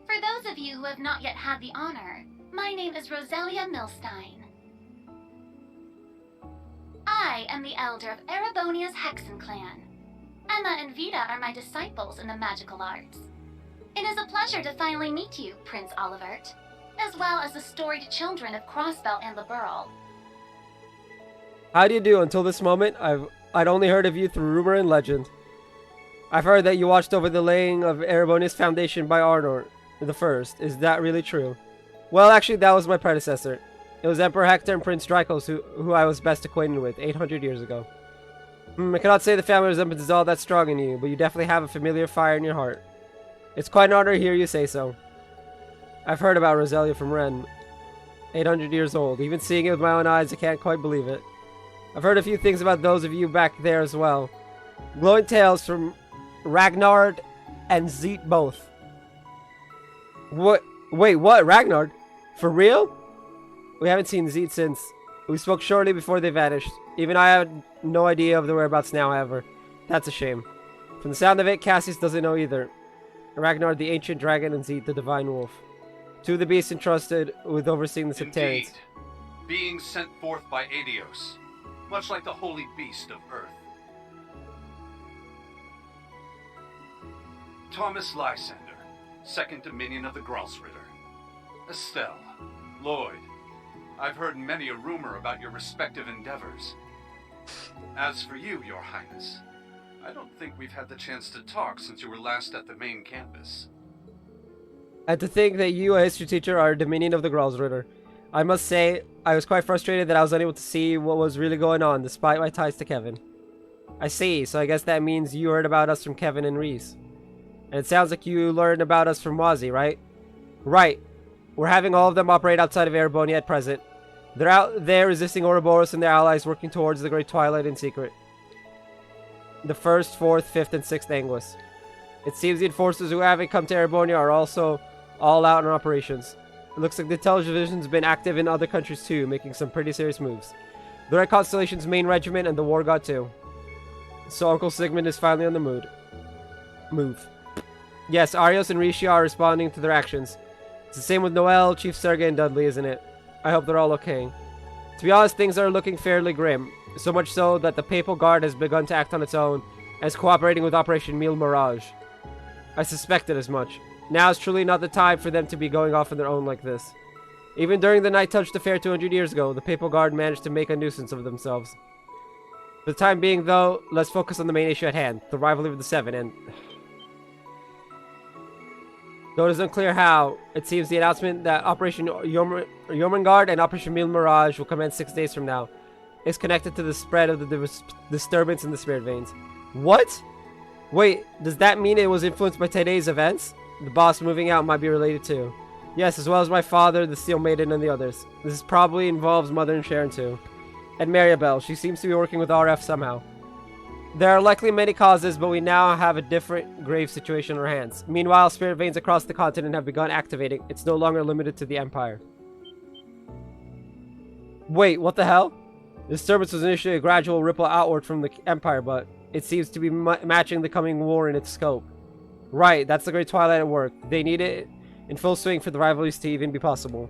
[SPEAKER 15] For those of you who have not yet had the honor, my name is Roselia Milstein. I am the elder of Erebonia's Hexen clan. Emma and Vita are my disciples in the magical arts. It is a pleasure to finally meet you, Prince Olivert, as well as the storied children of Crossbell and Liberl.
[SPEAKER 1] How do you do? Until this moment, I'd only heard of you through rumor and legend. I've heard that you watched over the laying of Erebonia's foundation by Arnor the First. Is that really true? Well, actually, that was my predecessor. It was Emperor Hector and Prince Dracos who I was best acquainted with 800 years ago. I cannot say the family resemblance is all that strong in you, but you definitely have a familiar fire in your heart. It's quite an honor to hear you say so. I've heard about Roselia from Ren. 800 years old. Even seeing it with my own eyes, I can't quite believe it. I've heard a few things about those of you back there as well. Glowing tales from Ragnard and Zeet both. What? Wait, what? Ragnard? For real? We haven't seen Zeet since. We spoke shortly before they vanished. Even I had no idea of their whereabouts now, however. That's a shame. From the sound of it, Cassius doesn't know either. Ragnar the Ancient Dragon and Zeet the Divine Wolf. Two of the beasts entrusted with overseeing the Sectarians.
[SPEAKER 16] Indeed. Being sent forth by Adios. Much like the holy beast of Earth. Thomas Lysander, second Dominion of the Gralsritter. Estelle, Lloyd. I've heard many a rumor about your respective endeavors. As for you, Your Highness, I don't think we've had the chance to talk since you were last at the main campus.
[SPEAKER 1] And to think that you, a history teacher, are a Dominion of the Gralsritter. I must say, I was quite frustrated that I was unable to see what was really going on, despite my ties to Kevin. I see, so I guess that means you heard about us from Kevin and Reese. And it sounds like you learned about us from Wazi, right? Right. We're having all of them operate outside of Erebonia at present. They're out there resisting Ouroboros and their allies working towards the Great Twilight in secret. The 1st, 4th, 5th, and 6th Anguis. It seems the enforcers who haven't come to Erebonia are also all out in operations. It looks like the intelligence division's been active in other countries too, making some pretty serious moves. The Red Constellation's main regiment and the War God too. So Uncle Sigmund is finally on the move. Yes, Arios and Risha are responding to their actions. It's the same with Noel, Chief Sergei, and Dudley, isn't it? I hope they're all okay. To be honest, things are looking fairly grim. So much so that the Papal Guard has begun to act on its own and is cooperating with Operation Mille Mirage. I suspected as much. Now is truly not the time for them to be going off on their own like this. Even during the Night Touched affair 200 years ago, the Papal Guard managed to make a nuisance of themselves. For the time being, though, let's focus on the main issue at hand, the rivalry of the Seven, and... Though it is unclear how, it seems the announcement that Operation Jormungand and Operation Mil Mirage will commence 6 days from now is connected to the spread of the disturbance in the spirit veins. What? Wait, does that mean it was influenced by today's events? The boss moving out might be related too. Yes, as well as my father, the Steel Maiden, and the others. This probably involves Mother and Sharon too. And Maribel, she seems to be working with RF somehow. There are likely many causes, but we now have a different grave situation on our hands. Meanwhile, spirit veins across the continent have begun activating. It's no longer limited to the Empire. Wait, what the hell? The disturbance was initially a gradual ripple outward from the Empire, but it seems to be matching the coming war in its scope. Right, that's the Great Twilight at work. They need it in full swing for the rivalries to even be possible.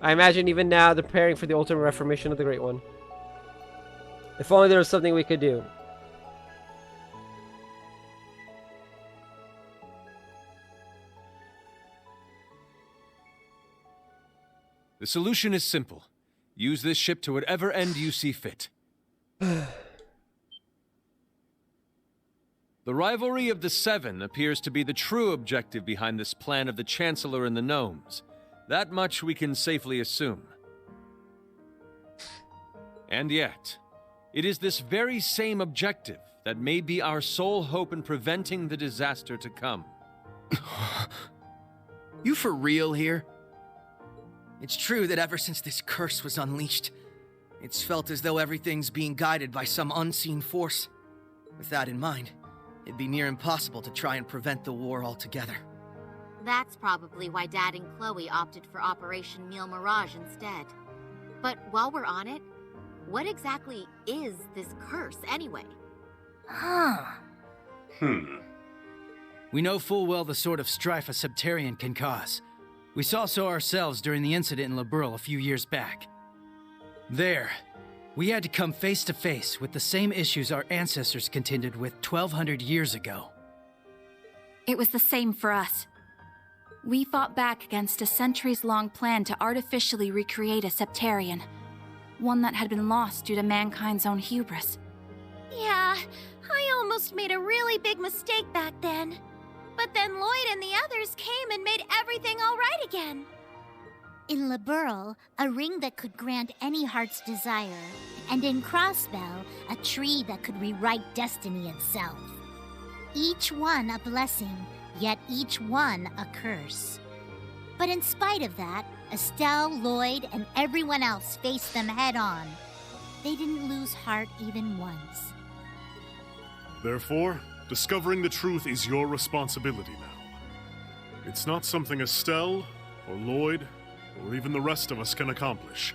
[SPEAKER 1] I imagine even now they're preparing for the ultimate reformation of the Great One. If only there was something we could do.
[SPEAKER 8] The solution is simple. Use this ship to whatever end you see fit. The rivalry of the Seven appears to be the true objective behind this plan of the Chancellor and the Gnomes. That much we can safely assume. And yet, it is this very same objective that may be our sole hope in preventing the disaster to come.
[SPEAKER 10] You for real here? It's true that ever since this curse was unleashed, it's felt as though everything's being guided by some unseen force. With that in mind, it'd be near impossible to try and prevent the war altogether.
[SPEAKER 17] That's probably why Dad and Chloe opted for Operation Mil Mirage instead. But while we're on it, what exactly is this curse anyway?
[SPEAKER 10] We know full well the sort of strife a Septarian can cause. We saw so ourselves during the incident in Liberl a few years back. There, we had to come face to face with the same issues our ancestors contended with 1,200 years ago.
[SPEAKER 18] It was the same for us. We fought back against a centuries-long plan to artificially recreate a Septarian. One that had been lost due to mankind's own hubris.
[SPEAKER 9] Yeah, I almost made a really big mistake back then. But then Lloyd and the others came and made everything all right again.
[SPEAKER 19] In Liberl, a ring that could grant any heart's desire, and in Crossbell, a tree that could rewrite destiny itself. Each one a blessing, yet each one a curse. But in spite of that, Estelle, Lloyd, and everyone else faced them head-on. They didn't lose heart even once.
[SPEAKER 5] Therefore, discovering the truth is your responsibility now. It's not something Estelle, or Lloyd, or even the rest of us can accomplish.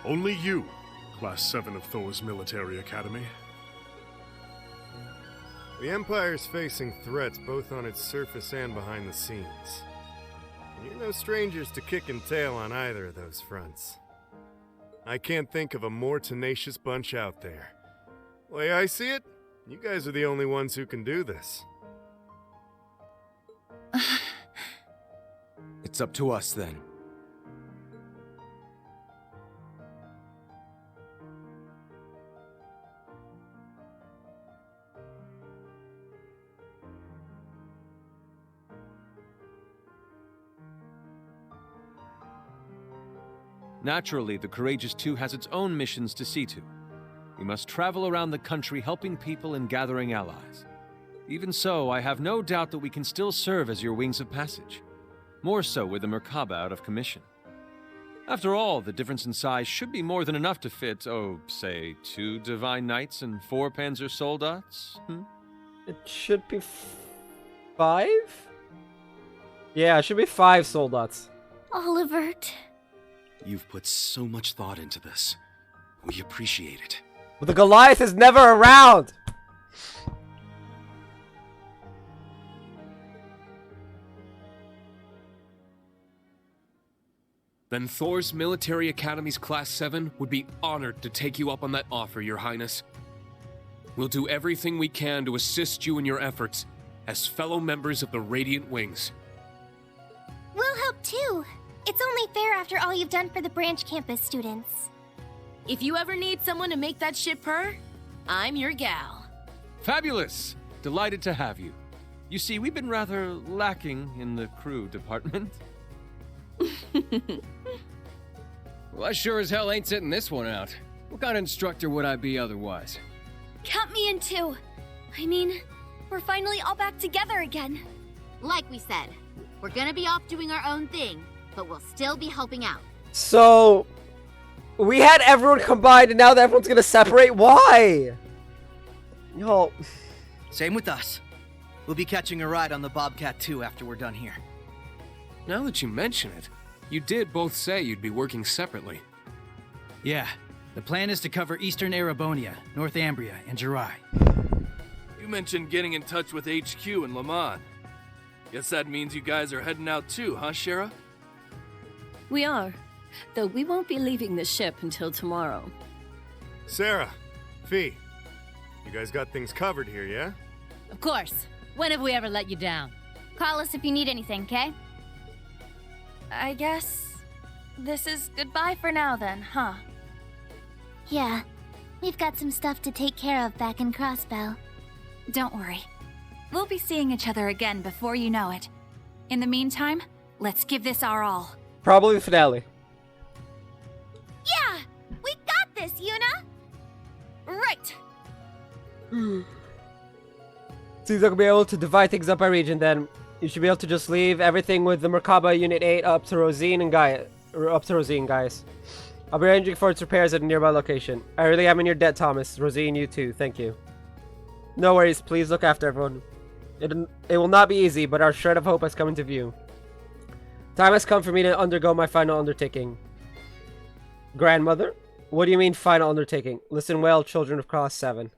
[SPEAKER 5] Only you, Class 7 of Thor's Military Academy.
[SPEAKER 20] The Empire's facing threats both on its surface and behind the scenes. And you're no strangers to kicking tail on either of those fronts. I can't think of a more tenacious bunch out there. The way I see it, you guys are the only ones who can do this.
[SPEAKER 12] It's up to us then.
[SPEAKER 8] Naturally, the Courageous Two has its own missions to see to. We must travel around the country helping people and gathering allies. Even so, I have no doubt that we can still serve as your wings of passage. More so with the Merkaba out of commission. After all, the difference in size should be more than enough to fit, say, 2 Divine Knights and 4 Panzer Soldats?
[SPEAKER 1] It should be 5? Yeah, it should be 5 Soldats.
[SPEAKER 9] Olivert.
[SPEAKER 12] You've put so much thought into this. We appreciate it.
[SPEAKER 1] But the Goliath is never around!
[SPEAKER 2] Then Thor's Military Academy's Class 7 would be honored to take you up on that offer, Your Highness. We'll do everything we can to assist you in your efforts as fellow members of the Radiant Wings.
[SPEAKER 9] We'll help too. It's only fair after all you've done for the branch campus students.
[SPEAKER 3] If you ever need someone to make that ship purr, I'm your gal.
[SPEAKER 8] Fabulous! Delighted to have you. You see, we've been rather lacking in the crew department.
[SPEAKER 6] Well, I sure as hell ain't sitting this one out. What kind of instructor would I be otherwise?
[SPEAKER 9] Count me in too. I mean, we're finally all back together again.
[SPEAKER 17] Like we said, we're gonna be off doing our own thing, but we'll still be helping out.
[SPEAKER 1] So, we had everyone combined, and now that everyone's gonna separate? Why? Yo.
[SPEAKER 10] Same with us. We'll be catching a ride on the Bobcat 2 after we're done here.
[SPEAKER 2] Now that you mention it, you did both say you'd be working separately.
[SPEAKER 10] Yeah. The plan is to cover Eastern Erebonia, North Ambria, and Jirai.
[SPEAKER 21] You mentioned getting in touch with HQ in Lamont. Guess that means you guys are heading out too, huh, Shara?
[SPEAKER 3] We are, though we won't be leaving the ship until tomorrow.
[SPEAKER 20] Sarah, Fee, you guys got things covered here, yeah?
[SPEAKER 11] Of course. When have we ever let you down?
[SPEAKER 9] Call us if you need anything, okay?
[SPEAKER 18] I guess this is goodbye for now then, huh?
[SPEAKER 19] Yeah, we've got some stuff to take care of back in Crossbell.
[SPEAKER 18] Don't worry. We'll be seeing each other again before you know it. In the meantime, let's give this our all.
[SPEAKER 1] Probably the finale.
[SPEAKER 9] Yeah! We got this, Yuna!
[SPEAKER 3] Right!
[SPEAKER 1] Seems like we'll be able to divide things up by region then. You should be able to just leave everything with the Merkaba Unit 8 up to Rosine, guys. I'll be arranging for its repairs at a nearby location. I really am in your debt, Thomas. Rosine, you too. Thank you. No worries. Please look after everyone. It will not be easy, but our shred of hope has come into view. Time has come for me to undergo my final undertaking. Grandmother? What do you mean, final undertaking? Listen well, children of Cross 7.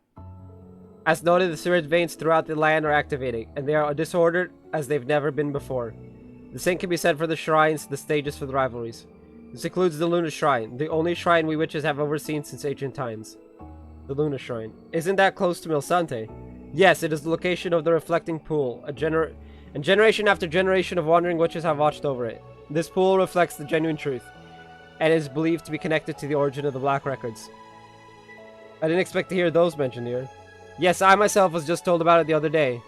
[SPEAKER 1] As noted, the sewage veins throughout the land are activating, and they are disordered as they've never been before. The same can be said for the shrines, the stages for the rivalries. This includes the Luna Shrine, the only shrine we witches have overseen since ancient times. The Luna Shrine. Isn't that close to Milsante? Yes, it is the location of the reflecting pool, and generation after generation of wandering witches have watched over it. This pool reflects the genuine truth, and is believed to be connected to the origin of the Black Records. I didn't expect to hear those mentioned here. Yes, I myself was just told about it the other day.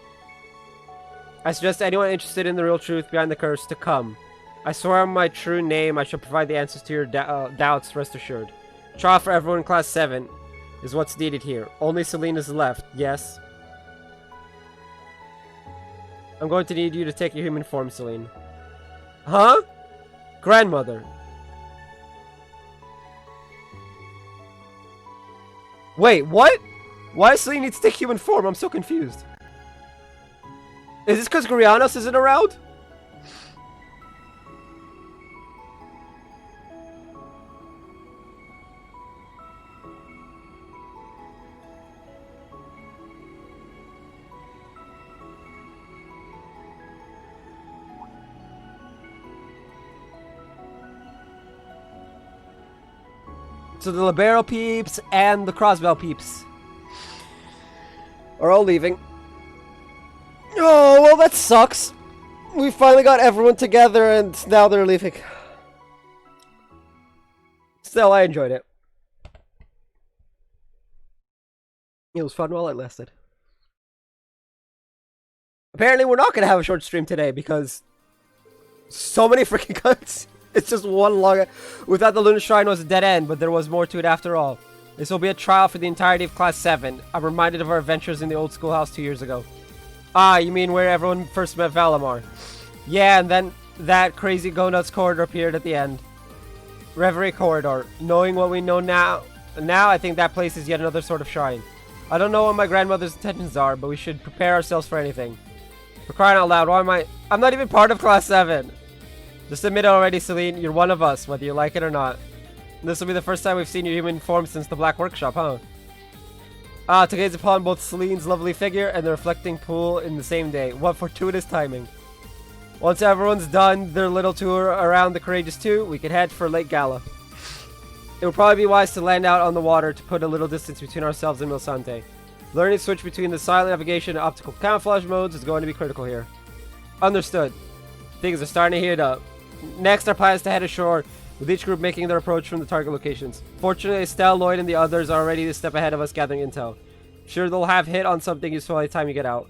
[SPEAKER 1] I suggest anyone interested in the real truth behind the curse to come. I swear on my true name I shall provide the answers to your doubts, rest assured. Trial for everyone in Class 7 is what's needed here. Only Celine is left, yes? I'm going to need you to take your human form, Celine. Huh? Grandmother. Wait, what? Why does Celine need to take human form? I'm so confused. Is this because Gurianos isn't around? So the Libero peeps and the Crossbell peeps are all leaving. Oh, well, that sucks. We finally got everyone together and now they're leaving. Still, I enjoyed it. It was fun while it lasted. Apparently, we're not going to have a short stream today because so many freaking cuts. It's just one long... We thought the Luna Shrine was a dead end, but there was more to it after all. This will be a trial for the entirety of Class 7. I'm reminded of our adventures in the old schoolhouse 2 years ago. Ah, you mean where everyone first met Valimar. Yeah, and then that crazy Go-Nuts corridor appeared at the end. Reverie Corridor. Knowing what we know now, I think that place is yet another sort of shrine. I don't know what my grandmother's intentions are, but we should prepare ourselves for anything. For crying out loud, why am I... I'm not even part of Class 7. Just admit it already, Celine. You're one of us, whether you like it or not. This will be the first time we've seen your human form since the Black Workshop, huh? Ah, to gaze upon both Celine's lovely figure and the reflecting pool in the same day. What fortuitous timing. Once everyone's done their little tour around the Courageous 2, we can head for Lake Gala. It would probably be wise to land out on the water to put a little distance between ourselves and Milsante. Learning to switch between the silent navigation and optical camouflage modes is going to be critical here. Understood. Things are starting to heat up. Next, our plan is to head ashore, with each group making their approach from the target locations. Fortunately, Estelle, Lloyd, and the others are already a step ahead of us gathering intel. Sure, they'll have hit on something useful by the time you get out.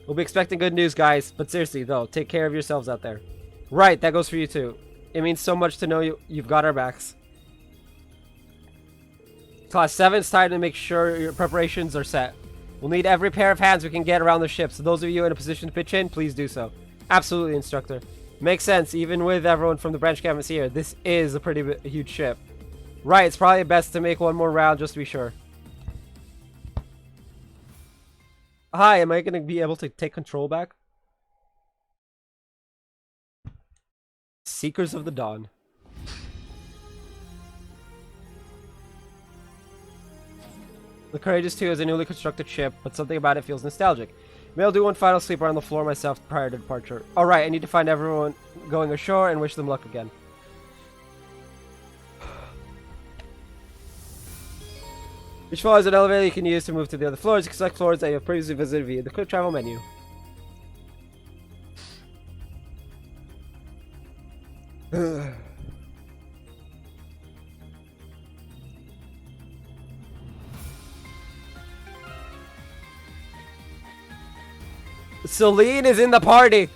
[SPEAKER 1] We'll be expecting good news, guys, but seriously, though, take care of yourselves out there. Right, that goes for you too. It means so much to know you've got our backs. Class 7, it's time to make sure your preparations are set. We'll need every pair of hands we can get around the ship, so those of you in a position to pitch in, please do so. Absolutely, Instructor. Makes sense, even with everyone from the branch campus here. This is a pretty huge ship. Right, it's probably best to make one more round just to be sure. Hi, am I going to be able to take control back? Seekers of the Dawn. The Courageous 2 is a newly constructed ship, but something about it feels nostalgic. Maybe I'll do one final sleep around the floor myself prior to departure. Alright, I need to find everyone going ashore and wish them luck again. Each floor has an elevator you can use to move to the other floors. You can select floors that you have previously visited via the quick travel menu. Celine is in the party.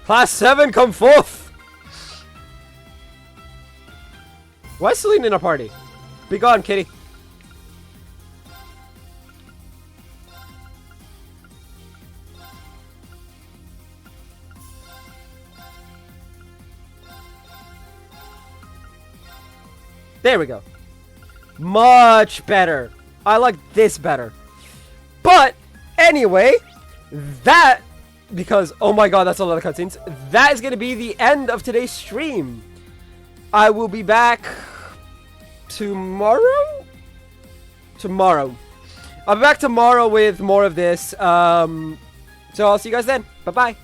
[SPEAKER 1] Class 7, come forth. Why is Celine in a party? Be gone, kitty. There we go. Much better. I like this better. But, anyway, because, oh my god, that's a lot of cutscenes. That is going to be the end of today's stream. I will be back tomorrow? Tomorrow. I'll be back tomorrow with more of this. So I'll see you guys then. Bye-bye.